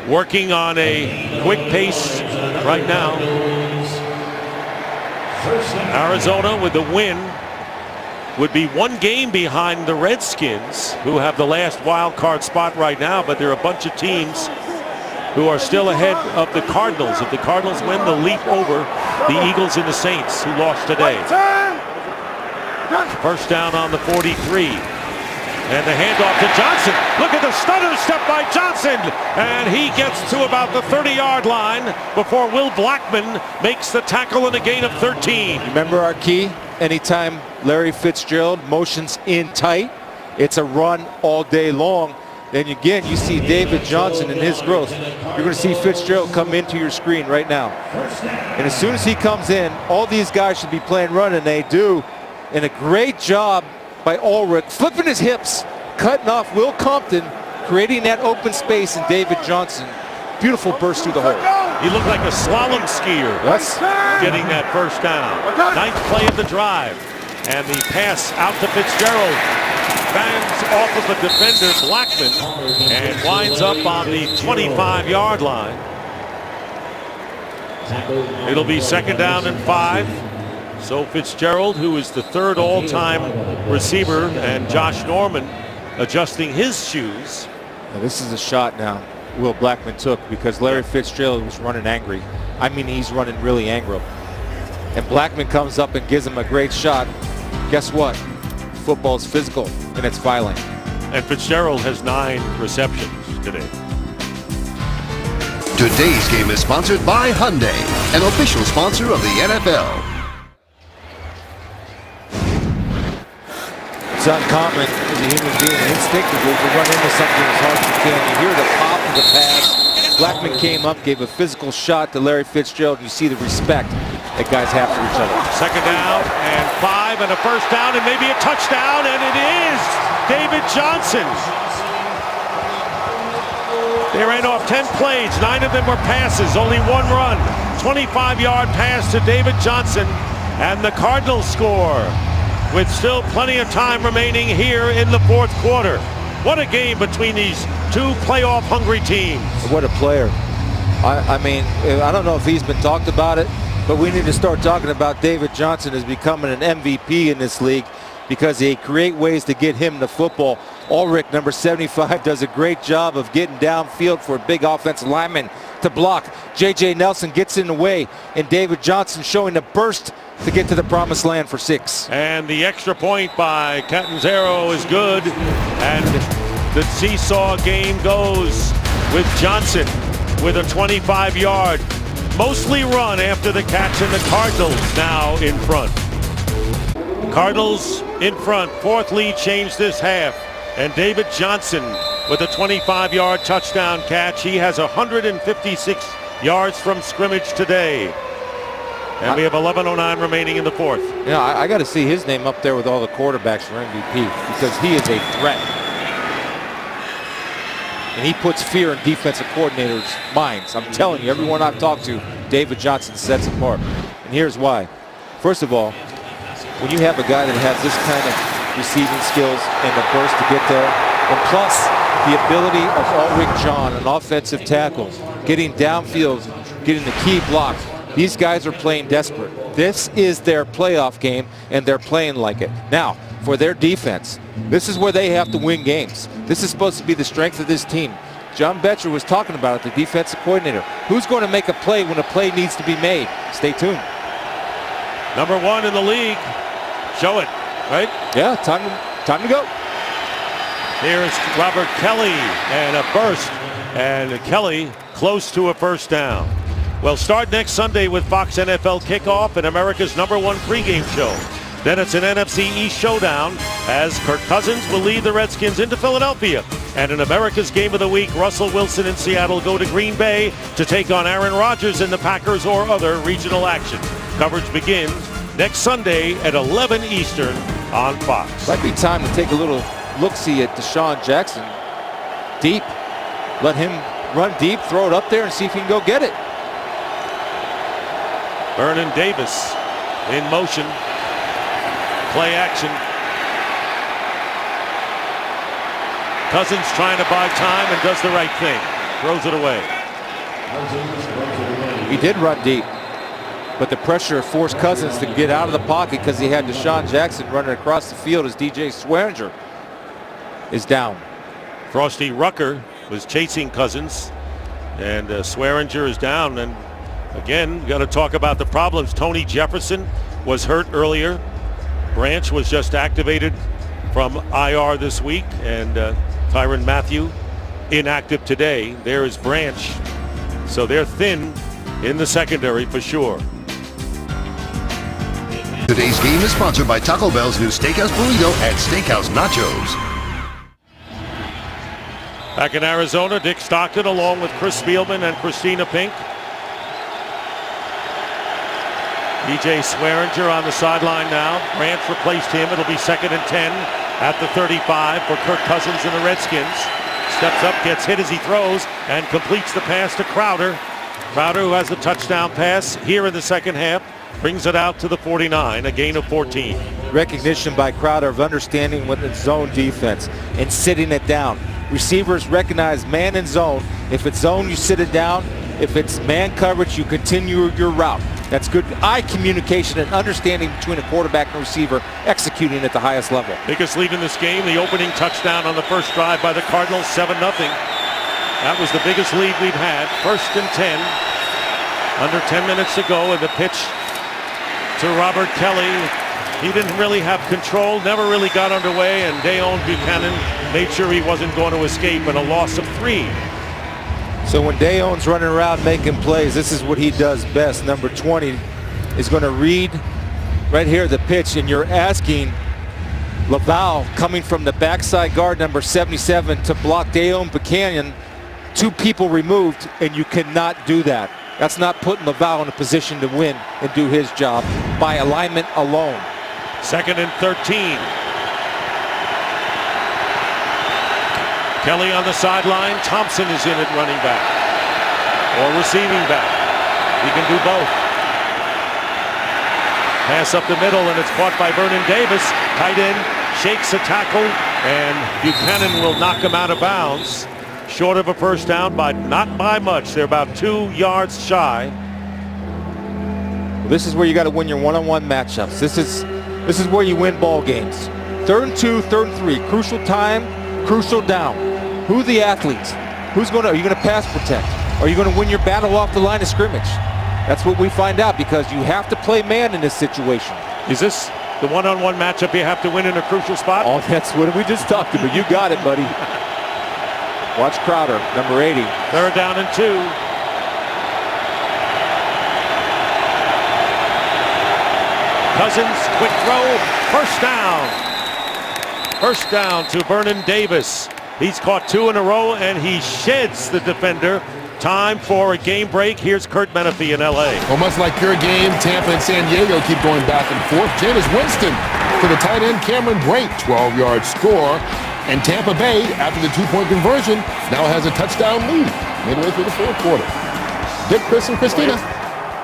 Speaker 2: Working on a quick pace right now. Arizona with the win would be 1 game behind the Redskins, who have the last wild card spot right now, but there are a bunch of teams who are still ahead of the Cardinals. If the Cardinals win, they'll leap over the Eagles and the Saints, who lost today. First down on the 43. And the handoff to Johnson. Look at the stunner step by Johnson. And he gets to about the 30-yard line before Will Blackman makes the tackle in a gain of 13.
Speaker 3: Remember our key? Anytime Larry Fitzgerald motions in tight, it's a run all day long. Then again, you see David Johnson and his growth. You're going to see Fitzgerald come into your screen right now. And as soon as he comes in, all these guys should be playing run, and they do. And a great job by Ulrich, flipping his hips, cutting off Will Compton, creating that open space in David Johnson. Beautiful burst through the hole.
Speaker 2: He looked like a slalom skier.
Speaker 3: Yes.
Speaker 2: Getting that first down. 9th play of the drive. And the pass out to Fitzgerald. Bangs off of the defender, Blackman, and winds up on the 25-yard line. It'll be 2nd down and 5. So Fitzgerald, who is the 3rd all-time receiver, and Josh Norman adjusting his shoes.
Speaker 3: Now this is a shot now Will Blackman took, because Larry Fitzgerald was running angry. I mean, he's running really angry. And Blackman comes up and gives him a great shot. Guess what? Football's physical and it's violent.
Speaker 2: And Fitzgerald has 9 receptions today.
Speaker 5: Today's game is sponsored by Hyundai, an official sponsor of the NFL.
Speaker 3: It's uncommon as a human being, instinctively, to run into something as hard as you can. You hear the pop of the pass. Blackman came up, gave a physical shot to Larry Fitzgerald, and you see the respect that guys have for each other.
Speaker 2: 2nd down and 5, and a first down, and maybe a touchdown, and it is David Johnson. They ran off 10 plays, 9 of them were passes, only 1 run. 25-yard pass to David Johnson, and the Cardinals score with still plenty of time remaining here in the 4th quarter. What a game between these 2 playoff-hungry teams.
Speaker 3: What a player. I mean, I don't know if he's been talked about it, but we need to start talking about David Johnson as becoming an MVP in this league, because they create ways to get him the football. Ulrich, number 75, does a great job of getting downfield for a big offensive lineman to block. J.J. Nelson gets in the way, and David Johnson showing the burst to get to the promised land for 6.
Speaker 2: And the extra point by Catanzaro is good, and the seesaw game goes with Johnson with a 25-yard, mostly run after the catch, and the Cardinals now in front. Cardinals in front, 4th lead change this half, and David Johnson with a 25-yard touchdown catch. He has 156 yards from scrimmage today. And we have 11:09 remaining in the 4th.
Speaker 3: Yeah, I got to see his name up there with all the quarterbacks for MVP, because he is a threat. And he puts fear in defensive coordinators' minds. I'm telling you, everyone I've talked to, David Johnson sets apart. And here's why. First of all, when you have a guy that has this kind of receiving skills and the burst to get there, and plus the ability of Ulrich John, an offensive tackle, getting downfield, getting the key blocks, these guys are playing desperate. This is their playoff game, and they're playing like it. Now, for their defense, this is where they have to win games. This is supposed to be the strength of this team. John Betcher was talking about it, the defensive coordinator. Who's going to make a play when a play needs to be made? Stay tuned.
Speaker 2: Number 1 in the league. Show it, right?
Speaker 3: Yeah, time to go.
Speaker 2: Here's Robert Kelly and a burst. And Kelly close to a first down. Well, start next Sunday with Fox NFL Kickoff and America's #1 pregame show. Then it's an NFC East showdown as Kirk Cousins will lead the Redskins into Philadelphia. And in America's Game of the Week, Russell Wilson and Seattle go to Green Bay to take on Aaron Rodgers and the Packers or other regional action. Coverage begins next Sunday at 11 Eastern on Fox.
Speaker 3: Might be time to take a little look-see at Deshaun Jackson. Deep. Let him run deep, throw it up there, and see if he can go get it.
Speaker 2: Vernon Davis in motion. Play action. Cousins trying to buy time and does the right thing. Throws it away.
Speaker 3: He did run deep, but the pressure forced Cousins to get out of the pocket because he had Deshaun Jackson running across the field as DJ Swearinger is down.
Speaker 2: Frosty Rucker was chasing Cousins, and Swearinger is down. And again, got to talk about the problems. Tony Jefferson was hurt earlier. Branch was just activated from IR this week, and Tyrann Mathieu inactive today. There is Branch. So they're thin in the secondary for sure.
Speaker 5: Today's game is sponsored by Taco Bell's new Steakhouse Burrito and Steakhouse Nachos.
Speaker 2: Back in Arizona, Dick Stockton along with Chris Spielman and Christina Pink. DJ Swearinger on the sideline now. Branch replaced him. It'll be 2nd and 10 at the 35 for Kirk Cousins and the Redskins. Steps up, gets hit as he throws, and completes the pass to Crowder. Crowder, who has the touchdown pass here in the second half, brings it out to the 49, a gain of 14.
Speaker 3: Recognition by Crowder of understanding what the zone defense and sitting it down. Receivers recognize man and zone. If it's zone, you sit it down. If it's man coverage, you continue your route. That's good eye communication and understanding between a quarterback and receiver executing at the highest level.
Speaker 2: Biggest lead in this game, the opening touchdown on the first drive by the Cardinals, 7-0. That was the biggest lead we've had. 1st and 10. Under 10 minutes to go, and the pitch to Robert Kelly. He didn't really have control, never really got underway, and Dayon Buchanan made sure he wasn't going to escape, and a loss of 3.
Speaker 3: So when Dayon's running around making plays, this is what he does best. Number 20 is going to read right here the pitch, and you're asking Laval coming from the backside guard, number 77, to block Dayon Buchanan, 2 people removed, and you cannot do that. That's not putting Laval in a position to win and do his job by alignment alone.
Speaker 2: 2nd and 13. Kelly on the sideline. Thompson is in at running back or receiving back. He can do both. Pass up the middle, and it's caught by Vernon Davis. Tight end shakes a tackle, and Buchanan will knock him out of bounds. Short of a first down, but not by much. They're about 2 yards shy.
Speaker 3: Well, this is where you got to win your one-on-one matchups. This is where you win ball games. 3rd and 2, 3rd and 3. Crucial time, crucial down. Who are the athletes? Are you going to pass protect? Are you going to win your battle off the line of scrimmage? That's what we find out, because you have to play man in this situation.
Speaker 2: Is this the one-on-one matchup you have to win in a crucial spot?
Speaker 3: Oh, that's what we just talked about. You got it, buddy. Watch Crowder, number 80.
Speaker 2: 3rd down and 2. Cousins, quick throw, first down. First down to Vernon Davis. He's caught 2 in a row, and he sheds the defender. Time for a game break. Here's Kurt Menefee in L.A.
Speaker 9: Well, much like your game, Tampa and San Diego keep going back and forth. Jameis Winston to the tight end Cameron Brate, 12-yard score. And Tampa Bay, after the 2-point conversion, now has a touchdown lead midway through the 4th quarter. Dick, Chris, and Christina.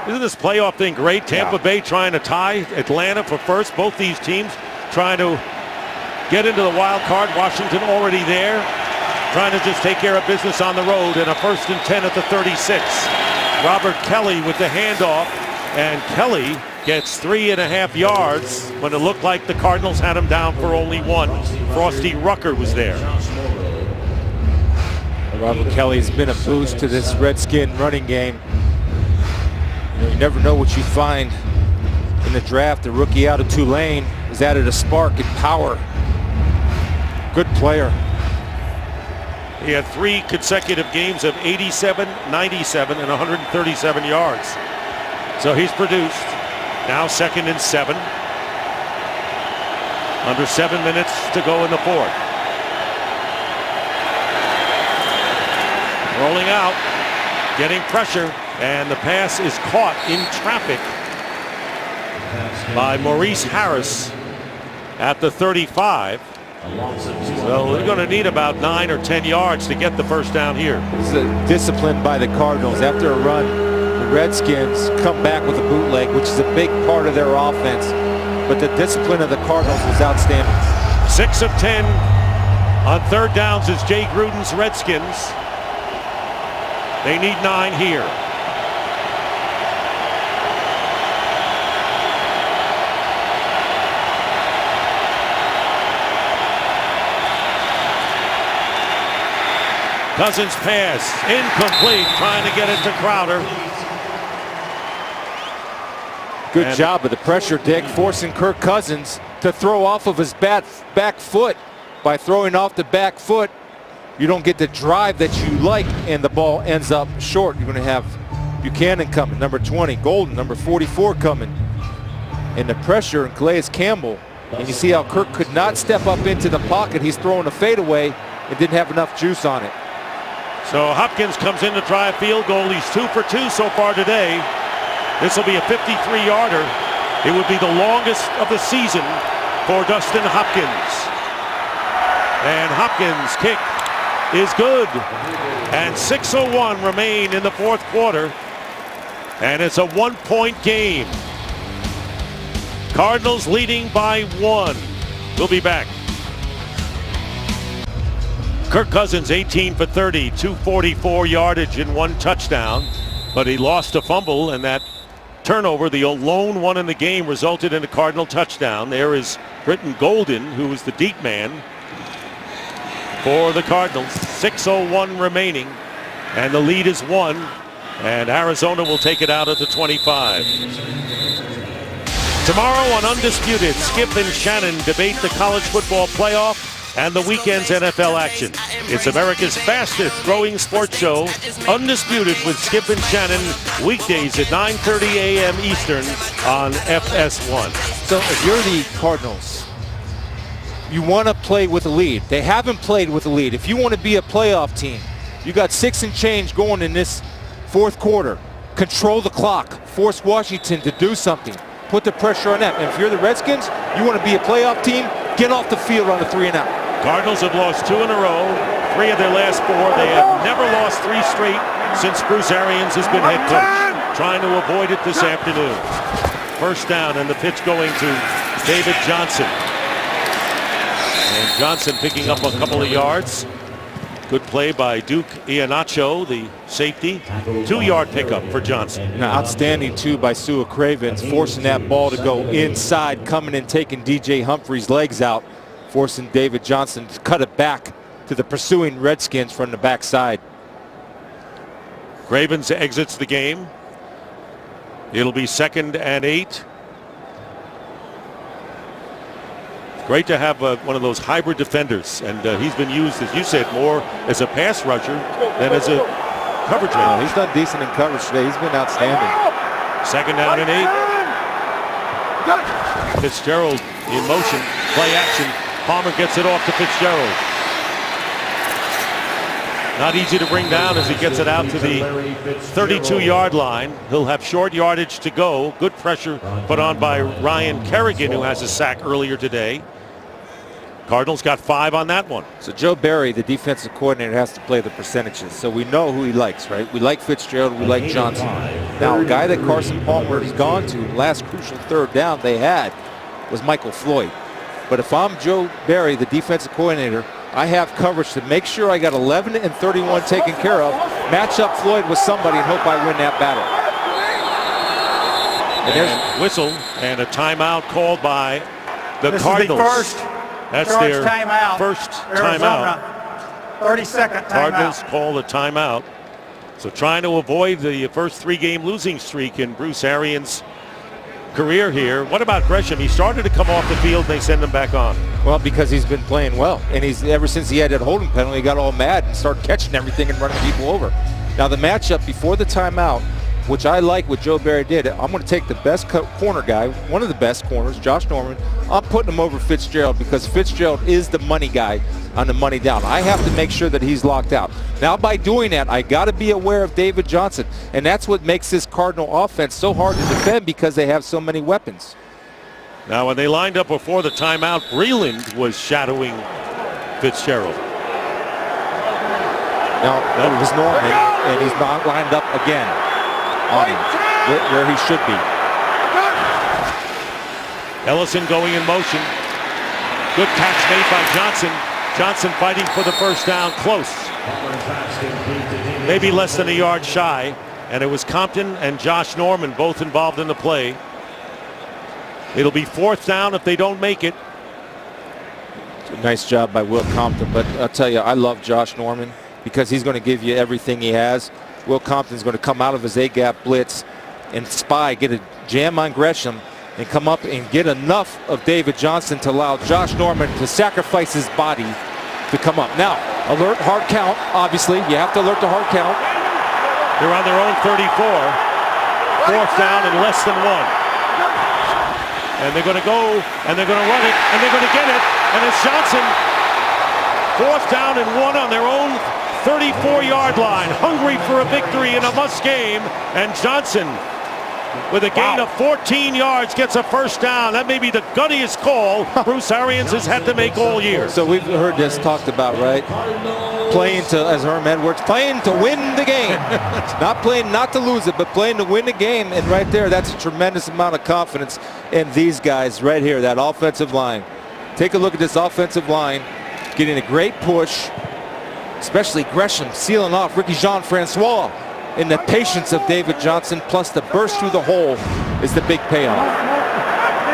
Speaker 2: Isn't this playoff thing great? Tampa Bay trying to tie Atlanta for first. Both these teams trying to get into the wild card. Washington already there, trying to just take care of business on the road. And a 1st and 10 at the 36. Robert Kelly with the handoff, and Kelly gets 3.5 yards when it looked like the Cardinals had him down for only 1. Frosty Rucker was there.
Speaker 3: Robert Kelly has been a boost to this Redskin running game. You never know what you find in the draft. The rookie out of Tulane has added a spark and power. Good player.
Speaker 2: He had 3 consecutive games of 87, 97, and 137 yards. So he's produced. Now 2nd and 7. Under 7 minutes to go in the 4th. Rolling out, getting pressure, and the pass is caught in traffic by Maurice Harris at the 35. So they're going to need about 9 or 10 yards to get the first down here.
Speaker 3: This is a discipline by the Cardinals. After a run, the Redskins come back with a bootleg, which is a big part of their offense. But the discipline of the Cardinals was outstanding.
Speaker 2: 6 of 10 on 3rd downs is Jay Gruden's Redskins. They need 9 here. Cousins pass, incomplete, trying to get it to Crowder.
Speaker 3: Good job of the pressure, Dick, forcing Kirk Cousins to throw off of his back foot. By throwing off the back foot, you don't get the drive that you like, and the ball ends up short. You're going to have Buchanan coming, number 20, Golden, number 44 coming. And the pressure, and Calais Campbell. And you see how Kirk could not step up into the pocket. He's throwing a fadeaway and didn't have enough juice on it.
Speaker 2: So Hopkins comes in to try a field goal. He's 2 for 2 so far today. This will be a 53-yarder. It would be the longest of the season for Dustin Hopkins. And Hopkins' kick is good. And 6:01 remain in the 4th quarter. And it's a 1-point game. Cardinals leading by 1. We'll be back. Kirk Cousins 18 for 30, 244 yardage and 1 touchdown, but he lost a fumble, and that turnover, the lone one in the game, resulted in a Cardinal touchdown. There is Britton Golden, who is the deep man for the Cardinals. 6:01 remaining, and the lead is 1, and Arizona will take it out at the 25. Tomorrow on Undisputed, Skip and Shannon debate the college football playoff and the weekend's NFL action. It's America's fastest growing sports show, Undisputed with Skip and Shannon, weekdays at 9:30 a.m. Eastern on FS1.
Speaker 3: So if you're the Cardinals, you want to play with a lead. They haven't played with a lead. If you want to be a playoff team, you got 6 and change going in this 4th quarter. Control the clock. Force Washington to do something. Put the pressure on them. And if you're the Redskins, you want to be a playoff team, get off the field on a 3-and-out.
Speaker 2: Cardinals have lost 2 in a row, 3 of their last 4. They have never lost 3 straight since Bruce Arians has been head coach. Trying to avoid it this afternoon. 1st down, and the pitch going to David Johnson. And Johnson picking up a couple of yards. Good play by Duke Iheanacho, the safety. 2-yard pickup for Johnson.
Speaker 3: Now, outstanding, too, by Sua Cravens, forcing that ball to go inside, coming and taking DJ Humphrey's legs out, forcing David Johnson to cut it back to the pursuing Redskins from the backside.
Speaker 2: Cravens exits the game. It'll be 2nd and 8. Great to have one of those hybrid defenders, and he's been used, as you said, more as a pass rusher than as a coverage man.
Speaker 3: He's done decent in coverage today. He's been outstanding.
Speaker 2: 2nd down and 8. Fitzgerald in motion, play action. Palmer gets it off to Fitzgerald. Not easy to bring down as he gets it out to the 32-yard line. He'll have short yardage to go. Good pressure put on by Ryan Kerrigan, who has a sack earlier today. Cardinals got 5 on that one.
Speaker 3: So Joe Barry, the defensive coordinator, has to play the percentages. So we know who he likes, right? We like Fitzgerald, we like Johnson. Now, a guy that Carson Palmer has gone to, last crucial third down they had was Michael Floyd. But if I'm Joe Barry, the defensive coordinator, I have coverage to make sure I got 11 and 31 taken care of, match up Floyd with somebody and hope I win that battle.
Speaker 2: And whistle and a timeout called by the Cardinals. That's their first timeout.
Speaker 6: 30-second timeout.
Speaker 2: Cardinals call a timeout. So trying to avoid the first 3-game losing streak in Bruce Arians' career here. What about Gresham? He started to come off the field and they send him back on.
Speaker 3: Well, because he's been playing well. And he's ever since he had that holding penalty, he got all mad and started catching everything and running people over. Now the matchup before the timeout, which I like what Joe Barry did, I'm going to take the best corner guy, one of the best corners, Josh Norman. I'm putting him over Fitzgerald because Fitzgerald is the money guy on the money down. I have to make sure that he's locked out. Now, by doing that, I got to be aware of David Johnson, and that's what makes this Cardinal offense so hard to defend because they have so many weapons.
Speaker 2: Now, when they lined up before the timeout, Breland was shadowing Fitzgerald.
Speaker 3: Now, that was Norman, and he's not lined up again on him, where he should be.
Speaker 2: Ellison going in motion. Good catch made by Johnson. Johnson fighting for the first down, close. Maybe less than a yard shy. And it was Compton and Josh Norman both involved in the play. It'll be 4th down if they don't make it.
Speaker 3: Nice job by Will Compton, but I'll tell you, I love Josh Norman because he's going to give you everything he has. Will Compton's going to come out of his A-gap blitz and spy, get a jam on Gresham, and come up and get enough of David Johnson to allow Josh Norman to sacrifice his body to come up. Now, alert hard count, obviously. You have to alert the hard count.
Speaker 2: They're on their own 34. 4th down and less than 1. And they're going to go, and they're going to run it, and they're going to get it. And it's Johnson. 4th down and 1 on their own 34-yard line. Hungry for a victory in a must game. And Johnson, with a gain of 14 yards, gets a first down. That may be the guttiest call Bruce Arians has had to make all year.
Speaker 3: So we've heard this talked about, right? Playing to, as Herm Edwards, playing to win the game. Not playing not to lose it, but playing to win the game. And right there, that's a tremendous amount of confidence in these guys right here, that offensive line. Take a look at this offensive line, getting a great push, especially Gresham sealing off Ricky Jean-Francois. In the patience of David Johnson, plus the burst through the hole is the big payoff.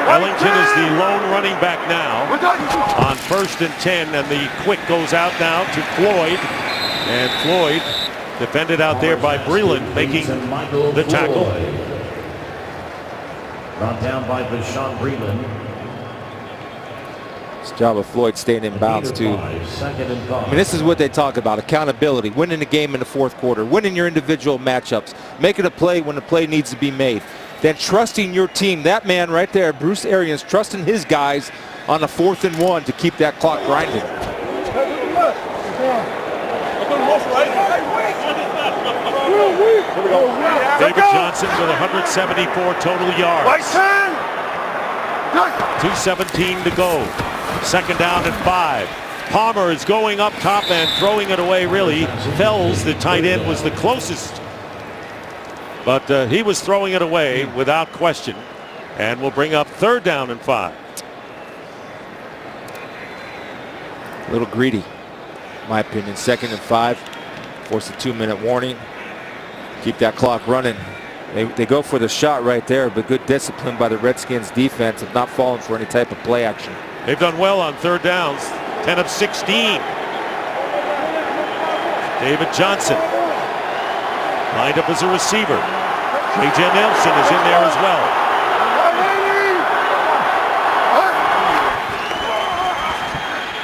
Speaker 2: Ellington is the lone running back now on 1st and 10, and the quick goes out now to Floyd. And Floyd defended out there by Breland, making the tackle.
Speaker 10: Brought down by Bashawn Breland.
Speaker 3: It's the job of Floyd staying in bounds too. I mean, this is what they talk about, accountability, winning the game in the 4th quarter, winning your individual matchups, making a play when the play needs to be made, then trusting your team. That man right there, Bruce Arians, trusting his guys on a 4th and 1 to keep that clock grinding.
Speaker 2: David Johnson with 174 total yards. 2:17 to go. 2nd down and 5. Palmer is going up top and throwing it away, really. Fells, the tight end, was the closest. But he was throwing it away without question. And will bring up 3rd down and 5.
Speaker 3: A little greedy, in my opinion. 2nd and 5. Force a 2-minute warning. Keep that clock running. They go for the shot right there, but good discipline by the Redskins defense of not falling for any type of play action.
Speaker 2: They've done well on 3rd downs. 10 of 16. David Johnson lined up as a receiver. A.J. Nelson is in there as well.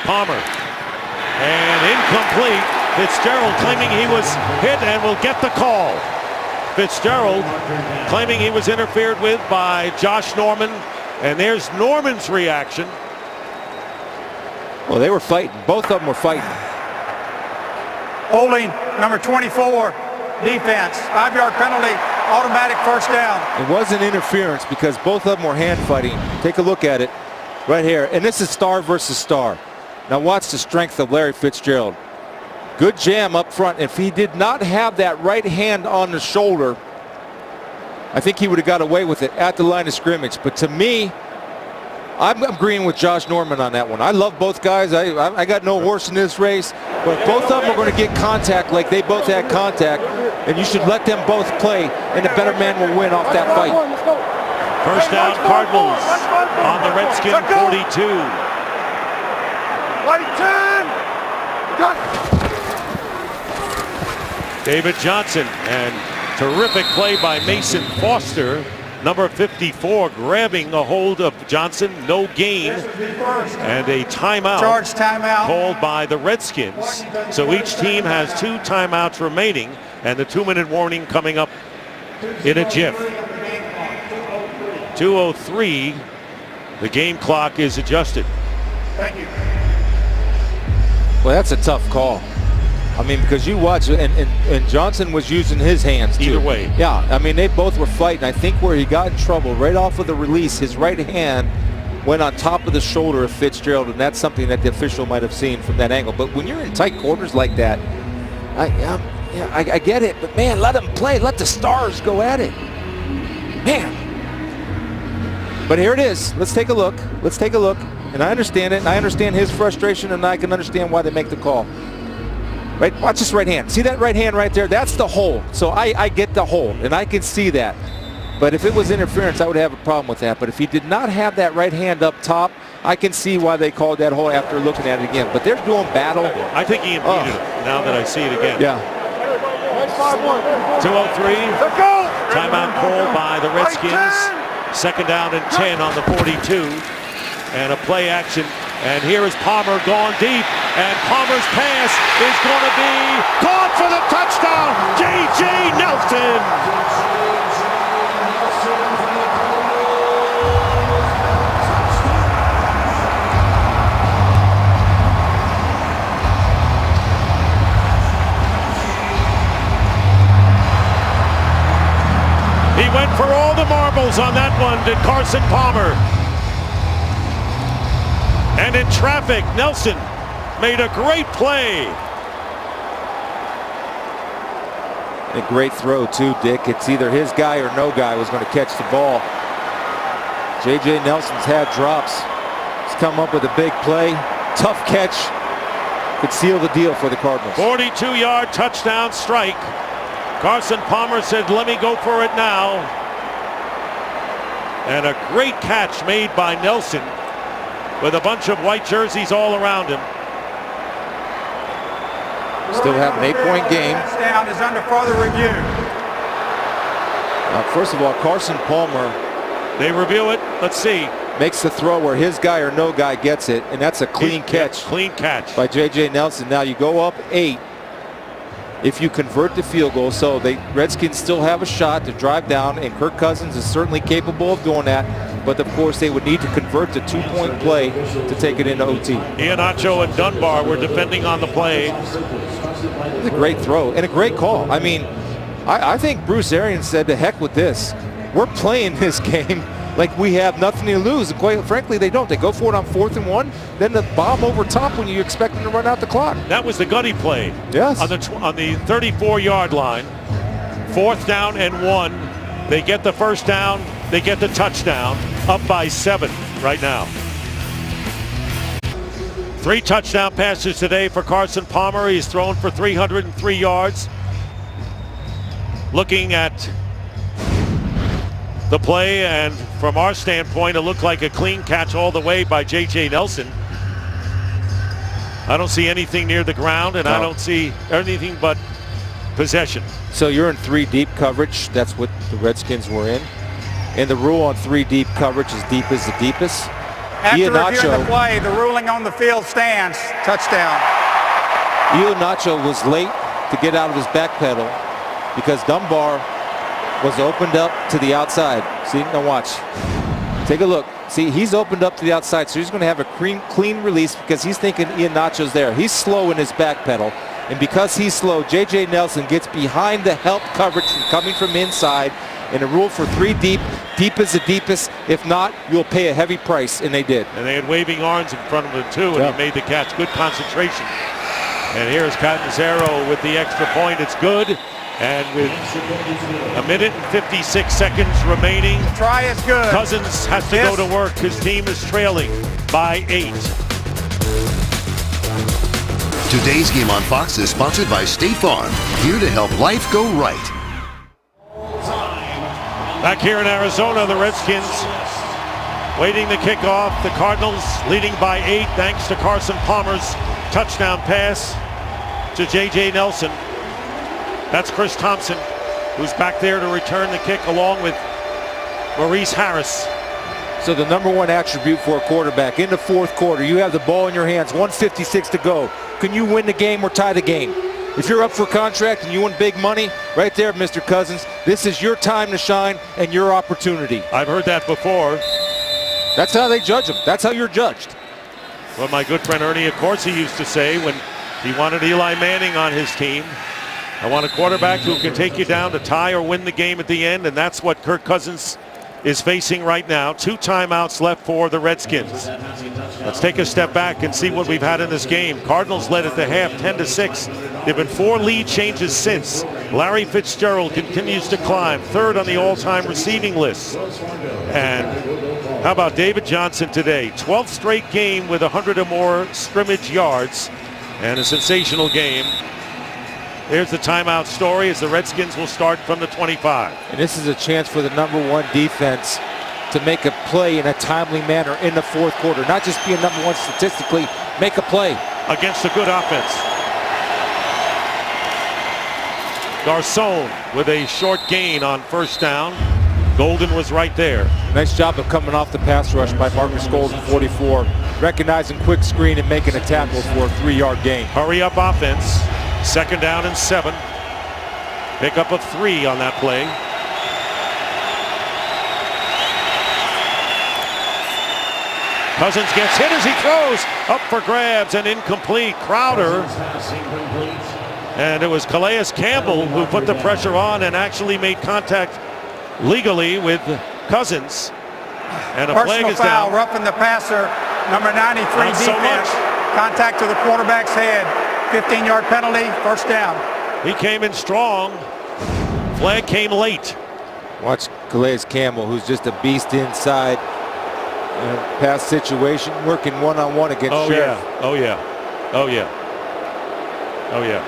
Speaker 2: Palmer. And incomplete. Fitzgerald claiming he was hit and will get the call. Fitzgerald claiming he was interfered with by Josh Norman. And there's Norman's reaction.
Speaker 3: Well, they were fighting. Both of them were fighting.
Speaker 6: Holding number 24, defense. 5-yard penalty, automatic first down.
Speaker 3: It wasn't interference because both of them were hand fighting. Take a look at it right here. And this is star versus star. Now watch the strength of Larry Fitzgerald. Good jam up front. If he did not have that right hand on the shoulder, I think he would have got away with it at the line of scrimmage. But to me, I'm agreeing with Josh Norman on that one. I love both guys. I got no horse in this race. But both of them are going to get contact like they both had contact. And you should let them both play, and the better man will win off that fight.
Speaker 2: First down, Cardinals on the Redskins 42. David Johnson, and terrific play by Mason Foster. Number 54 grabbing a hold of Johnson, no gain, and a timeout,
Speaker 6: Charge timeout
Speaker 2: called by the Redskins. So each team has 2 timeouts remaining, and the 2-minute warning coming up in a jiff. 2:03, the game clock is adjusted.
Speaker 6: Thank you.
Speaker 3: Well, that's a tough call. I mean, because you watch, and Johnson was using his hands too.
Speaker 2: Either way.
Speaker 3: Yeah, I mean, they both were fighting. I think where he got in trouble, right off of the release, his right hand went on top of the shoulder of Fitzgerald, and that's something that the official might have seen from that angle. But when you're in tight quarters like that, I get it. But, man, let them play. Let the stars go at it. Man. But here it is. Let's take a look. Let's take a look. And I understand it, and I understand his frustration, and I can understand why they make the call. Right, watch this right hand. See that right hand right there? That's the hole. So I get the hole, and I can see that. But if it was interference, I would have a problem with that. But if he did not have that right hand up top, I can see why they called that hole after looking at it again. But they're doing battle.
Speaker 2: I think he impeded it now that I see it again.
Speaker 3: Yeah.
Speaker 2: 2:03. Timeout called by the Redskins. Second down and 10 on the 42. And a play action. And here is Palmer going deep. And Palmer's pass is going to be caught for the touchdown. J.J. Nelson. He went for all the marbles on that one, did Carson Palmer. And in traffic, Nelson made a great play.
Speaker 3: A great throw too, Dick. It's either his guy or no guy was going to catch the ball. J.J. Nelson's had drops. He's come up with a big play. Tough catch. Could seal the deal for the Cardinals.
Speaker 2: 42-yard touchdown strike. Carson Palmer said, let me go for it now. And a great catch made by Nelson with a bunch of white jerseys all around him.
Speaker 3: Still have an 8-point game.
Speaker 6: Touchdown is under further review.
Speaker 3: First of all, Carson Palmer.
Speaker 2: They review it. Let's see.
Speaker 3: Makes the throw where his guy or no guy gets it, and that's a clean catch.
Speaker 2: Clean catch
Speaker 3: by J.J. Nelson. Now you go up 8 if you convert the field goal. So the Redskins still have a shot to drive down, and Kirk Cousins is certainly capable of doing that. But of course, they would need to convert the 2-point play to take it into OT.
Speaker 2: Iheanacho and Dunbar were defending on the play.
Speaker 3: It's a great throw and a great call. I mean, I think Bruce Arians said, to heck with this. We're playing this game like we have nothing to lose. And quite frankly, they don't. They go for it on 4th and 1, then the bomb over top when you expect them to run out the clock.
Speaker 2: That was the Gunny play.
Speaker 3: Yes.
Speaker 2: On the 34-yard line. 4th down and 1. They get the first down. They get the touchdown. Up by 7 right now. 3 touchdown passes today for Carson Palmer. He's thrown for 303 yards. Looking at the play, and from our standpoint, it looked like a clean catch all the way by J.J. Nelson. I don't see anything near the ground, and I don't see anything but possession.
Speaker 3: So you're in 3 deep coverage. That's what the Redskins were in. And the rule on 3 deep coverage is deep is the deepest.
Speaker 6: After reviewing the play, the ruling on the field stands. Touchdown.
Speaker 3: Iheanacho was late to get out of his back pedal because Dunbar was opened up to the outside. See, now watch. Take a look. See, he's opened up to the outside, so he's going to have a clean release because he's thinking Iheanacho's there. He's slow in his back pedal, and because he's slow, J.J. Nelson gets behind the help coverage coming from inside, And the rule for 3 deep. Deep is the deepest. If not, you'll pay a heavy price, and they did.
Speaker 2: And they had waving arms in front of him too, and he made the catch. Good concentration. And here's Catanzaro with the extra point. It's good. And with 1:56 seconds remaining,
Speaker 6: Try is good.
Speaker 2: Cousins has to go to work. His team is trailing by 8.
Speaker 5: Today's game on Fox is sponsored by State Farm, here to help life go right.
Speaker 2: Back here in Arizona, the Redskins waiting the kickoff. The Cardinals leading by 8 thanks to Carson Palmer's touchdown pass to J.J. Nelson. That's Chris Thompson, who's back there to return the kick along with Maurice Harris.
Speaker 3: So the number one attribute for a quarterback in the fourth quarter, you have the ball in your hands, 1:56 to go. Can you win the game or tie the game? If you're up for contract and you want big money, right there, Mr. Cousins, this is your time to shine and your opportunity.
Speaker 2: I've heard that before.
Speaker 3: That's how they judge them. That's how you're judged.
Speaker 2: Well, my good friend Ernie Accorsi used to say when he wanted Eli Manning on his team, I want a quarterback who can take you down to tie or win the game at the end, and that's what Kirk Cousins is facing right now. 2 timeouts left for the Redskins. Let's take a step back and see what we've had in this game. Cardinals led at the half 10-6. There have been 4 lead changes since. Larry Fitzgerald continues to climb, 3rd on the all-time receiving list. And how about David Johnson today? 12th straight game with 100 or more scrimmage yards, and a sensational game. There's the timeout story as the Redskins will start from the 25.
Speaker 3: And this is a chance for the number one defense to make a play in a timely manner in the fourth quarter. Not just being number one statistically, make a play.
Speaker 2: Against a good offense. Garcon with a short gain on first down. Golden was right there.
Speaker 3: Nice job of coming off the pass rush by Marcus Golden, 44. Recognizing quick screen and making a tackle for a 3-yard gain.
Speaker 2: Hurry up offense. 2nd down and 7. Pick up of 3 on that play. Cousins gets hit as he throws. Up for grabs and incomplete. Crowder. And it was Calais Campbell who put the pressure on and actually made contact legally with Cousins. And a flag is
Speaker 6: foul,
Speaker 2: down.
Speaker 6: roughing the passer, number 93
Speaker 2: Not
Speaker 6: defense.
Speaker 2: so much.
Speaker 6: Contact to the quarterback's head. 15-yard penalty, first down.
Speaker 2: He came in strong. Flag came late.
Speaker 3: Watch Calais Campbell, who's just a beast inside. Pass situation, working one-on-one against Sheriff.
Speaker 2: Yeah. Oh, yeah. Oh, yeah. Oh, yeah.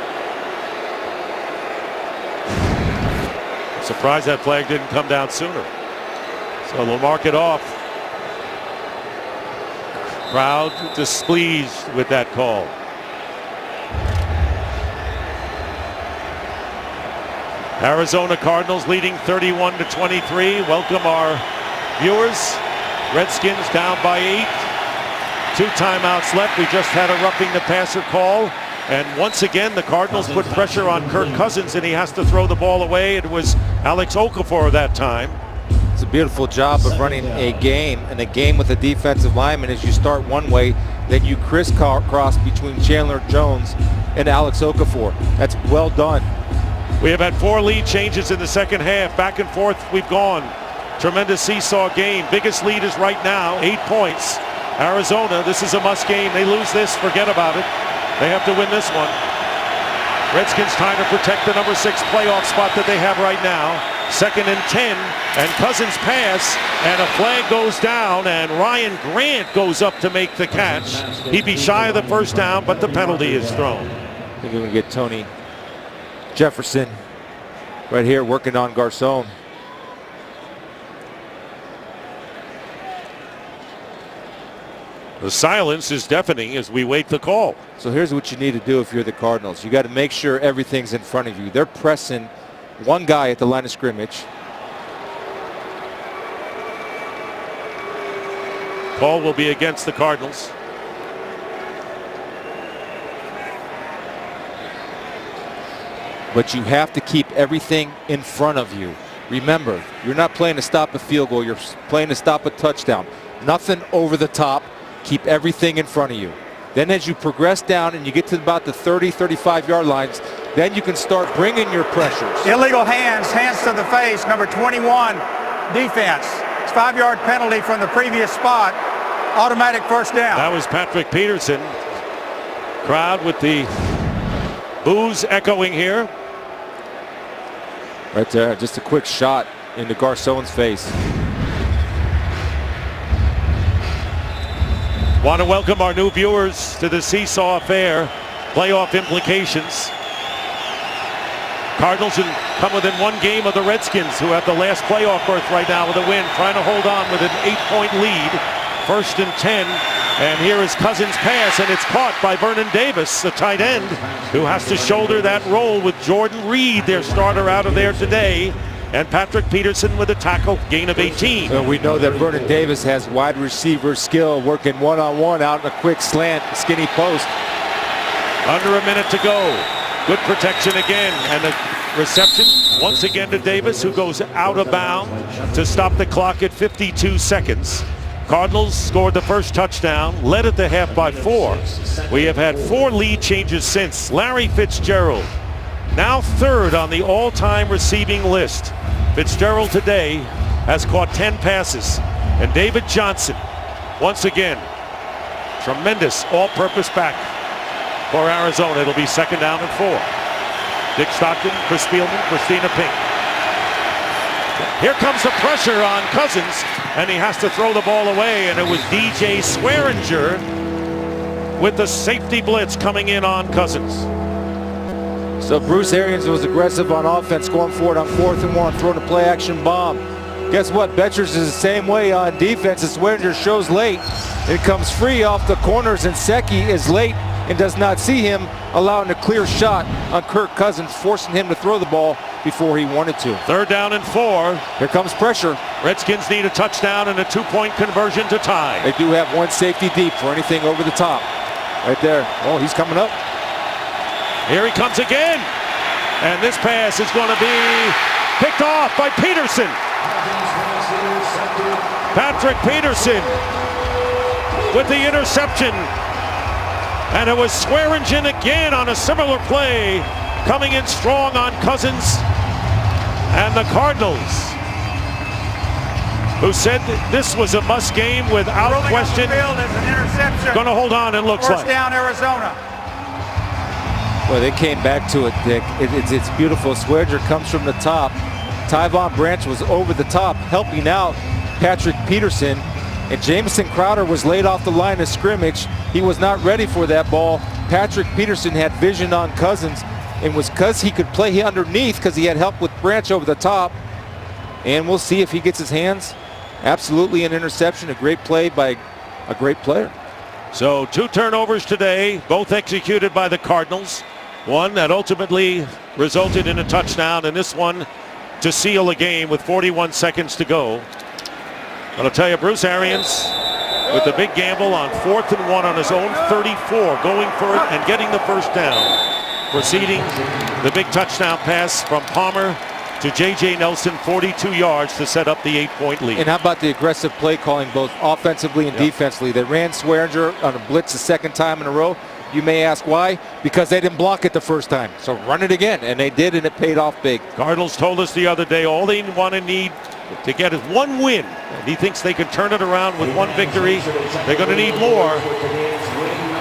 Speaker 2: Surprised that flag didn't come down sooner. So they'll mark it off. Crowd displeased with that call. Arizona Cardinals leading 31-23. Welcome our viewers. Redskins down by 8. 2 timeouts left. We just had a roughing the passer call. And once again, the Cardinals put pressure on Kirk Cousins, and he has to throw the ball away. It was Alex Okafor that time.
Speaker 3: It's a beautiful job of running a game, and a game with a defensive lineman is you start one way, then you crisscross between Chandler Jones and Alex Okafor. That's well done.
Speaker 2: We have had 4 lead changes in the second half. Back and forth we've gone. Tremendous seesaw game. Biggest lead is right now, 8 points. Arizona, this is a must game. They lose this, forget about it. They have to win this one. Redskins trying to protect the number 6 playoff spot that they have right now. 2nd and 10, and Cousins pass, and a flag goes down, and Ryan Grant goes up to make the catch. He'd be shy of the first down, but the penalty is thrown.
Speaker 3: I think we're going to get Tony Jefferson right here working on Garcon.
Speaker 2: The silence is deafening as we wait the call.
Speaker 3: So here's what you need to do if you're the Cardinals. You got to make sure everything's in front of you. They're pressing one guy at the line of scrimmage.
Speaker 2: Call will be against the Cardinals.
Speaker 3: But you have to keep everything in front of you. Remember, you're not playing to stop a field goal. You're playing to stop a touchdown. Nothing over the top. Keep everything in front of you. Then as you progress down and you get to about the 30, 35-yard lines, then you can start bringing your pressures.
Speaker 6: Illegal hands to the face, number 21, defense. It's 5-yard penalty from the previous spot. Automatic first down.
Speaker 2: That was Patrick Peterson. Crowd with the boos echoing here.
Speaker 3: Right there, just a quick shot into Garcon's face.
Speaker 2: Want to welcome our new viewers to the Seesaw Affair. Playoff implications. Cardinals come within one game of the Redskins, who have the last playoff berth right now with a win, trying to hold on with an 8-point lead. 1st and 10, and here is Cousins' pass, and it's caught by Vernon Davis, the tight end, who has to shoulder that role with Jordan Reed, their starter, out of there today, and Patrick Peterson with a tackle, gain of 18.
Speaker 3: So we know that Vernon Davis has wide receiver skill, working one-on-one out in a quick slant, skinny post.
Speaker 2: Under a minute to go. Good protection again, and the reception once again to Davis, who goes out of bounds to stop the clock at 52 seconds. Cardinals scored the first touchdown, led at the half by 4. We have had 4 lead changes since. Larry Fitzgerald, now 3rd on the all-time receiving list. Fitzgerald today has caught 10 passes. And David Johnson, once again, tremendous all-purpose back for Arizona. It'll be 2nd down and 4. Dick Stockton, Chris Spielman, Christina Pink. Here comes the pressure on Cousins, and he has to throw the ball away, and it was DJ Swearinger with the safety blitz coming in on Cousins.
Speaker 3: So Bruce Arians was aggressive on offense, going for it on 4th and 1, throwing a play-action bomb. Guess what? Betchers is the same way on defense. As Swearinger shows late. It comes free off the corners, and Secchi is late and does not see him, allowing a clear shot on Kirk Cousins, forcing him to throw the ball before he wanted to.
Speaker 2: 3rd down and 4.
Speaker 3: Here comes pressure.
Speaker 2: Redskins need a touchdown and a 2-point conversion to tie.
Speaker 3: They do have one safety deep for anything over the top. Right there. Oh, he's coming up.
Speaker 2: Here he comes again. And this pass is going to be picked off by Peterson. Patrick Peterson with the interception. And it was Swearingen again on a similar play, coming in strong on Cousins. And the Cardinals, who said this was a must game without question, going to hold on, it looks like.
Speaker 6: First down, Arizona.
Speaker 3: Well, they came back to it, Dick. It's beautiful. Swearinger comes from the top. Tyvon Branch was over the top, helping out Patrick Peterson. And Jamison Crowder was laid off the line of scrimmage. He was not ready for that ball. Patrick Peterson had vision on Cousins, and was because he could play underneath because he had help with Branch over the top. And we'll see if he gets his hands. Absolutely an interception, a great play by a great player.
Speaker 2: So 2 turnovers today, both executed by the Cardinals. One that ultimately resulted in a touchdown, and this one to seal a game with 41 seconds to go. But I'll tell you, Bruce Arians with the big gamble on 4th and 1 on his own 34, going for it and getting the first down. Preceding the big touchdown pass from Palmer to J.J. Nelson, 42 yards to set up the 8-point lead.
Speaker 3: And how about the aggressive play calling, both offensively and defensively? They ran Swearinger on a blitz the 2nd time in a row. You may ask why? Because they didn't block it the first time. So run it again, and they did, and it paid off big.
Speaker 2: Cardinals told us the other day all they want to need to get is 1 win. And he thinks they can turn it around with 1 victory. They're going to need more.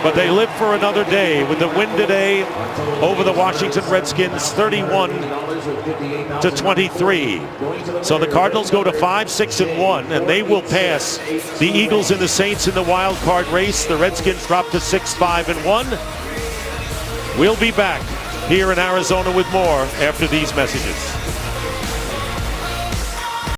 Speaker 2: But they live for another day with the win today over the Washington Redskins, 31-23. So the Cardinals go to 5-6-1, and they will pass the Eagles and the Saints in the wild card race. The Redskins drop to 6-5-1. We'll be back here in Arizona with more after these messages.